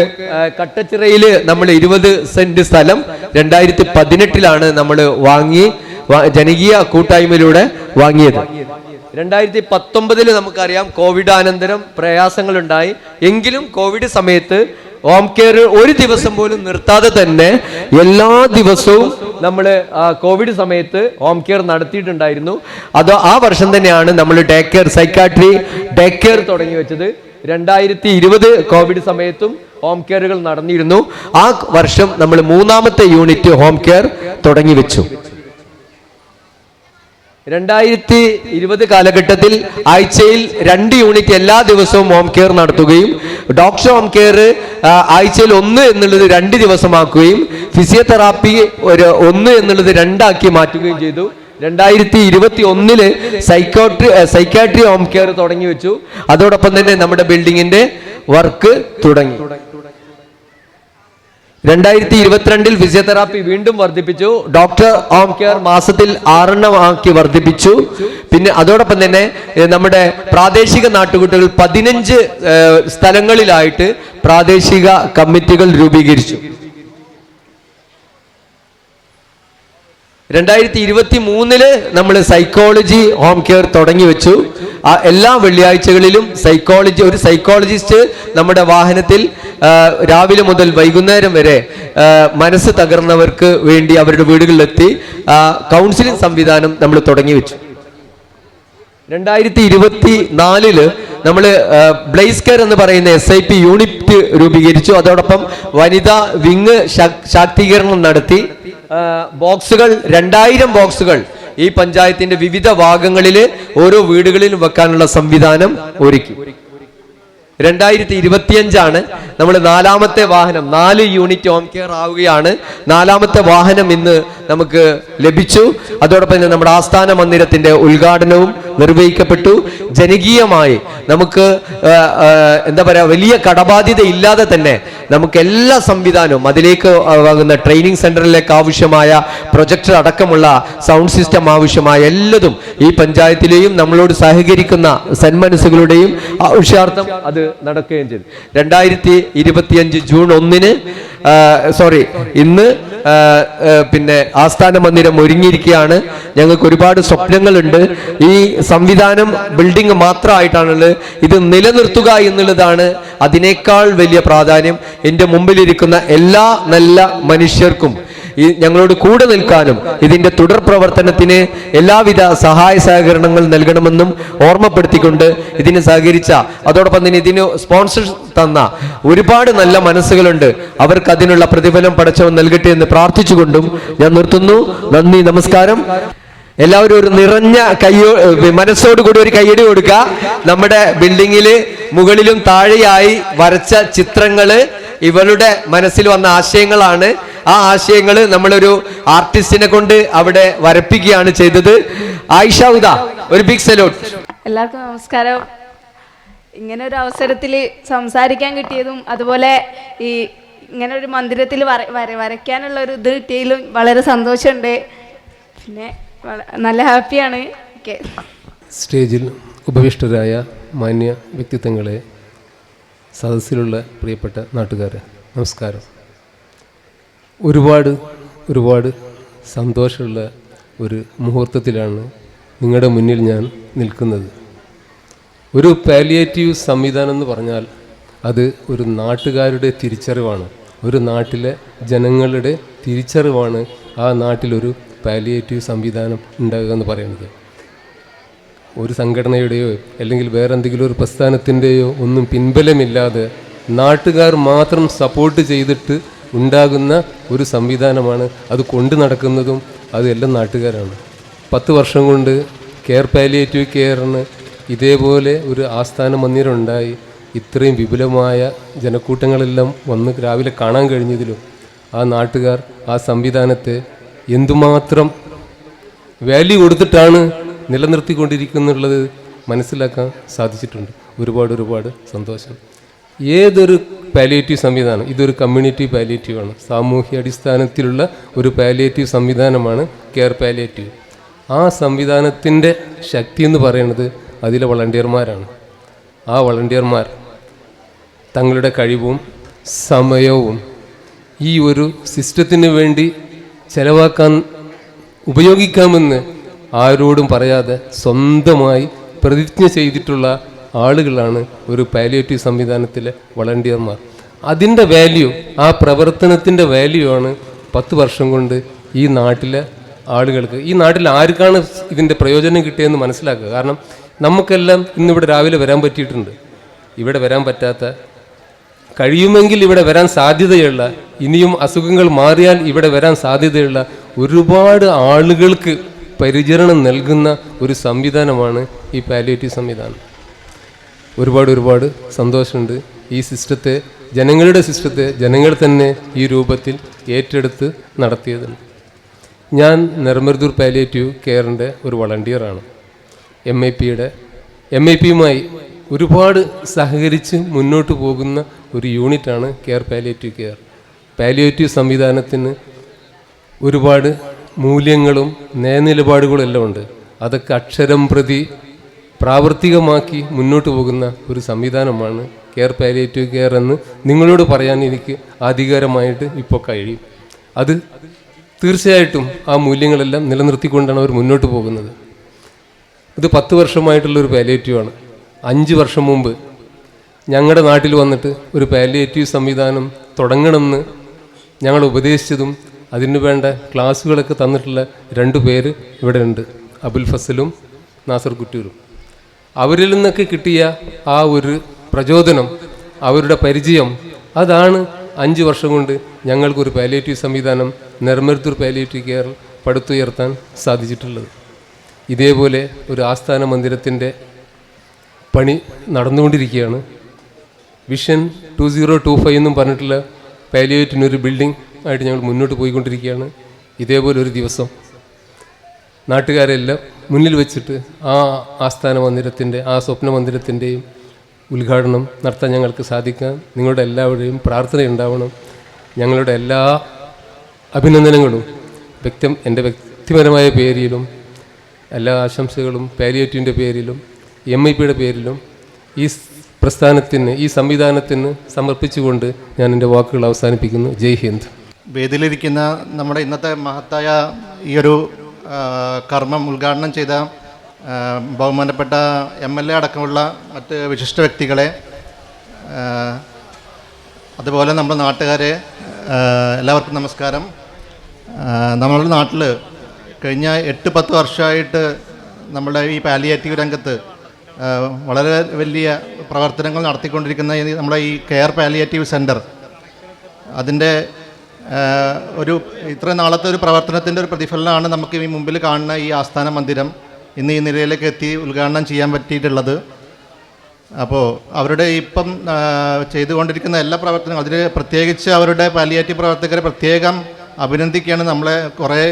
കട്ടച്ചിറയിൽ നമ്മൾ 20 സെന്റ് സ്ഥലം 2018 നമ്മൾ ജനകീയ കൂട്ടായ്മയിലൂടെ വാങ്ങിയത്. 2019 നമുക്കറിയാം കോവിഡാനന്തരം പ്രയാസങ്ങളുണ്ടായി. എങ്കിലും കോവിഡ് സമയത്ത് ഹോം കെയർ ഒരു ദിവസം പോലും നിർത്താതെ തന്നെ എല്ലാ ദിവസവും നമ്മൾ കോവിഡ് സമയത്ത് ഹോം കെയർ നടത്തിയിട്ടുണ്ടായിരുന്നു. അത് ആ വർഷം തന്നെയാണ് നമ്മൾ day care, psychiatry day care തുടങ്ങി വെച്ചത്. 2020 കോവിഡ് സമയത്തും ഹോം കെയറുകൾ നടന്നിരുന്നു. ആ വർഷം നമ്മൾ 3ാമത്തെ യൂണിറ്റ് ഹോം കെയർ തുടങ്ങി വെച്ചു. 2020 കാലഘട്ടത്തിൽ ആഴ്ചയിൽ 2 യൂണിറ്റ് എല്ലാ ദിവസവും ഹോം കെയർ നടത്തുകയും ഡോക്ടർ ഹോം കെയർ ആഴ്ചയിൽ 1 എന്നുള്ളത് 2 ദിവസമാക്കുകയും ഫിസിയോതെറാപ്പി 1 എന്നുള്ളത് 2 ആക്കി മാറ്റുകയും ചെയ്തു. 2021 സൈക്കാട്രി ഹോം കെയർ തുടങ്ങി വെച്ചു. അതോടൊപ്പം തന്നെ നമ്മുടെ ബിൽഡിങ്ങിന്റെ വർക്ക് തുടങ്ങി. 2022 ഫിസിയോതെറാപ്പി വീണ്ടും വർദ്ധിപ്പിച്ചു. ഡോക്ടർ ഹോം കെയർ മാസത്തിൽ 6 ആക്കി വർദ്ധിപ്പിച്ചു. പിന്നെ അതോടൊപ്പം തന്നെ നമ്മുടെ പ്രാദേശിക നാട്ടുകൂട്ടങ്ങൾ 15 സ്ഥലങ്ങളിലായിട്ട് പ്രാദേശിക കമ്മിറ്റികൾ രൂപീകരിച്ചു. 2023 നമ്മൾ സൈക്കോളജി ഹോം കെയർ തുടങ്ങി വെച്ചു. എല്ലാ വെള്ളിയാഴ്ചകളിലും ഒരു സൈക്കോളജിസ്റ്റ് നമ്മുടെ വാഹനത്തിൽ രാവിലെ മുതൽ വൈകുന്നേരം വരെ മനസ്സ് തകർന്നവർക്ക് വേണ്ടി അവരുടെ വീടുകളിലെത്തി കൗൺസിലിംഗ് സംവിധാനം നമ്മൾ തുടങ്ങി വെച്ചു. 2024 നമ്മൾ ബ്ലേസ് കെയർ എന്ന് പറയുന്ന SIP യൂണിറ്റ് രൂപീകരിച്ചു. അതോടൊപ്പം വനിതാ വിങ് ശാക്തീകരണം നടത്തി. ബോക്സുകൾ 2000 ബോക്സുകൾ ഈ പഞ്ചായത്തിന്റെ വിവിധ ഭാഗങ്ങളിൽ ഓരോ വീടുകളിലും വെക്കാനുള്ള സംവിധാനം ഒരുക്കി. 2025 നമ്മൾ 4ാമത്തെ വാഹനം, 4 യൂണിറ്റ് ഹോം കെയർ ആവുകയാണ്. 4ാമത്തെ വാഹനം ഇന്ന് നമുക്ക് ലഭിച്ചു. അതോടൊപ്പം തന്നെ നമ്മുടെ ആസ്ഥാന മന്ദിരത്തിന്റെ ഉദ്ഘാടനവും നിർവഹിക്കപ്പെട്ടു. ജനകീയമായി നമുക്ക് എന്താ പറയുക, വലിയ കടബാധ്യത ഇല്ലാതെ തന്നെ നമുക്ക് എല്ലാ സംവിധാനവും അതിലേക്ക് ആകുന്ന ട്രെയിനിങ് സെന്ററിലേക്ക് ആവശ്യമായ പ്രൊജക്ടർ അടക്കമുള്ള സൗണ്ട് സിസ്റ്റം ആവശ്യമായ എല്ലാതും ഈ പഞ്ചായത്തിലെയും നമ്മളോട് സഹകരിക്കുന്ന സന്മനസ്സുകളുടെയും ആവശ്യാർത്ഥം അത് നടക്കുകയും ചെയ്തു. 2025 ജൂൺ 1 ഇന്ന് പിന്നെ ആസ്ഥാന മന്ദിരം ഒരുങ്ങിയിരിക്കുകയാണ്. ഞങ്ങൾക്ക് ഒരുപാട് സ്വപ്നങ്ങളുണ്ട്. ഈ സംവിധാനം ബിൽഡിംഗ് മാത്രമായിട്ടാണുള്ളത്. ഇത് നിലനിർത്തുക എന്നുള്ളതാണ് അതിനേക്കാൾ വലിയ പ്രാധാന്യം. എൻ്റെ മുമ്പിലിരിക്കുന്ന എല്ലാ നല്ല മനുഷ്യർക്കും ഈ ഞങ്ങളോട് കൂടെ നിൽക്കാനും ഇതിന്റെ തുടർ പ്രവർത്തനത്തിന് എല്ലാവിധ സഹായ സഹകരണങ്ങൾ നൽകണമെന്നും ഓർമ്മപ്പെടുത്തിക്കൊണ്ട് ഇതിന് സഹകരിച്ച, അതോടൊപ്പം തന്നെ ഇതിന് സ്പോൺസർ തന്ന ഒരുപാട് നല്ല മനസ്സുകളുണ്ട്. അവർക്ക് അതിനുള്ള പ്രതിഫലം പടച്ചവൻ നൽകട്ടെ എന്ന് പ്രാർത്ഥിച്ചുകൊണ്ടും ഞാൻ നിർത്തുന്നു. നന്ദി, നമസ്കാരം. എല്ലാവരും ഒരു നിറഞ്ഞ മനസ്സോടുകൂടി ഒരു കയ്യടി കൊടുക്കുക. നമ്മുടെ ബിൽഡിങ്ങിൽ മുകളിലും താഴെയായി വരച്ച ചിത്രങ്ങള് ഇവളുടെ മനസ്സിൽ വന്ന ആശയങ്ങളാണ്. ആ ആശയങ്ങൾ നമ്മളൊരു ആർട്ടിസ്റ്റിനെ കൊണ്ട് അവിടെ വരപ്പിക്കുകയാണ് ചെയ്തത്. ആയിഷ ഉദ, ഒരു ബിഗ് സല്യൂട്ട്. എല്ലാവർക്കും നമസ്കാരം. ഇങ്ങനെ ഒരു അവസരത്തിൽ സംസാരിക്കാൻ കിട്ടിയതും അതുപോലെ ഈ ഇങ്ങനെ ഒരു മന്ദിരത്തിൽ വരയ്ക്കാനുള്ള ഒരു ഇത് കിട്ടിയതിലും വളരെ സന്തോഷമുണ്ട്. പിന്നെ നല്ല ഹാപ്പിയാണ്. സ്റ്റേജിൽ ഉപവിഷ്ടരായ മാന്യ വ്യക്തിത്വങ്ങളെ, സദസ്സിലുള്ള പ്രിയപ്പെട്ട നാട്ടുകാരെ, നമസ്കാരം. ഒരുപാട് സന്തോഷമുള്ള ഒരു മുഹൂർത്തത്തിലാണ് നിങ്ങളുടെ മുന്നിൽ ഞാൻ നിൽക്കുന്നത്. ഒരു പാലിയേറ്റീവ് സംവിധാനം എന്ന് പറഞ്ഞാൽ അത് ഒരു നാട്ടുകാരുടെ തിരിച്ചറിവാണ്, ഒരു നാട്ടിലെ ജനങ്ങളുടെ തിരിച്ചറിവാണ് ആ നാട്ടിലൊരു പാലിയേറ്റീവ് സംവിധാനം ഉണ്ടാകുക എന്ന് പറയുന്നത്. ഒരു സംഘടനയുടെയോ അല്ലെങ്കിൽ വേറെ എന്തെങ്കിലും ഒരു പ്രസ്ഥാനത്തിൻ്റെയോ ഒന്നും പിൻബലമില്ലാതെ നാട്ടുകാർ മാത്രം സപ്പോർട്ട് ചെയ്തിട്ട് ഉണ്ടാകുന്ന ഒരു സംവിധാനമാണ്. അത് കൊണ്ടു നടക്കുന്നതും അതെല്ലാം നാട്ടുകാരാണ്. 10 വർഷം കൊണ്ട് കെയർ പാലിയേറ്റീവ് കെയറിന് ഇതേപോലെ ഒരു ആസ്ഥാന മന്ദിരം ഉണ്ടായി ഇത്രയും വിപുലമായ ജനക്കൂട്ടങ്ങളെല്ലാം വന്ന് രാവിലെ കാണാൻ കഴിഞ്ഞതിലും ആ നാട്ടുകാർ ആ സംവിധാനത്തെ എന്തുമാത്രം വാല്യൂ കൊടുത്തിട്ടാണ് നിലനിർത്തിക്കൊണ്ടിരിക്കുന്നുള്ളത് മനസ്സിലാക്കാൻ സാധിച്ചിട്ടുണ്ട്. ഒരുപാട് സന്തോഷം. ഏതൊരു പാലിയേറ്റീവ് സംവിധാനം, ഇതൊരു കമ്മ്യൂണിറ്റി പാലിയേറ്റീവാണ്, സാമൂഹ്യ അടിസ്ഥാനത്തിലുള്ള ഒരു പാലിയേറ്റീവ് സംവിധാനമാണ് കെയർ പാലിയേറ്റീവ്. ആ സംവിധാനത്തിൻ്റെ ശക്തി എന്ന് പറയുന്നത് അതിലെ വളണ്ടിയർമാരാണ്. ആ വളണ്ടിയർമാർ തങ്ങളുടെ കഴിവും സമയവും ഈ ഒരു സിസ്റ്റത്തിന് വേണ്ടി ചെലവാക്കാൻ ഉപയോഗിക്കാമെന്ന് ആരോടും പറയാതെ സ്വന്തമായി പ്രതിജ്ഞ ചെയ്തിട്ടുള്ള ആളുകളാണ് ഒരു പാലിയേറ്റീവ് സംവിധാനത്തിലെ വളണ്ടിയർമാർ. അതിൻ്റെ വാല്യൂ, ആ പ്രവർത്തനത്തിൻ്റെ വാല്യൂ ആണ് 10 വർഷം കൊണ്ട് ഈ നാട്ടിലെ ആളുകൾക്ക്, ഈ നാട്ടിൽ ആർക്കാണ് ഇതിൻ്റെ പ്രയോജനം കിട്ടിയതെന്ന് മനസ്സിലാക്കുക. കാരണം നമുക്കെല്ലാം ഇന്നിവിടെ രാവിലെ വരാൻ പറ്റിയിട്ടുണ്ട്. ഇവിടെ വരാൻ പറ്റാത്ത, കഴിയുമെങ്കിൽ ഇവിടെ വരാൻ സാധ്യതയുള്ള, ഇനിയും അസുഖങ്ങൾ മാറിയാൽ ഇവിടെ വരാൻ സാധ്യതയുള്ള ഒരുപാട് ആളുകൾക്ക് പരിചരണം നൽകുന്ന ഒരു സംവിധാനമാണ് ഈ പാലിയേറ്റീവ് സംവിധാനം. ഒരുപാട് സന്തോഷമുണ്ട്. ഈ സിസ്റ്റത്തെ, ജനങ്ങളുടെ സിസ്റ്റത്തെ ജനങ്ങൾ തന്നെ ഈ രൂപത്തിൽ ഏറ്റെടുത്ത് നടത്തിയതാണ്. ഞാൻ നെർമർദൂർ പാലിയേറ്റീവ് കെയറിൻ്റെ ഒരു വളണ്ടിയറാണ്. MIPയുമായി ഒരുപാട് സഹകരിച്ച് മുന്നോട്ട് പോകുന്ന ഒരു യൂണിറ്റാണ് കെയർ പാലിയേറ്റീവ് കെയർ. പാലിയേറ്റീവ് സംവിധാനത്തിന് ഒരുപാട് മൂല്യങ്ങളും നയനിലപാടുകളും എല്ലാം ഉണ്ട്. അതൊക്കെ അക്ഷരം പ്രതി പ്രാവർത്തികമാക്കി മുന്നോട്ട് പോകുന്ന ഒരു സംവിധാനമാണ് കെയർ പാലിയേറ്റീവ് കെയർ എന്ന് നിങ്ങളോട് പറയാൻ എനിക്ക് ആധികാരമായിട്ട് ഇപ്പോൾ കഴിയും. അത് തീർച്ചയായിട്ടും ആ മൂല്യങ്ങളെല്ലാം നിലനിർത്തിക്കൊണ്ടാണ് അവർ മുന്നോട്ട് പോകുന്നത്. ഇത് 10 വർഷമായിട്ടുള്ളൊരു പാലിയേറ്റീവാണ്. 5 വർഷം മുമ്പ് ഞങ്ങളുടെ നാട്ടിൽ വന്നിട്ട് ഒരു പാലിയേറ്റീവ് സംവിധാനം തുടങ്ങണമെന്ന് ഞങ്ങൾ ഉപദേശിച്ചതും അതിന് വേണ്ട ക്ലാസ്സുകളൊക്കെ തന്നിട്ടുള്ള 2 പേര് ഇവിടെ ഉണ്ട്, അബുൽ ഫസലും നാസർ കുറ്റൂരും. അവരിൽ നിന്നൊക്കെ കിട്ടിയ ആ ഒരു പ്രചോദനം, അവരുടെ പരിചയം, അതാണ് 5 വർഷം കൊണ്ട് ഞങ്ങൾക്കൊരു പാലിയേറ്റീവ് സംവിധാനം നെർമരുത്തൂർ പാലിയേറ്റീവ് കെയർ പടുത്തുയർത്താൻ സാധിച്ചിട്ടുള്ളത്. ഇതേപോലെ ഒരു ആസ്ഥാന മന്ദിരത്തിൻ്റെ പണി നടന്നുകൊണ്ടിരിക്കുകയാണ്. വിഷൻ 2025 എന്നും പറഞ്ഞിട്ടുള്ള പാലിയേറ്റീവിനൊരു ബിൽഡിംഗ് ആയിട്ട് ഞങ്ങൾ മുന്നോട്ട് പോയിക്കൊണ്ടിരിക്കുകയാണ്. ഇതേപോലെ ഒരു ദിവസം നാട്ടുകാരെല്ലാം മുന്നിൽ വെച്ചിട്ട് ആ ആസ്ഥാന മന്ദിരത്തിൻ്റെ, ആ സ്വപ്ന മന്ദിരത്തിൻ്റെയും ഉദ്ഘാടനം നടത്താൻ ഞങ്ങൾക്ക് സാധിക്കാൻ നിങ്ങളുടെ എല്ലാവരുടെയും പ്രാർത്ഥനയുണ്ടാവണം. ഞങ്ങളുടെ എല്ലാ അഭിനന്ദനങ്ങളും എൻ്റെ വ്യക്തിപരമായ പേരിലും എല്ലാ ആശംസകളും പാലിയേറ്റീവിൻ്റെ പേരിലും MIPയുടെ പേരിലും ഈ പ്രസ്ഥാനത്തിന്, ഈ സംവിധാനത്തിന് സമർപ്പിച്ചുകൊണ്ട് ഞാൻ എൻ്റെ വാക്കുകൾ അവസാനിപ്പിക്കുന്നു. ജയ് ഹിന്ദ്. വേദിയിലിരിക്കുന്ന നമ്മുടെ ഇന്നത്തെ മഹത്തായ ഈ ഒരു കർമ്മം ഉദ്ഘാടനം ചെയ്ത ബഹുമാനപ്പെട്ട MLA അടക്കമുള്ള മറ്റ് വിശിഷ്ട വ്യക്തികളെ, അതുപോലെ നമ്മുടെ നാട്ടുകാരെ, എല്ലാവർക്കും നമസ്കാരം. നമ്മുടെ നാട്ടിൽ കഴിഞ്ഞ 8-10 വർഷമായിട്ട് നമ്മുടെ ഈ പാലിയേറ്റീവ് രംഗത്ത് വളരെ വലിയ പ്രവർത്തനങ്ങൾ നടത്തിക്കൊണ്ടിരിക്കുന്ന നമ്മുടെ ഈ കെയർ പാലിയേറ്റീവ് സെൻറ്റർ, അതിൻ്റെ ഒരു ഇത്ര നാളത്തെ ഒരു പ്രവർത്തനത്തിൻ്റെ ഒരു പ്രതിഫലനമാണ് നമുക്ക് ഈ മുമ്പിൽ കാണുന്ന ഈ ആസ്ഥാന മന്ദിരം ഇന്ന് ഈ നിലയിലേക്ക് എത്തി ഉദ്ഘാടനം ചെയ്യാൻ പറ്റിയിട്ടുള്ളത്. അപ്പോൾ അവരുടെ ഇപ്പം ചെയ്തുകൊണ്ടിരിക്കുന്ന എല്ലാ പ്രവർത്തനങ്ങളും, അതിൽ പ്രത്യേകിച്ച് അവരുടെ പാലിയേറ്റീവ് പ്രവർത്തകരെ പ്രത്യേകം അഭിനന്ദിക്കുകയാണ്. നമ്മളെ കുറേ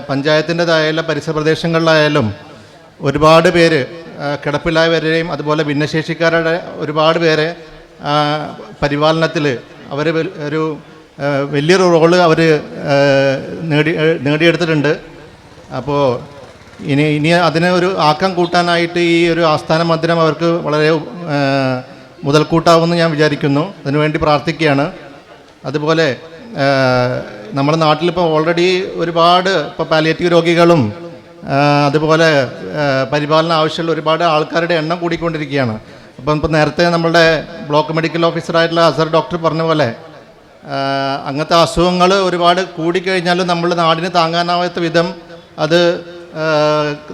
പഞ്ചായത്തിൻ്റെതായാലും പരിസര പ്രദേശങ്ങളിലായാലും ഒരുപാട് പേര് കിടപ്പിലായവരെയും അതുപോലെ ഭിന്നശേഷിക്കാരുടെ ഒരുപാട് പേരെ പരിപാലനത്തിൽ അവർ ഒരു വലിയൊരു റോള് അവർ നേടിയെടുത്തിട്ടുണ്ട്. അപ്പോൾ ഇനി അതിന് ഒരു ആക്കം കൂട്ടാനായിട്ട് ഈ ഒരു ആസ്ഥാന മന്ദിരം അവർക്ക് വളരെ മുതൽക്കൂട്ടാവുമെന്ന് ഞാൻ വിചാരിക്കുന്നു. അതിനുവേണ്ടി പ്രാർത്ഥിക്കുകയാണ്. അതുപോലെ നമ്മുടെ നാട്ടിലിപ്പോൾ ഓൾറെഡി ഒരുപാട് ഇപ്പോൾ പാലിയേറ്റീവ് രോഗികളും അതുപോലെ പരിപാലന ആവശ്യമുള്ള ഒരുപാട് ആൾക്കാരുടെ എണ്ണം കൂടിക്കൊണ്ടിരിക്കുകയാണ്. അപ്പം ഇപ്പോൾ നേരത്തെ നമ്മളുടെ ബ്ലോക്ക് മെഡിക്കൽ ഓഫീസറായിട്ടുള്ള അസർ ഡോക്ടർ പറഞ്ഞ പോലെ അങ്ങനത്തെ അസുഖങ്ങൾ ഒരുപാട് കൂടിക്കഴിഞ്ഞാലും നമ്മൾ നാടിന് താങ്ങാനാവാത്ത വിധം അത്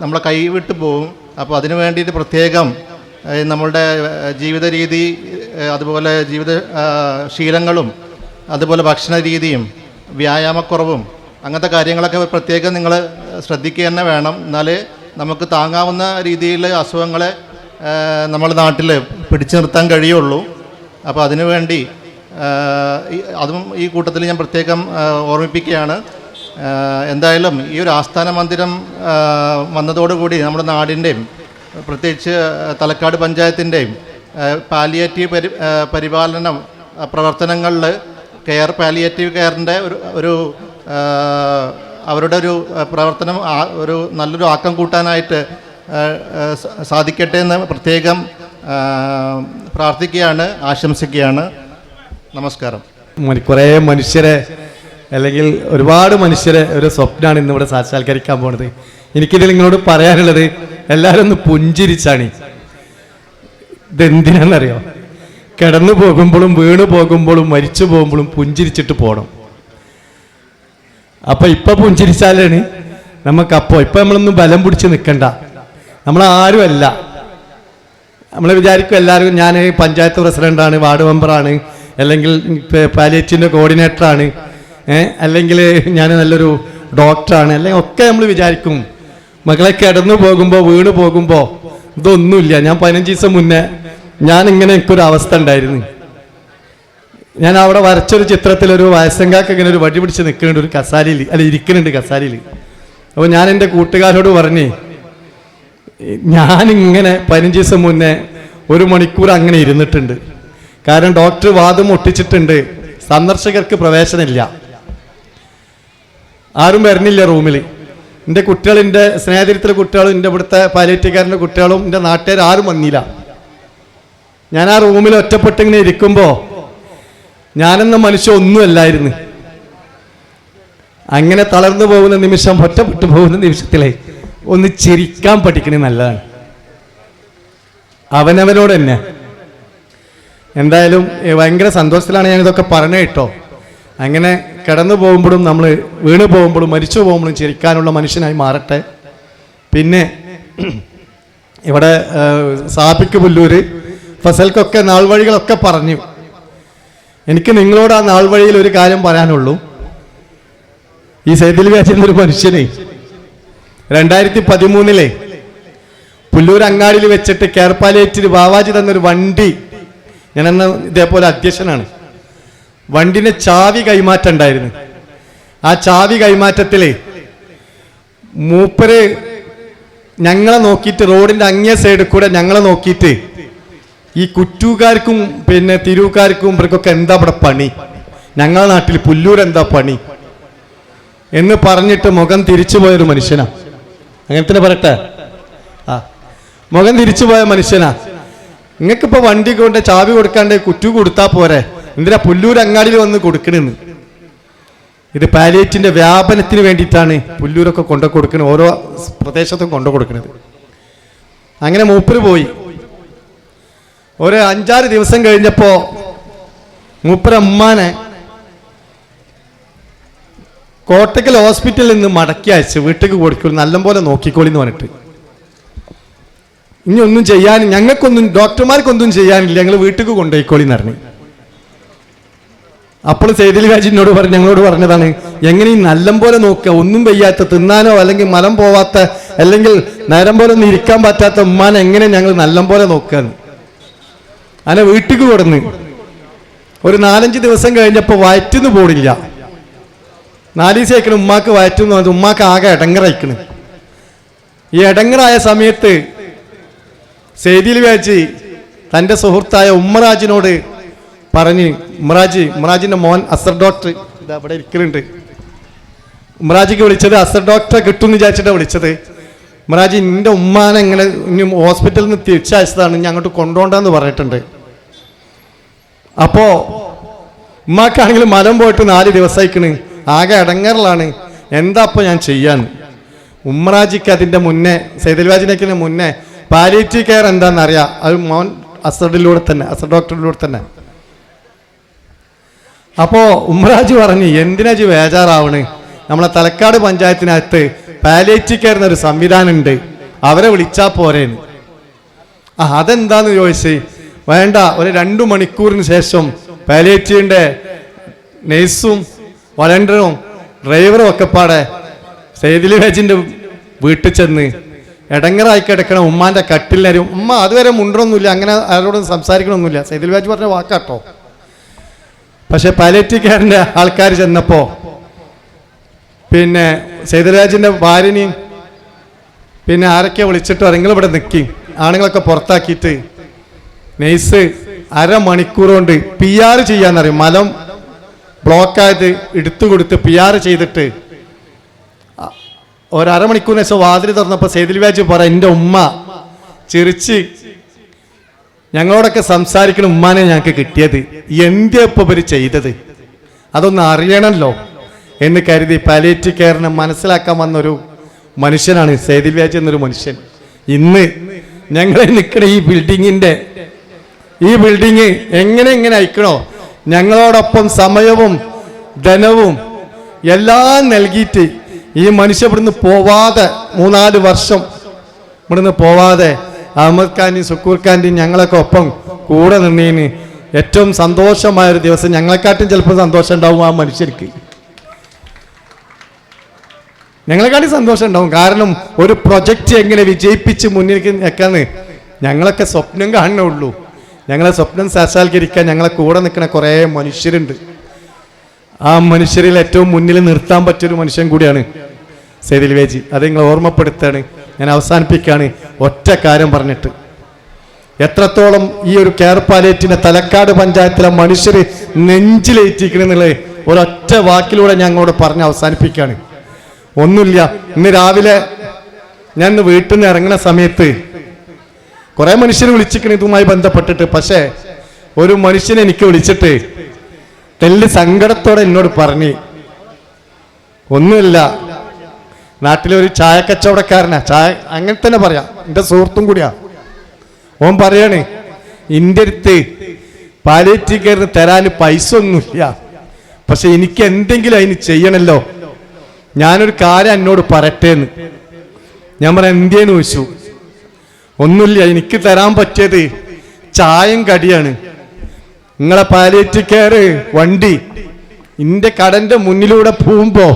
നമ്മളെ കൈവിട്ട് പോകും. അപ്പോൾ അതിനു വേണ്ടിയിട്ട് പ്രത്യേകം നമ്മളുടെ ജീവിത രീതി, അതുപോലെ ജീവിത ശീലങ്ങളും അതുപോലെ ഭക്ഷണ രീതിയും വ്യായാമക്കുറവും അങ്ങനത്തെ കാര്യങ്ങളൊക്കെ പ്രത്യേകം നിങ്ങൾ ശ്രദ്ധിക്കുക തന്നെ വേണം. എന്നാലേ നമുക്ക് താങ്ങാവുന്ന രീതിയിൽ അസുഖങ്ങളെ നമ്മുടെ നാട്ടിൽ പിടിച്ചു നിർത്താൻ കഴിയുള്ളൂ. അപ്പോൾ അതിനുവേണ്ടി അതും ഈ കൂട്ടത്തിൽ ഞാൻ പ്രത്യേകം ഓർമ്മിപ്പിക്കുകയാണ്. എന്തായാലും ഈ ഒരു ആസ്ഥാന മന്ദിരം വന്നതോടുകൂടി നമ്മുടെ നാടിൻ്റെയും പ്രത്യേകിച്ച് തലക്കാട് പഞ്ചായത്തിൻ്റെയും പാലിയേറ്റീവ് പരിപാലന പ്രവർത്തനങ്ങളിൽ കെയർ പാലിയേറ്റീവ് കെയറിൻ്റെ ഒരു അവരുടെ ഒരു പ്രവർത്തനം ഒരു നല്ലൊരു ആക്കം കൂട്ടാനായിട്ട് സാധിക്കട്ടെ എന്ന് പ്രത്യേകം പ്രാർത്ഥിക്കുകയാണ്, ആശംസിക്കുകയാണ്. നമസ്കാരം. കുറേ മനുഷ്യരെ അല്ലെങ്കിൽ ഒരുപാട് മനുഷ്യരെ ഒരു സ്വപ്നമാണ് ഇന്നിവിടെ സാക്ഷാത്കരിക്കാൻ പോണത്. എനിക്കിതിൽ നിങ്ങളോട് പറയാനുള്ളത്, എല്ലാവരും ഒന്ന് പുഞ്ചിരിച്ചാണ്. ഇതെന്തിനാണെന്നറിയോ? കിടന്നു പോകുമ്പോഴും വീണു പോകുമ്പോഴും മരിച്ചു പോകുമ്പോഴും പുഞ്ചിരിച്ചിട്ട് പോകണം. അപ്പം ഇപ്പം പുഞ്ചിരിച്ചാലാണ് നമുക്കപ്പോൾ ഇപ്പം നമ്മളൊന്നും ബലം പിടിച്ച് നിൽക്കണ്ട. നമ്മളാരുമല്ല. നമ്മൾ വിചാരിക്കും എല്ലാവരും ഞാൻ പഞ്ചായത്ത് പ്രസിഡൻ്റാണ്, വാർഡ് മെമ്പറാണ്, അല്ലെങ്കിൽ പാലിയേറ്റീവിൻ്റെ കോർഡിനേറ്ററാണ്, അല്ലെങ്കിൽ ഞാൻ നല്ലൊരു ഡോക്ടറാണ്, അല്ലെങ്കിൽ ഒക്കെ നമ്മൾ വിചാരിക്കും. മക്കളെ കിടന്നു പോകുമ്പോൾ വീണ് പോകുമ്പോൾ ഇതൊന്നുമില്ല. ഞാൻ 15 ദിവസം മുന്നേ ഞാനിങ്ങനെ എനിക്കൊരു അവസ്ഥ ഉണ്ടായിരുന്നു. ഞാൻ അവിടെ വരച്ചൊരു ചിത്രത്തിലൊരു വയസ്സങ്കാക്ക് ഇങ്ങനെ ഒരു വടി പിടിച്ച് നിൽക്കുന്നുണ്ട് ഒരു കസാലയിൽ, അല്ല ഇരിക്കുന്നുണ്ട് കസാലയിൽ. അപ്പോൾ ഞാൻ എൻ്റെ കൂട്ടുകാരോട് പറഞ്ഞേ, ഞാനിങ്ങനെ 15 ദിവസം മുന്നേ 1 മണിക്കൂർ അങ്ങനെ ഇരുന്നിട്ടുണ്ട്. കാരണം ഡോക്ടർ വാദം ഒട്ടിച്ചിട്ടുണ്ട്, സന്ദർശകർക്ക് പ്രവേശനമില്ല, ആരും വരുന്നില്ല റൂമിൽ. എൻ്റെ കുട്ടികൾ, എൻ്റെ സ്നേഹത്തിലെ കുട്ടികളും എൻ്റെ ഇവിടുത്തെ പാലിയേറ്റീവുകാരൻ്റെ കുട്ടികളും എൻ്റെ നാട്ടുകാർ ആരും വന്നില്ല. ഞാൻ ആ റൂമിൽ ഒറ്റപ്പെട്ടിങ്ങനെ ഇരിക്കുമ്പോൾ ഞാനെന്ന മനുഷ്യ ഒന്നുമല്ലായിരുന്നു. അങ്ങനെ തളർന്നു പോകുന്ന നിമിഷം, ഒറ്റപ്പെട്ടു പോകുന്ന നിമിഷത്തിലെ ഒന്ന് ചിരിക്കാൻ പഠിക്കണേ നല്ലതാണ്, അവനവനോട് തന്നെ. എന്തായാലും ഭയങ്കര സന്തോഷത്തിലാണ് ഞാനിതൊക്കെ പറഞ്ഞത് കേട്ടോ. അങ്ങനെ കിടന്നു പോകുമ്പോഴും നമ്മൾ വീണു പോകുമ്പോഴും മരിച്ചു പോകുമ്പോഴും ചിരിക്കാനുള്ള മനുഷ്യനായി മാറട്ടെ. പിന്നെ ഇവിടെ സാബിക്ക് പുല്ലൂര് ഫസൽക്കൊക്കെ നാൾ വഴികളൊക്കെ പറഞ്ഞു. എനിക്ക് നിങ്ങളോട് ആ നാൾ വഴിയിൽ ഒരു കാര്യം പറയാനുള്ളൂ. ഈ സൈദിൽ വ്യാജെന്നൊരു മനുഷ്യനെ 2013 പുല്ലൂർ അങ്ങാടിയിൽ വെച്ചിട്ട് കെയർ പാലിയേറ്റീവ് ബാവാജി തന്നൊരു വണ്ടി, ഞാനെന്ന ഇതേപോലെ അധ്യക്ഷനാണ്, വണ്ടിന്റെ ചാവി കൈമാറ്റം ഉണ്ടായിരുന്നു. ആ ചാവി കൈമാറ്റത്തിൽ മൂപ്പര് ഞങ്ങളെ നോക്കിയിട്ട് റോഡിന്റെ അങ്ങേ സൈഡിൽ കൂടെ ഞങ്ങളെ നോക്കിയിട്ട് ഈ കുറ്റൂക്കാർക്കും പിന്നെ തിരൂക്കാർക്കും ഇവർക്കൊക്കെ എന്താ ഇവിടെ പണി, ഞങ്ങളുടെ നാട്ടിൽ പുല്ലൂർ എന്താ പണി എന്ന് പറഞ്ഞിട്ട് മുഖം തിരിച്ചു പോയൊരു മനുഷ്യനാ. അങ്ങനെ തന്നെ പറയട്ടെ, മുഖം തിരിച്ചു പോയ മനുഷ്യനാ. നിങ്ങൾക്കിപ്പോൾ വണ്ടി കൊണ്ട് ചാവി കൊടുക്കാണ്ട് കുറ്റു കൊടുത്താൽ പോരെ, എന്തിനാ പുല്ലൂർ അങ്ങാടിയിൽ വന്ന് കൊടുക്കണെന്ന്? ഇത് പാലിയേറ്റിന്റെ വ്യാപനത്തിന് വേണ്ടിയിട്ടാണ് പുല്ലൂരൊക്കെ കൊണ്ടു കൊടുക്കുന്നത്, ഓരോ പ്രദേശത്തും കൊണ്ടു കൊടുക്കുന്നത്. അങ്ങനെ മൂപ്പര് പോയി. ഒരു 5-6 ദിവസം കഴിഞ്ഞപ്പോൾ മൂപ്പര് അമ്മാനെ കോട്ടക്കൽ ഹോസ്പിറ്റലിൽ നിന്ന് മടക്കി അയച്ച് വീട്ടിലേക്ക് കൊടുക്കും, നല്ലപോലെ നോക്കിക്കോളി എന്ന് പറഞ്ഞിട്ട്. ഇനി ഒന്നും ചെയ്യാൻ ഞങ്ങൾക്കൊന്നും, ഡോക്ടർമാർക്കൊന്നും ചെയ്യാനില്ല, ഞങ്ങൾ വീട്ടിലേക്ക് കൊണ്ടുപോയിക്കോളി എന്ന് പറഞ്ഞു. അപ്പോൾ സൈദിൽ വ്യാജിനോട് ഞങ്ങളോട് പറഞ്ഞതാണ്, എങ്ങനെ ഈ നല്ലപോലെ നോക്കുക, ഒന്നും വയ്യാത്ത, തിന്നാനോ അല്ലെങ്കിൽ മലം പോവാത്ത, അല്ലെങ്കിൽ നേരം പോലെ ഒന്നും ഇരിക്കാൻ പറ്റാത്ത ഉമ്മാനെ എങ്ങനെ ഞങ്ങൾ നല്ലപോലെ നോക്കുകയെന്ന്. അങ്ങനെ വീട്ടിലേക്ക് കൊടുന്ന് ഒരു 4-5 ദിവസം കഴിഞ്ഞപ്പോൾ വയറ്റിന്ന് പോടില്ല. 4 ദിവസം അയക്കണം ഉമ്മാക്ക് വയറ്റുന്ന് പറഞ്ഞത്, ഉമ്മാക്ക് ആകെ ഇടങ്ങറയക്കണം. ഈ ഇടങ്ങറായ സമയത്ത് സൈദിൽ വ്യാജി തൻ്റെ സുഹൃത്തായ ഉമ്മറാജിനോട് പറഞ്ഞ്, ഉമ്മറാജിന്റെ മോൻ അസർ ഡോക്ടർ ഇതാ ഇവിടെ ഇരിക്കലുണ്ട്, ഉമ്മറാജിക്ക് വിളിച്ചത് അസർ ഡോക്ടറെ കിട്ടുമെന്ന് വിചാരിച്ചിട്ടാണ് വിളിച്ചത്. ഉമ്മറാജി നിന്റെ ഉമ്മാനെ ഇങ്ങനെ ഇനി ഹോസ്പിറ്റലിൽ നിന്ന് തിരിച്ചയച്ചതാണ്, ഇനി അങ്ങോട്ട് കൊണ്ടുപോകണ്ടെന്ന് പറഞ്ഞിട്ടുണ്ട്. അപ്പോൾ ഉമ്മാക്കാണെങ്കിൽ മലം പോയിട്ട് 4 ദിവസമായിക്കണ്, ആകെ ഇടങ്ങറിലാണ്, എന്താ അപ്പോൾ ഞാൻ ചെയ്യാന്ന്. ഉമ്മറാജിക്ക് അതിൻ്റെ മുന്നേ, സൈദിൽ വ്യാജിനേക്കിന് മുന്നേ പാലിയേറ്റീവ് കെയർ എന്താണെന്നറിയാം. അത് മോൻ അസറിലൂടെ തന്നെ, അസർ ഡോക്ടറിലൂടെ തന്നെ. അപ്പോൾ ഉമ്മറാജ് പറഞ്ഞു, എന്തിനാജ് ബേജാറാവണ്, നമ്മളെ തലക്കാട് പഞ്ചായത്തിനകത്ത് പാലിയേറ്റീവ് കെയർ എന്നൊരു സംവിധാനം ഉണ്ട്, അവരെ വിളിച്ചാൽ പോരേന്ന്. അതെന്താന്ന് ചോദിച്ച്, വേണ്ട, ഒരു 2 മണിക്കൂറിന് ശേഷം പാലിയേറ്റീവിൻ്റെ നഴ്സും വളണ്ടിയറും ഡ്രൈവറും ഒക്കെ പാടെ സൈദിൽ വ്യാജിൻ്റെ വീട്ടിൽ ചെന്ന് ഇടങ്ങറായി കിടക്കണ ഉമ്മാൻ്റെ കട്ടിലിനരും, ഉമ്മ അതുവരെ മുണ്ടൊന്നുമില്ല, അങ്ങനെ ആരോടും സംസാരിക്കണമൊന്നുമില്ല, സൈദിൽ വ്യാജ് പറഞ്ഞ വാക്കാട്ടോ. പക്ഷെ പാലിയേറ്റീവ് കെയറിൻ്റെ ആൾക്കാർ ചെന്നപ്പോൾ പിന്നെ സൈദിൽ വ്യാജിൻ്റെ ഭാര്യനെയും പിന്നെ ആരൊക്കെ വിളിച്ചിട്ട് നിങ്ങൾ ഇവിടെ നിൽക്കി, ആണുങ്ങളൊക്കെ പുറത്താക്കിയിട്ട് നഴ്സ് 1/2 മണിക്കൂർ കൊണ്ട് PR ചെയ്യാന്നറിയും, മലം ബ്ലോക്കായത് എടുത്തു കൊടുത്ത് PR ചെയ്തിട്ട് ഒരു 1/2 മണിക്കൂറിന് ശേഷം വാതിൽ തുറന്നപ്പോൾ സൈദിൽ വ്യാജ് പറ, എൻ്റെ ഉമ്മ ചിരിച്ച് ഞങ്ങളോടൊക്കെ സംസാരിക്കുന്ന ഉമ്മാനെ ഞങ്ങൾക്ക് കിട്ടിയത്, എന്തിയാ ഇപ്പോൾ ഇവർ ചെയ്തത്, അതൊന്ന് അറിയണമല്ലോ എന്ന് കരുതി പാലിയേറ്റീവ് കെയറിനെ മനസ്സിലാക്കാൻ വന്നൊരു മനുഷ്യനാണ് സൈദിൽ വ്യാജ് എന്നൊരു മനുഷ്യൻ. ഇന്ന് ഞങ്ങളെ നിൽക്കുന്ന ഈ ബിൽഡിങ് എങ്ങനെ അയക്കണോ, ഞങ്ങളോടൊപ്പം സമയവും ധനവും എല്ലാം നൽകിയിട്ട് ഈ മനുഷ്യ ഇവിടുന്ന് പോവാതെ 3-4 വർഷം ഇവിടുന്ന് പോവാതെ അഹമ്മദ് ഖാൻ്റെയും സുക്കൂർ ഖാൻ്റെയും ഞങ്ങളൊക്കെ ഒപ്പം കൂടെ നിന്നതിന് ഏറ്റവും സന്തോഷമായൊരു ദിവസം, ഞങ്ങളെക്കാട്ടും ചിലപ്പോൾ സന്തോഷം ഉണ്ടാവും ആ മനുഷ്യർക്ക്, ഞങ്ങളെക്കാട്ടും സന്തോഷം ഉണ്ടാവും. കാരണം ഒരു പ്രൊജക്റ്റ് എങ്ങനെ വിജയിപ്പിച്ച് മുന്നിലേക്ക് നിൽക്കാന്ന് ഞങ്ങളൊക്കെ സ്വപ്നം കാണുന്നുള്ളൂ. ഞങ്ങളെ സ്വപ്നം സാക്ഷാത്കരിക്കാൻ ഞങ്ങളെ കൂടെ നിൽക്കുന്ന കുറേ മനുഷ്യരുണ്ട്. ആ മനുഷ്യരിൽ ഏറ്റവും മുന്നിൽ നിർത്താൻ പറ്റിയൊരു മനുഷ്യൻ കൂടിയാണ് സൈദിൽ വ്യാജി. അത് നിങ്ങൾ ഓർമ്മപ്പെടുത്താണ്. ഞാൻ അവസാനിപ്പിക്കുകയാണ് ഒറ്റ കാര്യം പറഞ്ഞിട്ട്. എത്രത്തോളം ഈ ഒരു കെയർ പാലിയേറ്റീവിന്റെ തലക്കാട് പഞ്ചായത്തിലെ മനുഷ്യർ നെഞ്ചിലേറ്റിക്കണെന്നുള്ളത് ഒരൊറ്റ വാക്കിലൂടെ ഞങ്ങളോട് പറഞ്ഞ് അവസാനിപ്പിക്കുകയാണ്. ഒന്നുമില്ല, ഇന്ന് രാവിലെ ഞാൻ വീട്ടിൽ നിന്ന് ഇറങ്ങുന്ന സമയത്ത് കുറേ മനുഷ്യർ വിളിച്ചിരിക്കണം ഇതുമായി ബന്ധപ്പെട്ടിട്ട്. പക്ഷേ ഒരു മനുഷ്യനെ എനിക്ക് വിളിച്ചിട്ട് തെല്ല് സങ്കടത്തോടെ എന്നോട് പറഞ്ഞ്, ഒന്നുമില്ല, നാട്ടിലൊരു ചായ കച്ചവടക്കാരനാ, ചായ അങ്ങനെ തന്നെ പറയാം, എൻ്റെ സുഹൃത്തും കൂടിയാ. ഓൻ പറയാണ്, എൻ്റെ അടുത്ത് പാലിയേറ്റീവ് കെയറിന് തരാൻ പൈസ ഒന്നുമില്ല, പക്ഷെ എനിക്ക് എന്തെങ്കിലും അതിന് ചെയ്യണമല്ലോ, ഞാനൊരു കാര്യം എന്നോട് പറയട്ടേന്ന്. ഞാൻ പറയാം, എന്തിയെന്ന് ചോദിച്ചു. ഒന്നുമില്ല, എനിക്ക് തരാൻ പറ്റിയത് ചായയും കടിയാണ്. നിങ്ങളെ പാലിയേറ്റീവ് കെയർ വണ്ടി എൻ്റെ കടൻ്റെ മുന്നിലൂടെ പോകുമ്പോൾ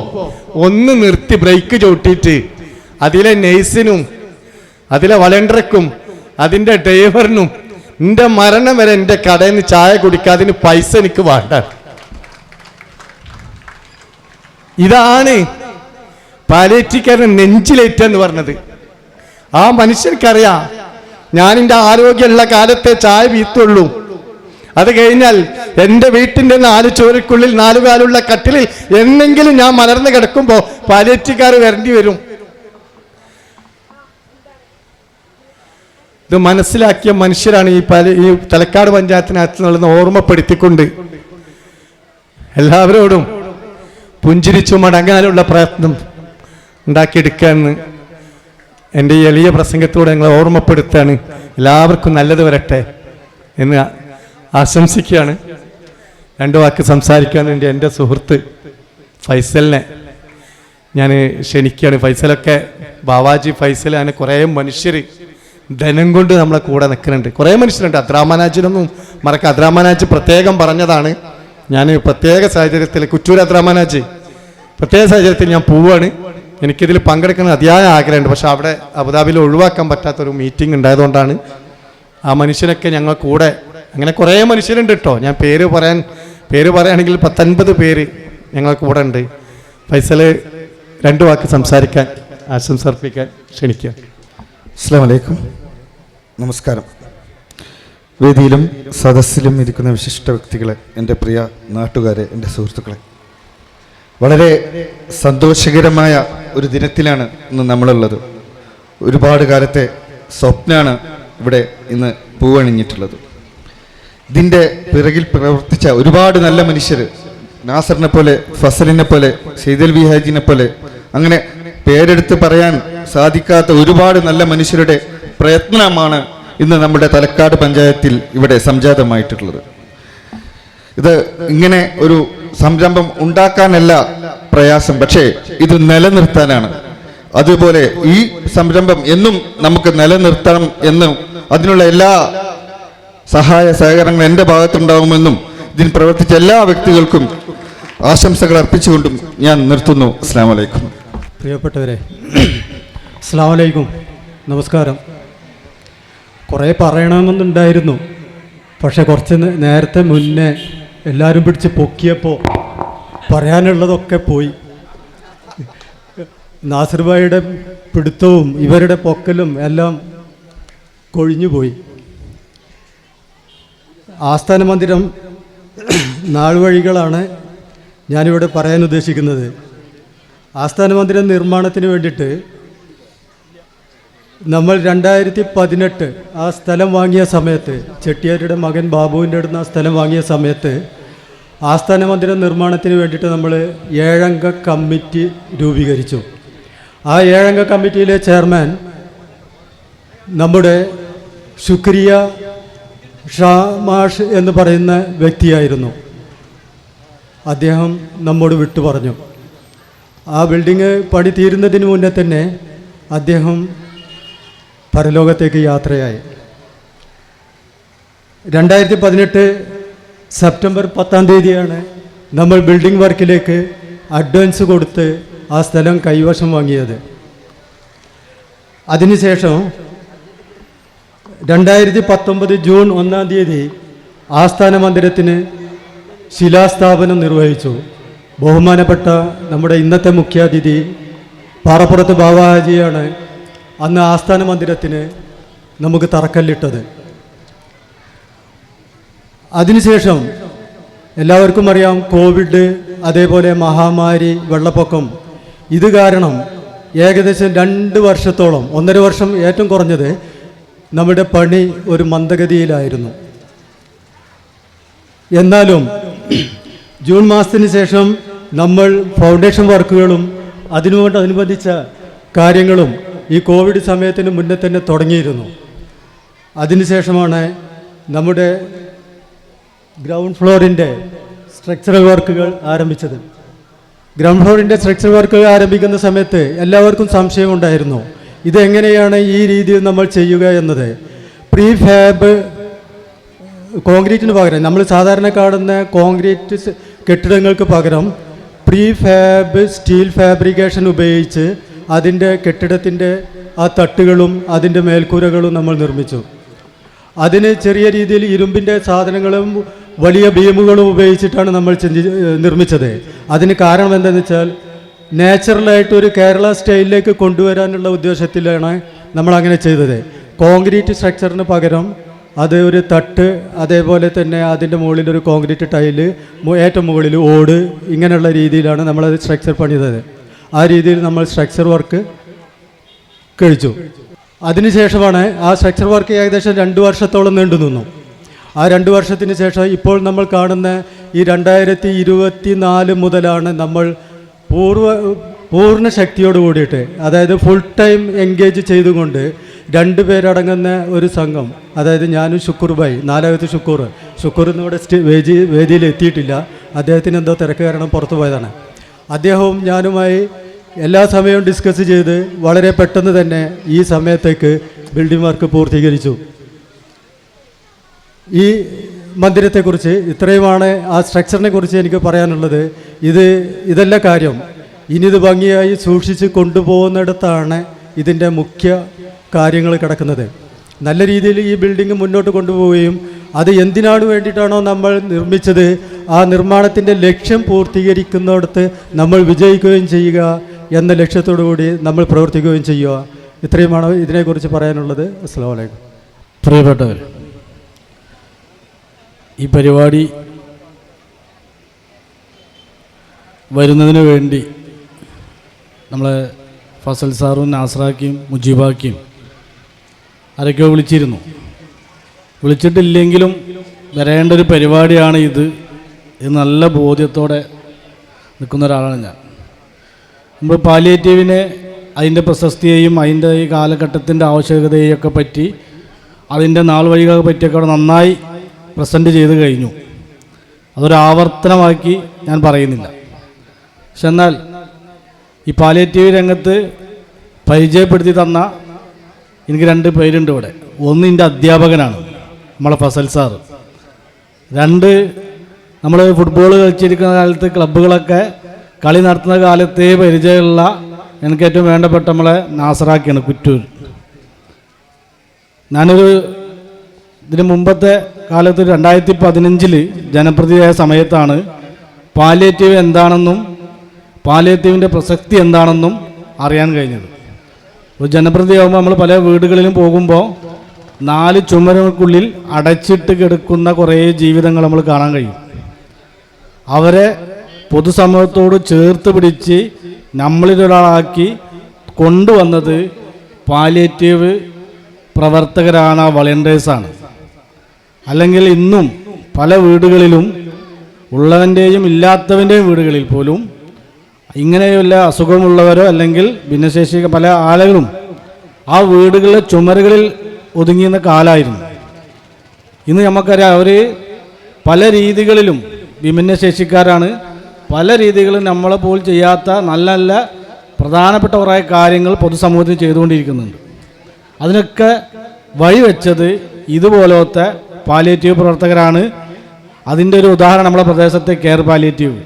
ഒന്ന് നിർത്തി ബ്രേക്ക് ചവിട്ടിയിട്ട് അതിലെ നേഴ്സിനും അതിലെ വളണ്ടർക്കും അതിൻ്റെ ഡ്രൈവറിനും എൻ്റെ മരണം വരെ എൻ്റെ കടയിൽ നിന്ന് ചായ കുടിക്കാതിന് പൈസ എനിക്ക് വേണ്ട. ഇതാണ് പാലിയേറ്റീവ് കെയറിന് നെഞ്ചിലേറ്റെന്ന് പറഞ്ഞത്. ആ മനുഷ്യർക്കറിയാം ഞാൻ എൻ്റെ ആരോഗ്യമുള്ള കാലത്തെ ചായ വീത്തുള്ളൂ. അത് കഴിഞ്ഞാൽ എൻ്റെ വീട്ടിൻ്റെ 4 ചുവരുക്കുള്ളിൽ 4 കാലുള്ള കട്ടിലിൽ എന്നെങ്കിലും ഞാൻ മലർന്ന് കിടക്കുമ്പോൾ പാലിയേറ്റീവ് കെയർ വരേണ്ടി വരും. ഇത് മനസ്സിലാക്കിയ മനുഷ്യരാണ് ഈ തലക്കാട് പഞ്ചായത്തിനകത്ത് നിന്നുള്ള ഓർമ്മപ്പെടുത്തിക്കൊണ്ട് എല്ലാവരോടും പുഞ്ചിരിച്ചു മടങ്ങാനുള്ള പ്രയത്നം ഉണ്ടാക്കിയെടുക്കാമെന്ന് എൻ്റെ ഈ എളിയ പ്രസംഗത്തോടെ ഞങ്ങളെ ഓർമ്മപ്പെടുത്തുകയാണ്. എല്ലാവർക്കും നല്ലത് വരട്ടെ എന്ന് ആശംസിക്കുകയാണ്. 2 വാക്ക് സംസാരിക്കാൻ വേണ്ടി എൻ്റെ സുഹൃത്ത് ഫൈസലിനെ ഞാൻ ക്ഷണിക്കുകയാണ്. ഫൈസലൊക്കെ ബാവാജി ഫൈസൽ അങ്ങനെ കുറേ മനുഷ്യർ ധനം കൊണ്ട് നമ്മളെ കൂടെ നിൽക്കുന്നുണ്ട്. കുറേ മനുഷ്യരുണ്ട്. അദ്രാമാനാജിനൊന്നും മറക്കാം. അദ്രാമാനാജ് പ്രത്യേകം പറഞ്ഞതാണ്. ഞാൻ പ്രത്യേക സാഹചര്യത്തിൽ കുറ്റൂർ അദ്രാമാനാജ് പ്രത്യേക സാഹചര്യത്തിൽ ഞാൻ പോവുകയാണ്. എനിക്കിതിൽ പങ്കെടുക്കണം അതിയായ ആഗ്രഹമുണ്ട്. പക്ഷെ അവിടെ അബുദാബിയിൽ ഒഴിവാക്കാൻ പറ്റാത്തൊരു മീറ്റിംഗ് ഉണ്ടായതുകൊണ്ടാണ് ആ മനുഷ്യനൊക്കെ ഞങ്ങൾ കൂടെ. അങ്ങനെ കുറേ മനുഷ്യരുണ്ട് കേട്ടോ. ഞാൻ പേര് പറയുകയാണെങ്കിൽ 19 പേര് ഞങ്ങൾ കൂടെ ഉണ്ട്. ഫൈസൽ 2 വാക്ക് സംസാരിക്കാൻ ആശംസ അർപ്പിക്കാൻ ക്ഷണിക്കുക. അസ്സലാമു അലൈക്കും. നമസ്കാരം. വേദിയിലും സദസ്സിലും ഇരിക്കുന്ന വിശിഷ്ട വ്യക്തികളെ, എൻ്റെ പ്രിയ നാട്ടുകാരെ, എൻ്റെ സുഹൃത്തുക്കളെ, വളരെ സന്തോഷകരമായ ഒരു ദിനത്തിലാണ് ഇന്ന് നമ്മളുള്ളത്. ഒരുപാട് കാലത്തെ സ്വപ്നമാണ് ഇവിടെ ഇന്ന് പൂവണിഞ്ഞിട്ടുള്ളത്. ഇതിൻ്റെ പിറകിൽ പ്രവർത്തിച്ച ഒരുപാട് നല്ല മനുഷ്യർ, നാസറിനെ പോലെ, ഫസലിനെ പോലെ, സെയ്ദൽ വിഹാജിനെ പോലെ, അങ്ങനെ പേരെടുത്ത് പറയാൻ സാധിക്കാത്ത ഒരുപാട് നല്ല മനുഷ്യരുടെ പ്രയത്നമാണ് ഇന്ന് നമ്മുടെ തലക്കാട് പഞ്ചായത്തിൽ ഇവിടെ സംജാതമായിട്ടുള്ളത്. ഇത് ഇങ്ങനെ ഒരു സംരംഭം ഉണ്ടാക്കാനല്ല പ്രയാസം, പക്ഷേ ഇത് നിലനിർത്താനാണ്. അതുപോലെ ഈ സംരംഭം എന്നും നമുക്ക് നിലനിർത്തണം എന്നും അതിനുള്ള എല്ലാ സഹായ സഹകരണങ്ങളും എൻ്റെ ഭാഗത്തുണ്ടാകുമെന്നും ഇതിന് പ്രവർത്തിച്ച എല്ലാ വ്യക്തികൾക്കും ആശംസകൾ അർപ്പിച്ചുകൊണ്ടും ഞാൻ നിർത്തുന്നു. അസ്സലാമു അലൈക്കും. പ്രിയപ്പെട്ടവരെ, അസ്സലാമു അലൈക്കും, നമസ്കാരം. കുറേ പറയണമെന്നുണ്ടായിരുന്നു, പക്ഷെ കുറച്ച് നേരത്തെ മുന്നേ എല്ലാവരും പിടിച്ച് പൊക്കിയപ്പോൾ പറയാനുള്ളതൊക്കെ പോയി. നാസിർ ഭായിയുടെ പിടുത്തവും ഇവരുടെ പൊക്കലും എല്ലാം കൊഴിഞ്ഞുപോയി. ആസ്ഥാന മന്ദിരം നാൾവഴികളാണ് ഞാനിവിടെ പറയാൻ ഉദ്ദേശിക്കുന്നത്. ആസ്ഥാന മന്ദിരം നിർമ്മാണത്തിന് വേണ്ടിയിട്ട് നമ്മൾ 2018 ആ സ്ഥലം വാങ്ങിയ സമയത്ത്, ചെട്ടിയാരുടെ മകൻ ബാബുവിൻ്റെ അടുത്ത് ആ സ്ഥലം വാങ്ങിയ സമയത്ത് ആസ്ഥാന മന്ദിരം നിർമ്മാണത്തിന് വേണ്ടിയിട്ട് നമ്മൾ 7 അംഗ കമ്മിറ്റി രൂപീകരിച്ചു. ആ 7 അംഗ കമ്മിറ്റിയിലെ ചെയർമാൻ നമ്മുടെ ശുക്രിയ ഷാമാഷ് എന്ന് പറയുന്ന വ്യക്തിയായിരുന്നു. അദ്ദേഹം നമ്മോട് വിട്ടു പറഞ്ഞു. ആ ബിൽഡിങ് പണി തീരുന്നതിന് മുന്നേ തന്നെ അദ്ദേഹം പരലോകത്തേക്ക് യാത്രയായി. 2018 സെപ്റ്റംബർ 10-ാം തീയതിയാണ് നമ്മൾ ബിൽഡിംഗ് വർക്കിലേക്ക് അഡ്വാൻസ് കൊടുത്ത് ആ സ്ഥലം കൈവശം വാങ്ങിയത്. അതിനുശേഷം 2019 ജൂൺ 1-ാം തീയതി ആസ്ഥാന മന്ദിരത്തിന് ശിലാസ്ഥാപനം നിർവഹിച്ചു. ബഹുമാനപ്പെട്ട നമ്മുടെ ഇന്നത്തെ മുഖ്യാതിഥി പാറപ്പുറത്ത് ബാവാജിയാണ് അന്ന് ആസ്ഥാന മന്ദിരത്തിന് നമുക്ക് തറക്കല്ലിട്ടത്. അതിനുശേഷം എല്ലാവർക്കും അറിയാം, കോവിഡ്, അതേപോലെ മഹാമാരി, വെള്ളപ്പൊക്കം, ഇത് കാരണം ഏകദേശം 2 വർഷത്തോളം, 1.5 വർഷം ഏറ്റവും കുറഞ്ഞത്, നമ്മുടെ പണി ഒരു മന്ദഗതിയിലായിരുന്നു. എന്നാലും ജൂൺ മാസത്തിന് ശേഷം നമ്മൾ ഫൗണ്ടേഷൻ വർക്കുകളും അതിനോടനുബന്ധിച്ച കാര്യങ്ങളും ഈ കോവിഡ് സമയത്തിന് മുന്നേ തന്നെ തുടങ്ങിയിരുന്നു. അതിനുശേഷമാണ് നമ്മുടെ ഗ്രൗണ്ട് ഫ്ലോറിൻ്റെ സ്ട്രക്ചറൽ വർക്കുകൾ ആരംഭിച്ചത്. ഗ്രൗണ്ട് ഫ്ലോറിൻ്റെ സ്ട്രക്ചറൽ വർക്കുകൾ ആരംഭിക്കുന്ന സമയത്ത് എല്ലാവർക്കും സംശയമുണ്ടായിരുന്നു, ഇതെങ്ങനെയാണ് ഈ രീതിയിൽ നമ്മൾ ചെയ്യുക എന്നത്. പ്രീ ഫാബ് കോൺക്രീറ്റിന് പകരം നമ്മൾ സാധാരണ കാണുന്ന കോൺക്രീറ്റ് കെട്ടിടങ്ങൾക്ക് പകരം പ്രീ ഫാബ് സ്റ്റീൽ ഫാബ്രിക്കേഷൻ ഉപയോഗിച്ച് അതിൻ്റെ കെട്ടിടത്തിൻ്റെ ആ തട്ടുകളും അതിൻ്റെ മേൽക്കൂരകളും നമ്മൾ നിർമ്മിച്ചു. അതിന് ചെറിയ രീതിയിൽ ഇരുമ്പിൻ്റെ സാധനങ്ങളും വലിയ ബീമുകളും ഉപയോഗിച്ചിട്ടാണ് നമ്മൾ നിർമ്മിച്ചത്. അതിന് കാരണം എന്താണെന്ന് വെച്ചാൽ നാച്ചുറലായിട്ട് ഒരു കേരള സ്റ്റൈലിലേക്ക് കൊണ്ടുവരാനുള്ള ഉദ്ദേശത്തിലാണ് നമ്മൾ അങ്ങനെ ചെയ്തത്. കോൺക്രീറ്റ് സ്ട്രക്ചറിന് പകരം അത് ഒരു തട്ട്, അതേപോലെ തന്നെ അതിൻ്റെ മുകളിൽ ഒരു കോൺക്രീറ്റ് ടൈല്, ഏറ്റവും മുകളിൽ ഓട്, ഇങ്ങനെയുള്ള രീതിയിലാണ് നമ്മളത് സ്ട്രക്ചർ പണിതത്. ആ രീതിയിൽ നമ്മൾ സ്ട്രക്ചർ വർക്ക് കഴിച്ചു. അതിനുശേഷമാണ് ആ സ്ട്രക്ചർ വർക്ക് ഏകദേശം 2 വർഷത്തോളം നീണ്ടു നിന്നു. ആ 2 വർഷത്തിന് ശേഷം ഇപ്പോൾ നമ്മൾ കാണുന്ന ഈ 2024 മുതലാണ് നമ്മൾ പൂർണ്ണ ശക്തിയോട് കൂടിയിട്ട്, അതായത് ഫുൾ ടൈം എൻഗേജ് ചെയ്തുകൊണ്ട് 2 പേരടങ്ങുന്ന ഒരു സംഘം, അതായത് ഞാനും ഷുക്കൂർ ഭായി, 4ാമത്തെ ഷുക്കൂർ ഇന്നിവിടെ വേദിയിൽ എത്തിയിട്ടില്ല. അദ്ദേഹത്തിന് എന്തോ തിരക്ക് കാരണം പുറത്തു പോയതാണ്. അദ്ദേഹവും ഞാനുമായി എല്ലാ സമയവും ഡിസ്കസ് ചെയ്ത് വളരെ പെട്ടെന്ന് തന്നെ ഈ സമയത്തേക്ക് ബിൽഡിംഗ് വർക്ക് പൂർത്തീകരിച്ചു. ഈ മന്ദിരത്തെക്കുറിച്ച് ഇത്രയുമാണ് ആ സ്ട്രക്ചറിനെ കുറിച്ച് എനിക്ക് പറയാനുള്ളത്. ഇതല്ല കാര്യം. ഇനി ഇത് ഭംഗിയായി സൂക്ഷിച്ച് കൊണ്ടുപോകുന്നിടത്താണ് ഇതിൻ്റെ മുഖ്യ കാര്യങ്ങൾ കിടക്കുന്നത്. നല്ല രീതിയിൽ ഈ ബിൽഡിംഗ് മുന്നോട്ട് കൊണ്ടുപോവുകയും അത് എന്തിനാണ് വേണ്ടിയിട്ടാണോ നമ്മൾ നിർമ്മിച്ചത് ആ നിർമ്മാണത്തിൻ്റെ ലക്ഷ്യം പൂർത്തീകരിക്കുന്നിടത്ത് നമ്മൾ വിജയിക്കുകയും ചെയ്യുക എന്ന ലക്ഷ്യത്തോടു കൂടി നമ്മൾ പ്രവർത്തിക്കുകയും ചെയ്യുക. ഇത്രയുമാണ് ഇതിനെക്കുറിച്ച് പറയാനുള്ളത്. അസ്സലാമു അലൈക്കും. പ്രിയപ്പെട്ടവർ, ഈ പരിപാടി വരുന്നതിന് വേണ്ടി നമ്മളെ ഫസൽ സാറും നാസറാക്കിയും മുജീബാക്കിയും ആരൊക്കെയോ വിളിച്ചിരുന്നു. വിളിച്ചിട്ടില്ലെങ്കിലും വരേണ്ട ഒരു പരിപാടിയാണ് ഇത് നല്ല ബോധ്യത്തോടെ നിൽക്കുന്ന ഒരാളാണ് ഞാൻ. നമ്മൾ പാലിയേറ്റീവിനെ അതിൻ്റെ പ്രശസ്തിയെയും അതിൻ്റെ ഈ കാലഘട്ടത്തിൻ്റെ ആവശ്യകതയെയൊക്കെ പറ്റി അതിൻ്റെ നാൾ വഴികളെ പറ്റിയൊക്കെ അവിടെ നന്നായി പ്രസൻറ്റ് ചെയ്ത് കഴിഞ്ഞു. അതൊരു ആവർത്തനമാക്കി ഞാൻ പറയുന്നില്ല. പക്ഷെ എന്നാൽ ഈ പാലിയേറ്റീവ് രംഗത്ത് പരിചയപ്പെടുത്തി തന്ന എനിക്ക് 2 പേരുണ്ട് ഇവിടെ. ഒന്ന് എൻ്റെ അധ്യാപകനാണ്, നമ്മളെ ഫസൽ സാറ്. 2 നമ്മൾ ഫുട്ബോൾ കളിച്ചിരിക്കുന്ന കാലത്ത് ക്ലബ്ബുകളൊക്കെ കളി നടത്തുന്ന കാലത്തേ പരിചയമുള്ള എനിക്ക് ഏറ്റവും വേണ്ടപ്പെട്ട നമ്മളെ നാസറാക്കിയാണ്, കുറ്റൂർ. ഇതിന് മുമ്പത്തെ കാലത്ത് 2015 ജനപ്രതിയായ സമയത്താണ് പാലിയേറ്റീവ് എന്താണെന്നും പാലിയേറ്റീവിൻ്റെ പ്രസക്തി എന്താണെന്നും അറിയാൻ കഴിഞ്ഞത്. ഒരു ജനപ്രതിയാകുമ്പോൾ നമ്മൾ പല വീടുകളിലും പോകുമ്പോൾ 4 ചുമരുകൾക്കുള്ളിൽ അടച്ചിട്ട് കിടക്കുന്ന കുറേ ജീവിതങ്ങൾ നമ്മൾ കാണാൻ കഴിയും. അവരെ പൊതുസമൂഹത്തോട് ചേർത്ത് പിടിച്ച് നമ്മളിലൊരാളാക്കി കൊണ്ടുവന്നത് പാലിയേറ്റീവ് പ്രവർത്തകരാണ്, വളണ്ടിയേഴ്സാണ്. അല്ലെങ്കിൽ ഇന്നും പല വീടുകളിലും ഉള്ളവൻ്റെയും ഇല്ലാത്തവൻ്റെയും വീടുകളിൽ പോലും ഇങ്ങനെയുള്ള അസുഖമുള്ളവരോ അല്ലെങ്കിൽ ഭിന്നശേഷി പല ആളുകളും ആ വീടുകളിലെ ചുമരുകളിൽ ഒതുങ്ങിയുന്ന കാലമായിരുന്നു. ഇന്ന് നമുക്കറിയാം, അവർ പല രീതികളിലും ഭിന്നശേഷിക്കാരാണ്. പല രീതികളും നമ്മളെ പോലും ചെയ്യാത്ത നല്ല നല്ല പ്രധാനപ്പെട്ട കുറേ കാര്യങ്ങൾ പൊതുസമൂഹത്തിൽ ചെയ്തുകൊണ്ടിരിക്കുന്നുണ്ട്. അതിനൊക്കെ വഴിവെച്ചത് ഇതുപോലത്തെ പാലിയേറ്റീവ് പ്രവർത്തകരാണ്. അതിൻ്റെ ഒരു ഉദാഹരണം നമ്മുടെ പ്രദേശത്തെ കെയർ പാലിയേറ്റീവ്.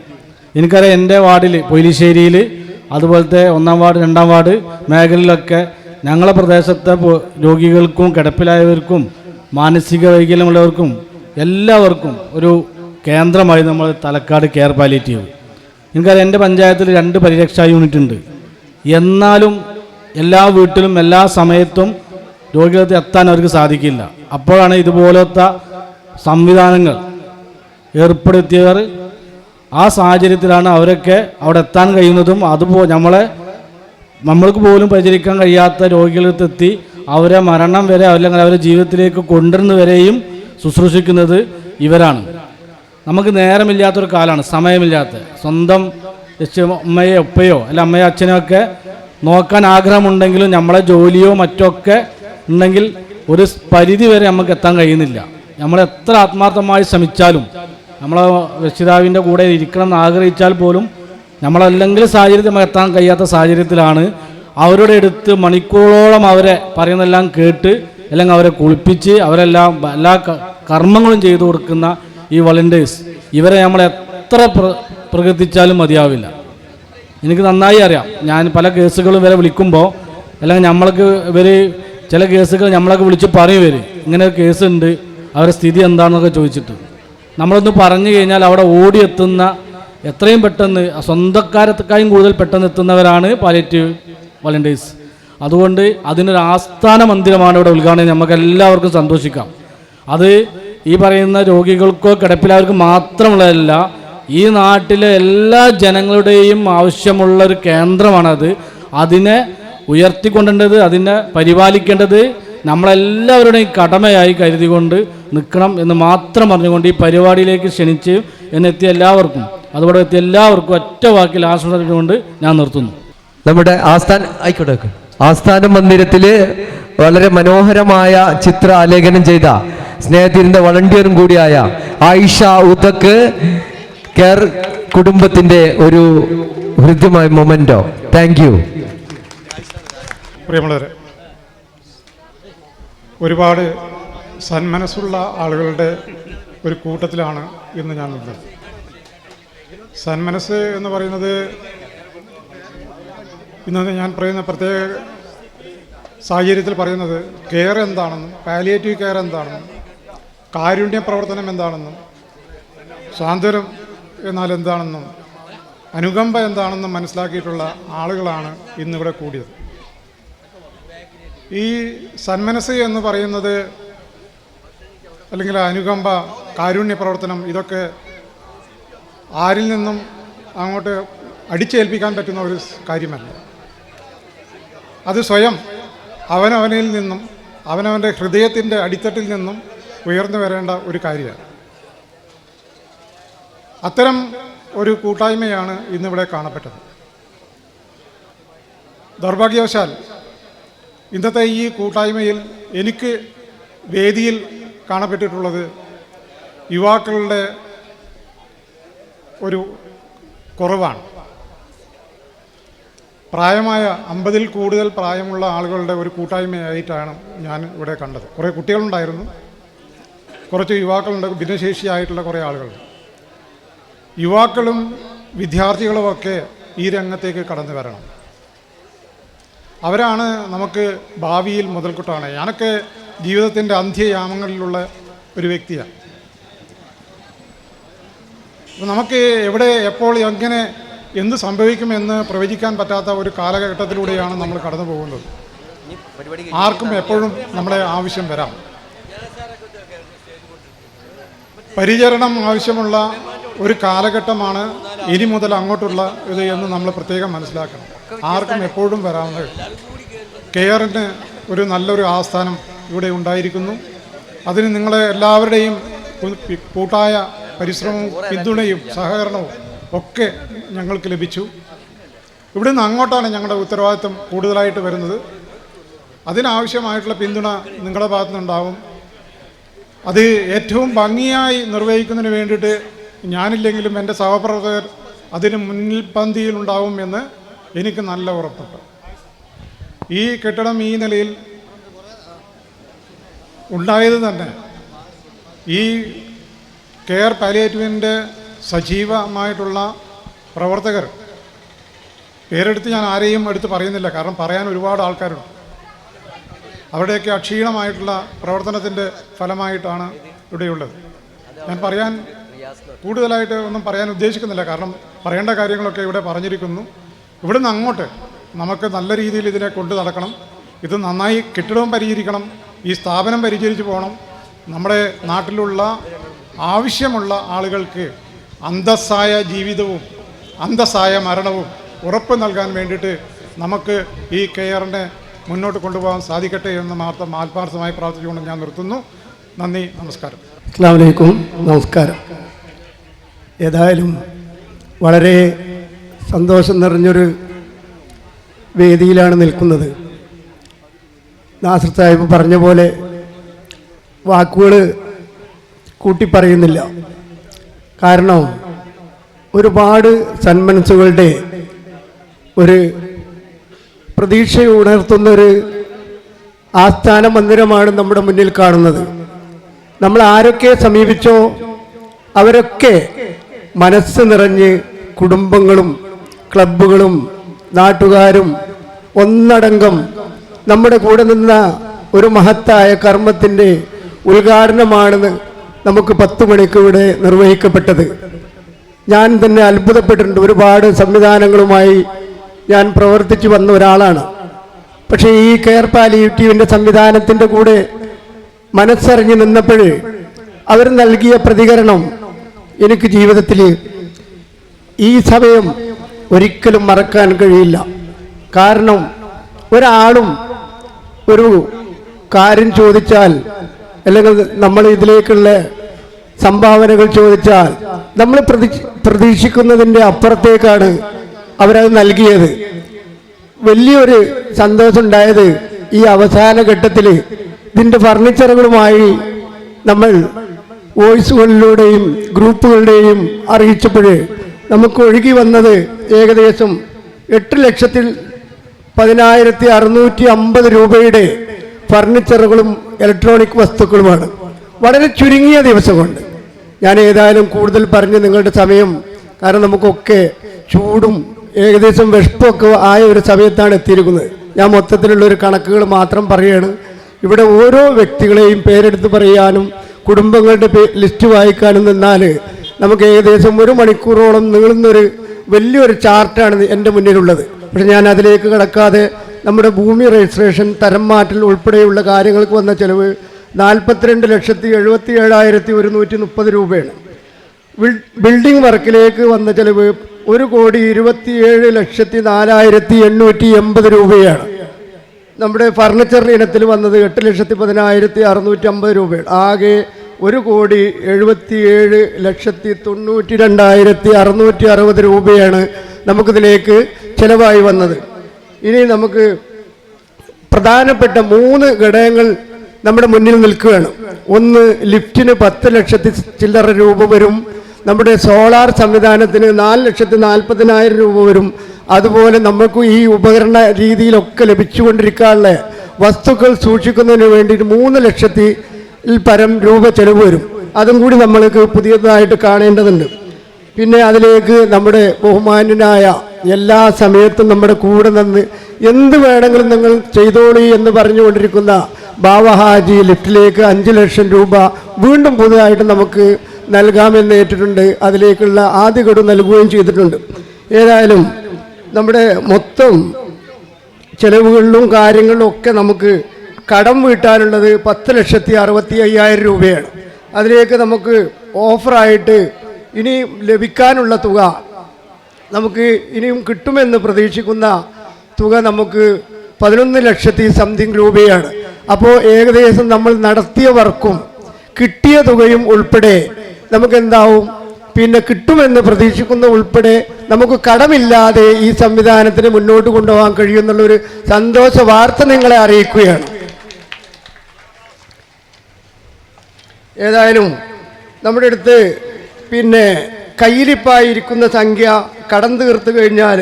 എനിക്കറിയാം, എൻ്റെ വാർഡിൽ പൊയിലിശ്ശേരിയിൽ, അതുപോലത്തെ 1-ാം വാർഡ് 2-ാം വാർഡ് മേഖലയിലൊക്കെ ഞങ്ങളെ പ്രദേശത്തെ രോഗികൾക്കും കിടപ്പിലായവർക്കും മാനസിക വൈകല്യമുള്ളവർക്കും എല്ലാവർക്കും ഒരു കേന്ദ്രമായി നമ്മൾ തലക്കാട് കെയർ പാലിയേറ്റീവ്. എനിക്കറിയാം, എൻ്റെ പഞ്ചായത്തിൽ 2 പരിരക്ഷാ യൂണിറ്റ് ഉണ്ട്. എന്നാലും എല്ലാ വീട്ടിലും എല്ലാ സമയത്തും രോഗികൾക്ക് എത്താൻ അവർക്ക് സാധിക്കില്ല. അപ്പോഴാണ് ഇതുപോലത്തെ സംവിധാനങ്ങൾ ഏർപ്പെടുത്തിയവർ. ആ സാഹചര്യത്തിലാണ് അവരൊക്കെ അവിടെ എത്താൻ കഴിയുന്നതും നമ്മൾക്ക് പോലും പരിചരിക്കാൻ കഴിയാത്ത രോഗികളെത്തി അവരെ മരണം വരെ അല്ലെങ്കിൽ അവരെ ജീവിതത്തിലേക്ക് കൊണ്ടുവരുന്നവരെയും ശുശ്രൂഷിക്കുന്നത് ഇവരാണ്. നമുക്ക് നേരമില്ലാത്തൊരു കാലമാണ്, സമയമില്ലാത്ത. സ്വന്തം അമ്മയോ ഉപ്പയോ അല്ല അമ്മയോ അച്ഛനോ ഒക്കെ നോക്കാൻ ആഗ്രഹമുണ്ടെങ്കിലും നമ്മളെ ജോലിയോ മറ്റൊക്കെ ഉണ്ടെങ്കിൽ ഒരു പരിധി വരെ നമുക്ക് എത്താൻ കഴിയുന്നില്ല. നമ്മൾ എത്ര ആത്മാർത്ഥമായി ശ്രമിച്ചാലും, നമ്മളെ രക്ഷിതാവിൻ്റെ കൂടെ ഇരിക്കണം എന്ന് ആഗ്രഹിച്ചാൽ പോലും നമ്മളല്ലെങ്കിൽ സാഹചര്യത്തിൽ നമുക്ക് എത്താൻ കഴിയാത്ത സാഹചര്യത്തിലാണ് അവരുടെ അടുത്ത് മണിക്കൂറോളം അവരെ പറയുന്നതെല്ലാം കേട്ട് അല്ലെങ്കിൽ അവരെ കുളിപ്പിച്ച് അവരെല്ലാം എല്ലാ കർമ്മങ്ങളും ചെയ്തു കൊടുക്കുന്ന ഈ വളണ്ടിയേഴ്സ്, ഇവരെ നമ്മൾ എത്ര പ്രകീർത്തിച്ചാലും മതിയാവില്ല. എനിക്ക് നന്നായി അറിയാം. ഞാൻ പല കേസുകളും ഇവരെ വിളിക്കുമ്പോൾ അല്ലെങ്കിൽ നമ്മൾക്ക് ഇവർ ചില കേസുകൾ നമ്മളൊക്കെ വിളിച്ച് പറയും, ഇവർ ഇങ്ങനെ കേസുണ്ട്, അവരുടെ സ്ഥിതി എന്താണെന്നൊക്കെ ചോദിച്ചിട്ട് നമ്മളൊന്ന് പറഞ്ഞു കഴിഞ്ഞാൽ അവിടെ ഓടിയെത്തുന്ന എത്രയും പെട്ടെന്ന് സ്വന്തക്കാരത്തേക്കായും കൂടുതൽ പെട്ടെന്ന് എത്തുന്നവരാണ് പാലിയേറ്റീവ് വളണ്ടിയേഴ്സ്. അതുകൊണ്ട് അതിനൊരു ആസ്ഥാന മന്ദിരമാണ് ഇവിടെ ഉദ്ഘാടനം. നമുക്ക് എല്ലാവർക്കും സന്തോഷിക്കാം. അത് ഈ പറയുന്ന രോഗികൾക്കോ കിടപ്പിലായവർക്കോ മാത്രമുള്ളതല്ല, ഈ നാട്ടിലെ എല്ലാ ജനങ്ങളുടെയും ആവശ്യമുള്ള ഒരു കേന്ദ്രമാണത്. അതിനെ ഉയർത്തിക്കൊണ്ടേണ്ടത്, അതിനെ പരിപാലിക്കേണ്ടത് നമ്മളെല്ലാവരുടെയും കടമയായി കരുതിക്കൊണ്ട് നിൽക്കണം എന്ന് മാത്രം പറഞ്ഞുകൊണ്ട് ഈ പരിപാടിയിലേക്ക് ക്ഷണിച്ച് എന്നെത്തിയ എല്ലാവർക്കും, അതുപോലെ എത്തിയ എല്ലാവർക്കും ഒറ്റ വാക്കിൽ ആശംസിച്ചുകൊണ്ട് ഞാൻ നിർത്തുന്നു. നമ്മുടെ ആസ്ഥാന മന്ദിരത്തിൽ വളരെ മനോഹരമായ ചിത്ര ആലേഖനം ചെയ്ത സ്നേഹത്തിൻ്റെ വളണ്ടിയറും കൂടിയായ ആയിഷ ഉദക്ക് കെയർ കുടുംബത്തിൻ്റെ ഒരു ഹൃദ്യമായ മൊമെന്റോ. Thank you. പ്രിയമുള്ളവരെ, ഒരുപാട് സന്മനസ്സുള്ള ആളുകളുടെ ഒരു കൂട്ടത്തിലാണ് ഇന്ന് ഞാൻ നിന്നത്. സന്മനസ് എന്ന് പറയുന്നത് ഇന്ന് ഞാൻ പറയുന്ന പ്രത്യേക സാഹചര്യത്തിൽ പറയുന്നത് കെയർ എന്താണെന്നും പാലിയേറ്റീവ് കെയർ എന്താണെന്നും കാരുണ്യ പ്രവർത്തനം എന്താണെന്നും സ്വാതന്ത്ര്യം എന്നാൽ എന്താണെന്നും അനുകമ്പ എന്താണെന്നും മനസ്സിലാക്കിയിട്ടുള്ള ആളുകളാണ് ഇന്നിവിടെ കൂടിയത്. ഈ സന്മനസ് എന്ന് പറയുന്നത് അല്ലെങ്കിൽ അനുകമ്പ, കാരുണ്യ പ്രവർത്തനം, ഇതൊക്കെ ആരിൽ നിന്നും അങ്ങോട്ട് അടിച്ചേൽപ്പിക്കാൻ പറ്റുന്ന ഒരു കാര്യമല്ല. അത് സ്വയം അവനവനിൽ നിന്നും അവനവൻ്റെ ഹൃദയത്തിൻ്റെ അടിത്തട്ടിൽ നിന്നും ഉയർന്നു വരേണ്ട ഒരു കാര്യമാണ്. അത്തരം ഒരു കൂട്ടായ്മയാണ് ഇന്നിവിടെ കാണപ്പെട്ടത്. ദൗർഭാഗ്യവശാൽ ഇന്നത്തെ ഈ കൂട്ടായ്മയിൽ എനിക്ക് വേദിയിൽ കാണപ്പെട്ടിട്ടുള്ളത് യുവാക്കളുടെ ഒരു കുറവാണ്. പ്രായമായ 50-ൽ കൂടുതൽ പ്രായമുള്ള ആളുകളുടെ ഒരു കൂട്ടായ്മയായിട്ടാണ് ഞാൻ ഇവിടെ കണ്ടത്. കുറേ കുട്ടികളുണ്ടായിരുന്നു, കുറച്ച് യുവാക്കളുണ്ട്, ഭിന്നശേഷിയായിട്ടുള്ള കുറേ ആളുകളുണ്ട്. യുവാക്കളും വിദ്യാർത്ഥികളുമൊക്കെ ഈ രംഗത്തേക്ക് കടന്നു വരണം. അവരാണ് നമുക്ക് ഭാവിയിൽ മുതൽക്കൂട്ടാണ്. ഞാനൊക്കെ ജീവിതത്തിൻ്റെ അന്ത്യയാമങ്ങളിലുള്ള ഒരു വ്യക്തിയാണ്. അപ്പോൾ നമുക്ക് എവിടെ എപ്പോൾ എങ്ങനെ എന്ത് സംഭവിക്കുമെന്ന് പ്രവചിക്കാൻ പറ്റാത്ത ഒരു കാലഘട്ടത്തിലൂടെയാണ് നമ്മൾ കടന്നു പോകുന്നത്. ആർക്കും എപ്പോഴും നമ്മുടെ ആവശ്യം വരാം. പരിചരണം ആവശ്യമുള്ള ഒരു കാലഘട്ടമാണ് ഇനി മുതൽ അങ്ങോട്ടുള്ള ഇത് എന്ന് നമ്മൾ പ്രത്യേകം മനസ്സിലാക്കണം. ആർക്കും എപ്പോഴും വരാവുന്നത്. കെയറിന് ഒരു നല്ലൊരു ആസ്ഥാനം ഇവിടെ ഉണ്ടായിരിക്കുന്നു. അതിന് നിങ്ങളെ എല്ലാവരുടെയും കൂട്ടായ പരിശ്രമവും പിന്തുണയും സഹകരണവും ഒക്കെ ഞങ്ങൾക്ക് ലഭിച്ചു. ഇവിടുന്ന് അങ്ങോട്ടാണ് ഞങ്ങളുടെ ഉത്തരവാദിത്വം കൂടുതലായിട്ട് വരുന്നത്. അതിനാവശ്യമായിട്ടുള്ള പിന്തുണ നിങ്ങളുടെ ഭാഗത്തു നിന്നുണ്ടാവും. അത് ഏറ്റവും ഭംഗിയായി നിർവഹിക്കുന്നതിന് വേണ്ടിയിട്ട് ഞാനില്ലെങ്കിലും എൻ്റെ സഹപ്രവർത്തകർ അതിന് മുന്നിൽ പന്തിയിലുണ്ടാവും എന്ന് എനിക്ക് നല്ല ഉറപ്പുണ്ട്. ഈ കെട്ടിടം ഈ നിലയിൽ ഉണ്ടായത് തന്നെ ഈ കെയർ പാലിയേറ്റീവിൻ്റെ സജീവമായിട്ടുള്ള പ്രവർത്തകർ, പേരെടുത്ത് ഞാൻ ആരെയും എടുത്ത് പറയുന്നില്ല, കാരണം പറയാൻ ഒരുപാട് ആൾക്കാരുണ്ട്. അവരുടെയൊക്കെ അക്ഷീണമായിട്ടുള്ള പ്രവർത്തനത്തിൻ്റെ ഫലമായിട്ടാണ് ഇവിടെയുള്ളത്. ഞാൻ കൂടുതലായിട്ട് ഒന്നും പറയാൻ ഉദ്ദേശിക്കുന്നില്ല, കാരണം പറയേണ്ട കാര്യങ്ങളൊക്കെ ഇവിടെ പറഞ്ഞിരിക്കുന്നു. ഇവിടുന്ന് അങ്ങോട്ട് നമുക്ക് നല്ല രീതിയിൽ ഇതിനെ കൊണ്ടു നടക്കണം. ഇത് നന്നായി കെട്ടിടവും പരിചരിക്കണം, ഈ സ്ഥാപനം പരിചരിച്ച് പോകണം. നമ്മുടെ നാട്ടിലുള്ള ആവശ്യമുള്ള ആളുകൾക്ക് അന്തസ്സായ ജീവിതവും അന്തസ്സായ മരണവും ഉറപ്പ് നൽകാൻ വേണ്ടിയിട്ട് നമുക്ക് ഈ കെയറിനെ മുന്നോട്ട് കൊണ്ടുപോകാൻ സാധിക്കട്ടെ എന്ന് മാത്രം ആത്മാർത്ഥമായി പ്രാർത്ഥിച്ചുകൊണ്ട് ഞാൻ നിർത്തുന്നു. നന്ദി, നമസ്കാരം. അസ്സലാമു അലൈക്കും. നമസ്കാരം. ഏതായാലും വളരെ സന്തോഷം നിറഞ്ഞൊരു വേദിയിലാണ് നിൽക്കുന്നത്. നാസർ സാഹിബ് പറഞ്ഞ പോലെ വാക്കുകൾ കൂട്ടിപ്പറയുന്നില്ല. കാരണം ഒരുപാട് സന്മനസ്സുകളുടെ ഒരു പ്രതീക്ഷയുണർത്തുന്നൊരു ആസ്ഥാന മന്ദിരമാണ് നമ്മുടെ മുന്നിൽ കാണുന്നത്. നമ്മൾ ആരൊക്കെ സമീപിച്ചോ അവരൊക്കെ മനസ്സ് നിറഞ്ഞ് കുടുംബങ്ങളും ക്ലബ്ബുകളും നാട്ടുകാരും ഒന്നടങ്കം നമ്മുടെ കൂടെ നിന്ന ഒരു മഹത്തായ കർമ്മത്തിൻ്റെ ഉദ്ഘാടനമാണെന്ന് നമുക്ക് 10 മണിക്ക് ഇവിടെ നിർവഹിക്കപ്പെട്ടത്. ഞാൻ തന്നെ അത്ഭുതപ്പെട്ടിട്ടുണ്ട്. ഒരുപാട് സംവിധാനങ്ങളുമായി ഞാൻ പ്രവർത്തിച്ചു വന്ന ഒരാളാണ്. പക്ഷേ ഈ കെയർ പാലിയേറ്റീവിൻ്റെ സംവിധാനത്തിൻ്റെ കൂടെ മനസ്സറിഞ്ഞ് നിന്നപ്പോൾ അവർ നൽകിയ പ്രതികരണം എനിക്ക് ജീവിതത്തിൽ ഈ സമയം ഒരിക്കലും മറക്കാൻ കഴിയില്ല. കാരണം ഒരാളും ഒരു കാര്യം ചോദിച്ചാൽ അല്ലെങ്കിൽ നമ്മൾ ഇതിലേക്കുള്ള സംഭാവനകൾ ചോദിച്ചാൽ നമ്മൾ പ്രതീക്ഷിക്കുന്നതിൻ്റെ അപ്പുറത്തേക്കാണ് അവരത് നൽകിയത്. വലിയൊരു സന്തോഷം ഉണ്ടായത് ഈ അവസാന ഘട്ടത്തിൽ ഇതിൻ്റെ ഫർണിച്ചറുകളുമായി നമ്മൾ വോയിസുകളിലൂടെയും ഗ്രൂപ്പുകളുടെയും അറിയിച്ചപ്പോൾ നമുക്ക് ഒഴുകി വന്നത് ഏകദേശം 8,10,650 രൂപയുടെ ഫർണിച്ചറുകളും ഇലക്ട്രോണിക് വസ്തുക്കളുമാണ്. വളരെ ചുരുങ്ങിയ ദിവസം കൊണ്ട്. ഞാൻ ഏതായാലും കൂടുതൽ പറഞ്ഞ് നിങ്ങളുടെ സമയം, കാരണം നമുക്കൊക്കെ ചൂടും ഏകദേശം വിഷപ്പൊക്കെ ആയ ഒരു സമയത്താണ് എത്തിയിരിക്കുന്നത്. ഞാൻ മൊത്തത്തിലുള്ളൊരു കണക്കുകൾ മാത്രം പറയുകയാണ്. ഇവിടെ ഓരോ വ്യക്തികളെയും പേരെടുത്ത് പറയാനും കുടുംബങ്ങളുടെ ലിസ്റ്റ് വായിക്കാനും നിന്നാൽ നമുക്ക് ഏകദേശം 1 മണിക്കൂറോളം നീളുന്നൊരു വലിയൊരു ചാർട്ടാണ് എൻ്റെ മുന്നിലുള്ളത്. പക്ഷെ ഞാൻ അതിലേക്ക് കടക്കാതെ നമ്മുടെ ഭൂമി രജിസ്ട്രേഷൻ, തരം മാറ്റൽ ഉൾപ്പെടെയുള്ള കാര്യങ്ങൾക്ക് വന്ന ചിലവ് 42,77,130 രൂപയാണ്. ബിൽഡിംഗ് വർക്കിലേക്ക് വന്ന ചിലവ് 1,27,04,880 രൂപയാണ്. നമ്മുടെ ഫർണിച്ചർ ഇനത്തിൽ വന്നത് 8,10,650 രൂപയാണ്. ആകെ 1,77,92,660 രൂപയാണ് നമുക്കിതിലേക്ക് ചിലവായി വന്നത്. ഇനി നമുക്ക് പ്രധാനപ്പെട്ട 3 ഘടകങ്ങൾ നമ്മുടെ മുന്നിൽ നിൽക്കുകയാണ്. ഒന്ന്, ലിഫ്റ്റിന് 10 ലക്ഷത്തി ചില്ലറ രൂപ വരും. നമ്മുടെ സോളാർ സംവിധാനത്തിന് 4,40,000 രൂപ വരും. അതുപോലെ നമുക്ക് ഈ ഉപകരണ രീതിയിലൊക്കെ ലഭിച്ചുകൊണ്ടിരിക്കാനുള്ള വസ്തുക്കൾ സൂക്ഷിക്കുന്നതിന് വേണ്ടിയിട്ട് 3 ലക്ഷത്തിൽ പരം രൂപ ചെലവ് വരും. അതും കൂടി നമ്മൾക്ക് പുതിയതായിട്ട് കാണേണ്ടതുണ്ട്. പിന്നെ അതിലേക്ക് നമ്മുടെ ബഹുമാന്യനായ എല്ലാ സമയത്തും നമ്മുടെ കൂടെ നിന്ന് എന്ത് വേണമെങ്കിലും നിങ്ങൾ ചെയ്തോളി എന്ന് പറഞ്ഞുകൊണ്ടിരിക്കുന്ന ബാവഹാജി ലിഫ്റ്റിലേക്ക് 5 ലക്ഷം രൂപ വീണ്ടും പുതുതായിട്ട് നമുക്ക് നൽകാമെന്ന് ഏറ്റിട്ടുണ്ട്. അതിലേക്കുള്ള ആദ്യ ഗഡു നൽകുകയും ചെയ്തിട്ടുണ്ട്. ഏതായാലും നമ്മുടെ മൊത്തം ചെലവുകളിലും കാര്യങ്ങളിലും ഒക്കെ നമുക്ക് കടം വീട്ടാനുള്ളത് 10,65,000 രൂപയാണ്. അതിലേക്ക് നമുക്ക് ഓഫറായിട്ട് ഇനി ലഭിക്കാനുള്ള തുക, നമുക്ക് ഇനിയും കിട്ടുമെന്ന് പ്രതീക്ഷിക്കുന്ന തുക നമുക്ക് 11 ലക്ഷത്തി സംതിങ് രൂപയാണ്. അപ്പോൾ ഏകദേശം നമ്മൾ നടത്തിയ വർക്കും കിട്ടിയ തുകയും ഉൾപ്പെടെ നമുക്ക് എന്താവും, പിന്നെ കിട്ടുമെന്ന് പ്രതീക്ഷിക്കുന്ന ഉൾപ്പെടെ നമുക്ക് കടമില്ലാതെ ഈ സംവിധാനത്തിന് മുന്നോട്ട് കൊണ്ടുപോകാൻ കഴിയുമെന്നുള്ളൊരു സന്തോഷ വാർത്ത നിങ്ങളെ അറിയിക്കുകയാണ്. ഏതായാലും നമ്മുടെ അടുത്ത് പിന്നെ കയ്യിലിപ്പായിരിക്കുന്ന സംഖ്യ കടം തീർത്ത് കഴിഞ്ഞാൽ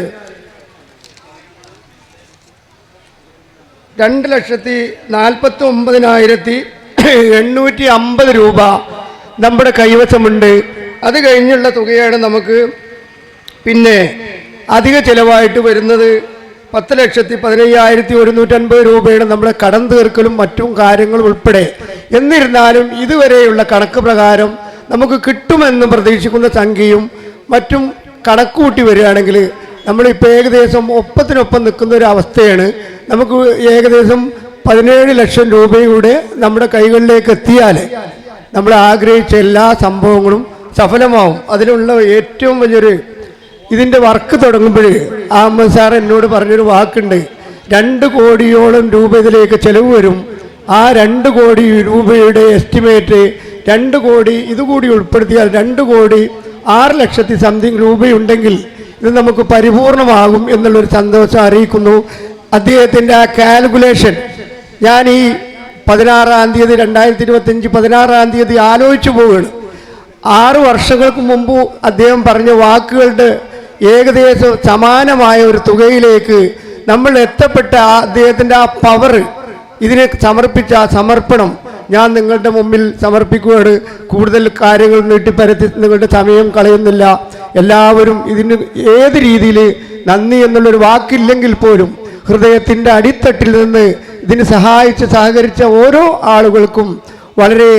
2,49,850 രൂപ നമ്മുടെ കൈവശമുണ്ട്. അത് കഴിഞ്ഞുള്ള തുകയാണ് നമുക്ക് പിന്നെ അധിക ചിലവായിട്ട് വരുന്നത്. 10,15,150 രൂപയാണ് നമ്മുടെ കടം തീർക്കലും മറ്റും കാര്യങ്ങളും ഉൾപ്പെടെ. എന്നിരുന്നാലും ഇതുവരെയുള്ള കണക്ക് പ്രകാരം നമുക്ക് കിട്ടുമെന്ന് പ്രതീക്ഷിക്കുന്ന സംഖ്യയും മറ്റും കണക്കുകൂട്ടി വരികയാണെങ്കിൽ നമ്മളിപ്പോൾ ഏകദേശം ഒപ്പത്തിനൊപ്പം നിൽക്കുന്ന ഒരു അവസ്ഥയാണ്. നമുക്ക് ഏകദേശം 17 ലക്ഷം രൂപയുടെ നമ്മുടെ കൈകളിലേക്ക് എത്തിയാൽ നമ്മൾ ആഗ്രഹിച്ച എല്ലാ സംഭവങ്ങളും സഫലമാവും. അതിനുള്ള ഏറ്റവും വലിയൊരു ഇതിൻ്റെ വർക്ക് തുടങ്ങുമ്പോൾ അഹമ്മദ് സാർ എന്നോട് പറഞ്ഞൊരു വാക്കുണ്ട്, 2 കോടിയോളം രൂപ ഇതിലേക്ക് ചെലവ് വരും. ആ 2 കോടി രൂപയുടെ എസ്റ്റിമേറ്റ് 2 കോടി ഇതുകൂടി ഉൾപ്പെടുത്തിയാൽ 2,06 ലക്ഷത്തി സംതിങ് രൂപയുണ്ടെങ്കിൽ ഇത് നമുക്ക് പരിപൂർണമാകും എന്നുള്ളൊരു സന്തോഷം അറിയിക്കുന്നു. അദ്ദേഹത്തിൻ്റെ ആ കാൽക്കുലേഷൻ ഞാൻ ഈ 16-ാം തീയതി 2025 16-ാം തീയതി ആലോചിച്ചു പോവുകയാണ്. 6 വർഷങ്ങൾക്ക് മുമ്പ് അദ്ദേഹം പറഞ്ഞ വാക്കുകളുടെ ഏകദേശം സമാനമായ ഒരു തുകയിലേക്ക് നമ്മൾ എത്തപ്പെട്ട അദ്ദേഹത്തിൻ്റെ ആ പവർ, ഇതിനെ സമർപ്പിച്ച ആ സമർപ്പണം ഞാൻ നിങ്ങളുടെ മുമ്പിൽ സമർപ്പിക്കുകയാണ്. കൂടുതൽ കാര്യങ്ങൾ നീട്ടിപ്പരത്തി നിങ്ങളുടെ സമയം കളയുന്നില്ല. എല്ലാവരും ഇതിന് ഏത് രീതിയിൽ നന്ദി എന്നുള്ളൊരു വാക്കില്ലെങ്കിൽ പോലും ഹൃദയത്തിൻ്റെ അടിത്തട്ടിൽ നിന്ന് ഇതിന് സഹകരിച്ച ഓരോ ആളുകൾക്കും വളരെ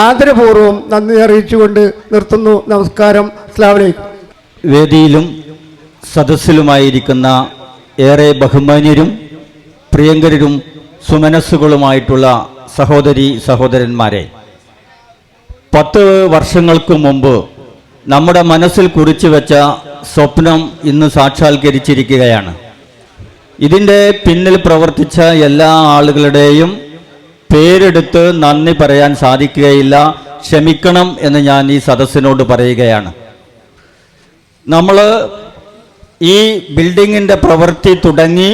ആദരപൂർവ്വം നന്ദി അറിയിച്ചുകൊണ്ട് നിർത്തുന്നു. നമസ്കാരം. അസ്സലാമു അലൈക്കും. വേദിയിലും സദസ്സിലുമായിരിക്കുന്ന ഏറെ ബഹുമാന്യരും പ്രിയങ്കരും സുമനസ്സുകളുമായിട്ടുള്ള സഹോദരി സഹോദരന്മാരെ, 10 വർഷങ്ങൾക്ക് മുമ്പ് നമ്മുടെ മനസ്സിൽ കുറിച്ചു വെച്ച സ്വപ്നം ഇന്ന് സാക്ഷാത്കരിച്ചിരിക്കുകയാണ്. ഇതിൻ്റെ പിന്നിൽ പ്രവർത്തിച്ച എല്ലാ ആളുകളുടെയും പേരെടുത്ത് നന്ദി പറയാൻ സാധിക്കുകയില്ല. ക്ഷമിക്കണം എന്ന് ഞാൻ ഈ സദസ്സിനോട് പറയുകയാണ്. നമ്മൾ ഈ ബിൽഡിങ്ങിൻ്റെ പ്രവൃത്തി തുടങ്ങി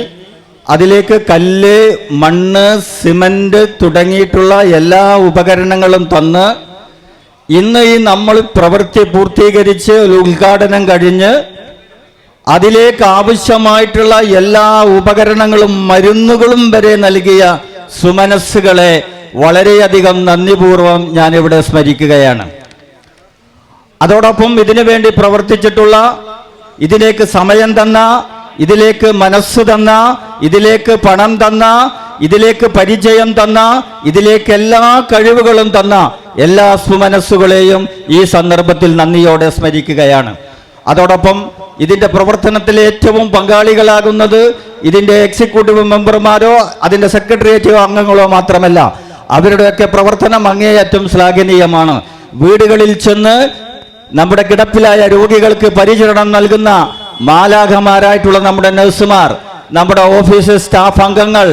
അതിലേക്ക് കല്ല്, മണ്ണ്, സിമൻറ്റ് തുടങ്ങിയിട്ടുള്ള എല്ലാ ഉപകരണങ്ങളും തന്ന് ഇന്ന് ഈ നമ്മൾ പ്രവൃത്തി പൂർത്തീകരിച്ച് ഉദ്ഘാടനം കഴിഞ്ഞ് അതിലേക്ക് ആവശ്യമായിട്ടുള്ള എല്ലാ ഉപകരണങ്ങളും മരുന്നുകളും വരെ നൽകിയ സുമനസ്സുകളെ വളരെയധികം നന്ദിപൂർവ്വം ഞാനിവിടെ സ്മരിക്കുകയാണ്. അതോടൊപ്പം ഇതിനു വേണ്ടി പ്രവർത്തിച്ചിട്ടുള്ള, ഇതിലേക്ക് സമയം തന്ന, ഇതിലേക്ക് മനസ്സ് തന്ന, ഇതിലേക്ക് പണം തന്ന, ഇതിലേക്ക് പരിചയം തന്ന, ഇതിലേക്ക് എല്ലാ കഴിവുകളും തന്ന എല്ലാ സുമനസ്സുകളെയും ഈ സന്ദർഭത്തിൽ നന്ദിയോടെ സ്മരിക്കുകയാണ്. അതോടൊപ്പം ഇതിൻ്റെ പ്രവർത്തനത്തിൽ ഏറ്റവും പങ്കാളികളാകുന്നത് ഇതിൻ്റെ എക്സിക്യൂട്ടീവ് മെമ്പർമാരോ അതിൻ്റെ സെക്രട്ടേറിയറ്റോ അംഗങ്ങളോ മാത്രമല്ല, അവരുടെയൊക്കെ പ്രവർത്തനം അങ്ങേയറ്റം ശ്ലാഘനീയമാണ്. വീടുകളിൽ ചെന്ന് നമ്മുടെ കിടപ്പിലായ രോഗികൾക്ക് പരിചരണം നൽകുന്ന മാലാഖമാരായിട്ടുള്ള നമ്മുടെ നഴ്സുമാർ, നമ്മുടെ ഓഫീസ് സ്റ്റാഫ് അംഗങ്ങൾ,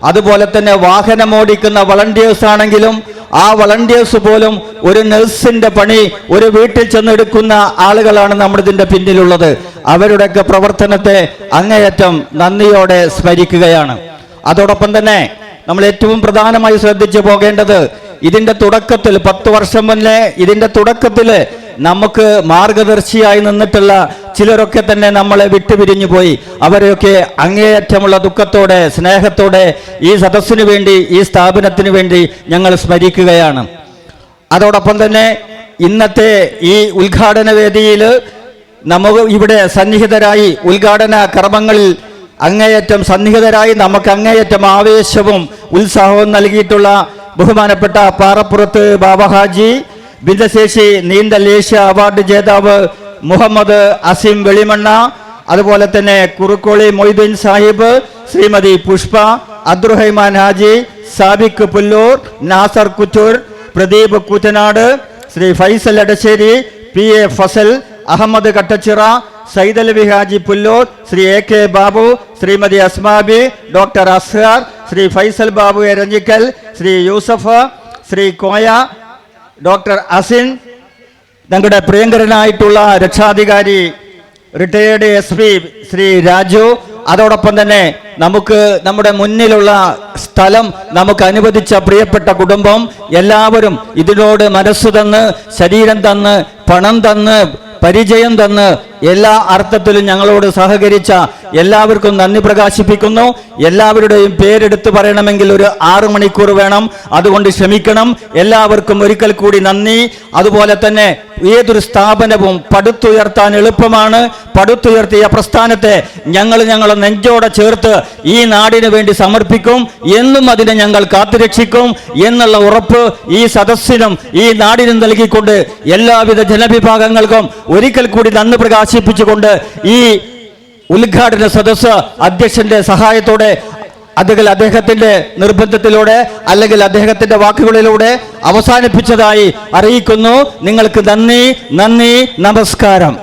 അതുപോലെ തന്നെ വാഹനമോടിക്കുന്ന വളണ്ടിയേഴ്സ് ആണെങ്കിലും ആ വളണ്ടിയേഴ്സ് പോലും ഒരു നഴ്സിന്റെ പണി ഒരു വീട്ടിൽ ചെന്നെടുക്കുന്ന ആളുകളാണ് നമ്മുടെ ഇതിൻ്റെ പിന്നിലുള്ളത്. അവരുടെയൊക്കെ പ്രവർത്തനത്തെ അങ്ങേയറ്റം നന്ദിയോടെ സ്മരിക്കുകയാണ്. അതോടൊപ്പം തന്നെ നമ്മൾ ഏറ്റവും പ്രധാനമായി ശ്രദ്ധിച്ചു പോകേണ്ടത്, ഇതിൻ്റെ തുടക്കത്തിൽ 10 വർഷം മുന്നേ ഇതിൻ്റെ തുടക്കത്തിൽ നമുക്ക് മാർഗദർശിയായി നിന്നിട്ടുള്ള ചിലരൊക്കെ തന്നെ നമ്മളെ വിട്ടുപിരിഞ്ഞു പോയി. അവരെയൊക്കെ അങ്ങേയറ്റമുള്ള ദുഃഖത്തോടെ സ്നേഹത്തോടെ ഈ സദസ്സിനു വേണ്ടി, ഈ സ്ഥാപനത്തിന് വേണ്ടി ഞങ്ങൾ സ്മരിക്കുകയാണ്. അതോടൊപ്പം തന്നെ ഇന്നത്തെ ഈ ഉദ്ഘാടന വേദിയിൽ നമുക്ക് ഇവിടെ സന്നിഹിതരായി ഉദ്ഘാടന കർമ്മങ്ങളിൽ അങ്ങേയറ്റം സന്നിഹിതരായി നമുക്ക് അങ്ങേയറ്റം ആവേശവും ഉത്സാഹവും നൽകിയിട്ടുള്ള ബഹുമാനപ്പെട്ട പാറപ്പുറത്ത് ബാബഹാജി, ഭിന്നശേഷി നീന്തൽ ഏഷ്യ അവാർഡ് ജേതാവ് മുഹമ്മദ് അസീം വെളിമണ്ണ, അതുപോലെ തന്നെ Kurukkoli Moideen Sahib, Shrimati Pushpa, Abdurahman Haji, Sabik Pullur, Nasar Kuttoor, Pradeep Koottanad, Shri Faisal Edassery, PA Fazal, Ahammed Kattachira, Saidalavi Haji Pullur, Shri AK Babu, Shrimati Asmabi, doctor Azhar, Shri Faisal Babu Eranhikkal, Shri Yusuf, Shri Koya, doctor Asin, ഞങ്ങളുടെ പ്രിയങ്കരനായിട്ടുള്ള രക്ഷാധികാരി റിട്ടയേർഡ് SP ശ്രീ രാജു, അതോടൊപ്പം തന്നെ നമുക്ക് നമ്മുടെ മുന്നിലുള്ള സ്ഥലം നമുക്ക് അനുവദിച്ച പ്രിയപ്പെട്ട കുടുംബം, എല്ലാവരും ഇതിനോട് മനസ്സ് തന്ന്, ശരീരം തന്ന്, പണം തന്ന്, പരിചയം തന്ന് എല്ലാ അർത്ഥത്തിലും ഞങ്ങളോട് സഹകരിച്ച എല്ലാവർക്കും നന്ദി പ്രകാശിപ്പിക്കുന്നു. എല്ലാവരുടെയും പേരെടുത്ത് പറയണമെങ്കിൽ ഒരു 6 മണിക്കൂർ വേണം, അതുകൊണ്ട് ക്ഷമിക്കണം. എല്ലാവർക്കും ഒരിക്കൽ കൂടി നന്ദി. അതുപോലെ തന്നെ ഏതൊരു സ്ഥാപനവും പടുത്തുയർത്താൻ എളുപ്പമാണ്. പടുത്തുയർത്തിയ പ്രസ്ഥാനത്തെ ഞങ്ങൾ നെഞ്ചോടെ ചേർത്ത് ഈ നാടിന് വേണ്ടി സമർപ്പിക്കും, എന്നും അതിനെ ഞങ്ങൾ കാത്തുരക്ഷിക്കും എന്നുള്ള ഉറപ്പ് ഈ സദസ്സിനും ഈ നാടിനും നൽകിക്കൊണ്ട് എല്ലാവിധ ജനവിഭാഗങ്ങൾക്കും ഒരിക്കൽ കൂടി നന്ദി പ്രകാശിപ്പിച്ചുകൊണ്ട് ഈ ഉദ്ഘാടന സദസ്സ് അധ്യക്ഷന്റെ സഹായത്തോടെ അദ്ദേഹത്തിന്റെ നിർബന്ധത്തിലൂടെ അല്ലെങ്കിൽ അദ്ദേഹത്തിന്റെ വാക്കുകളിലൂടെ അവസാനിപ്പിച്ചതായി അറിയിക്കുന്നു. നിങ്ങൾക്ക് നന്ദി, നമസ്കാരം.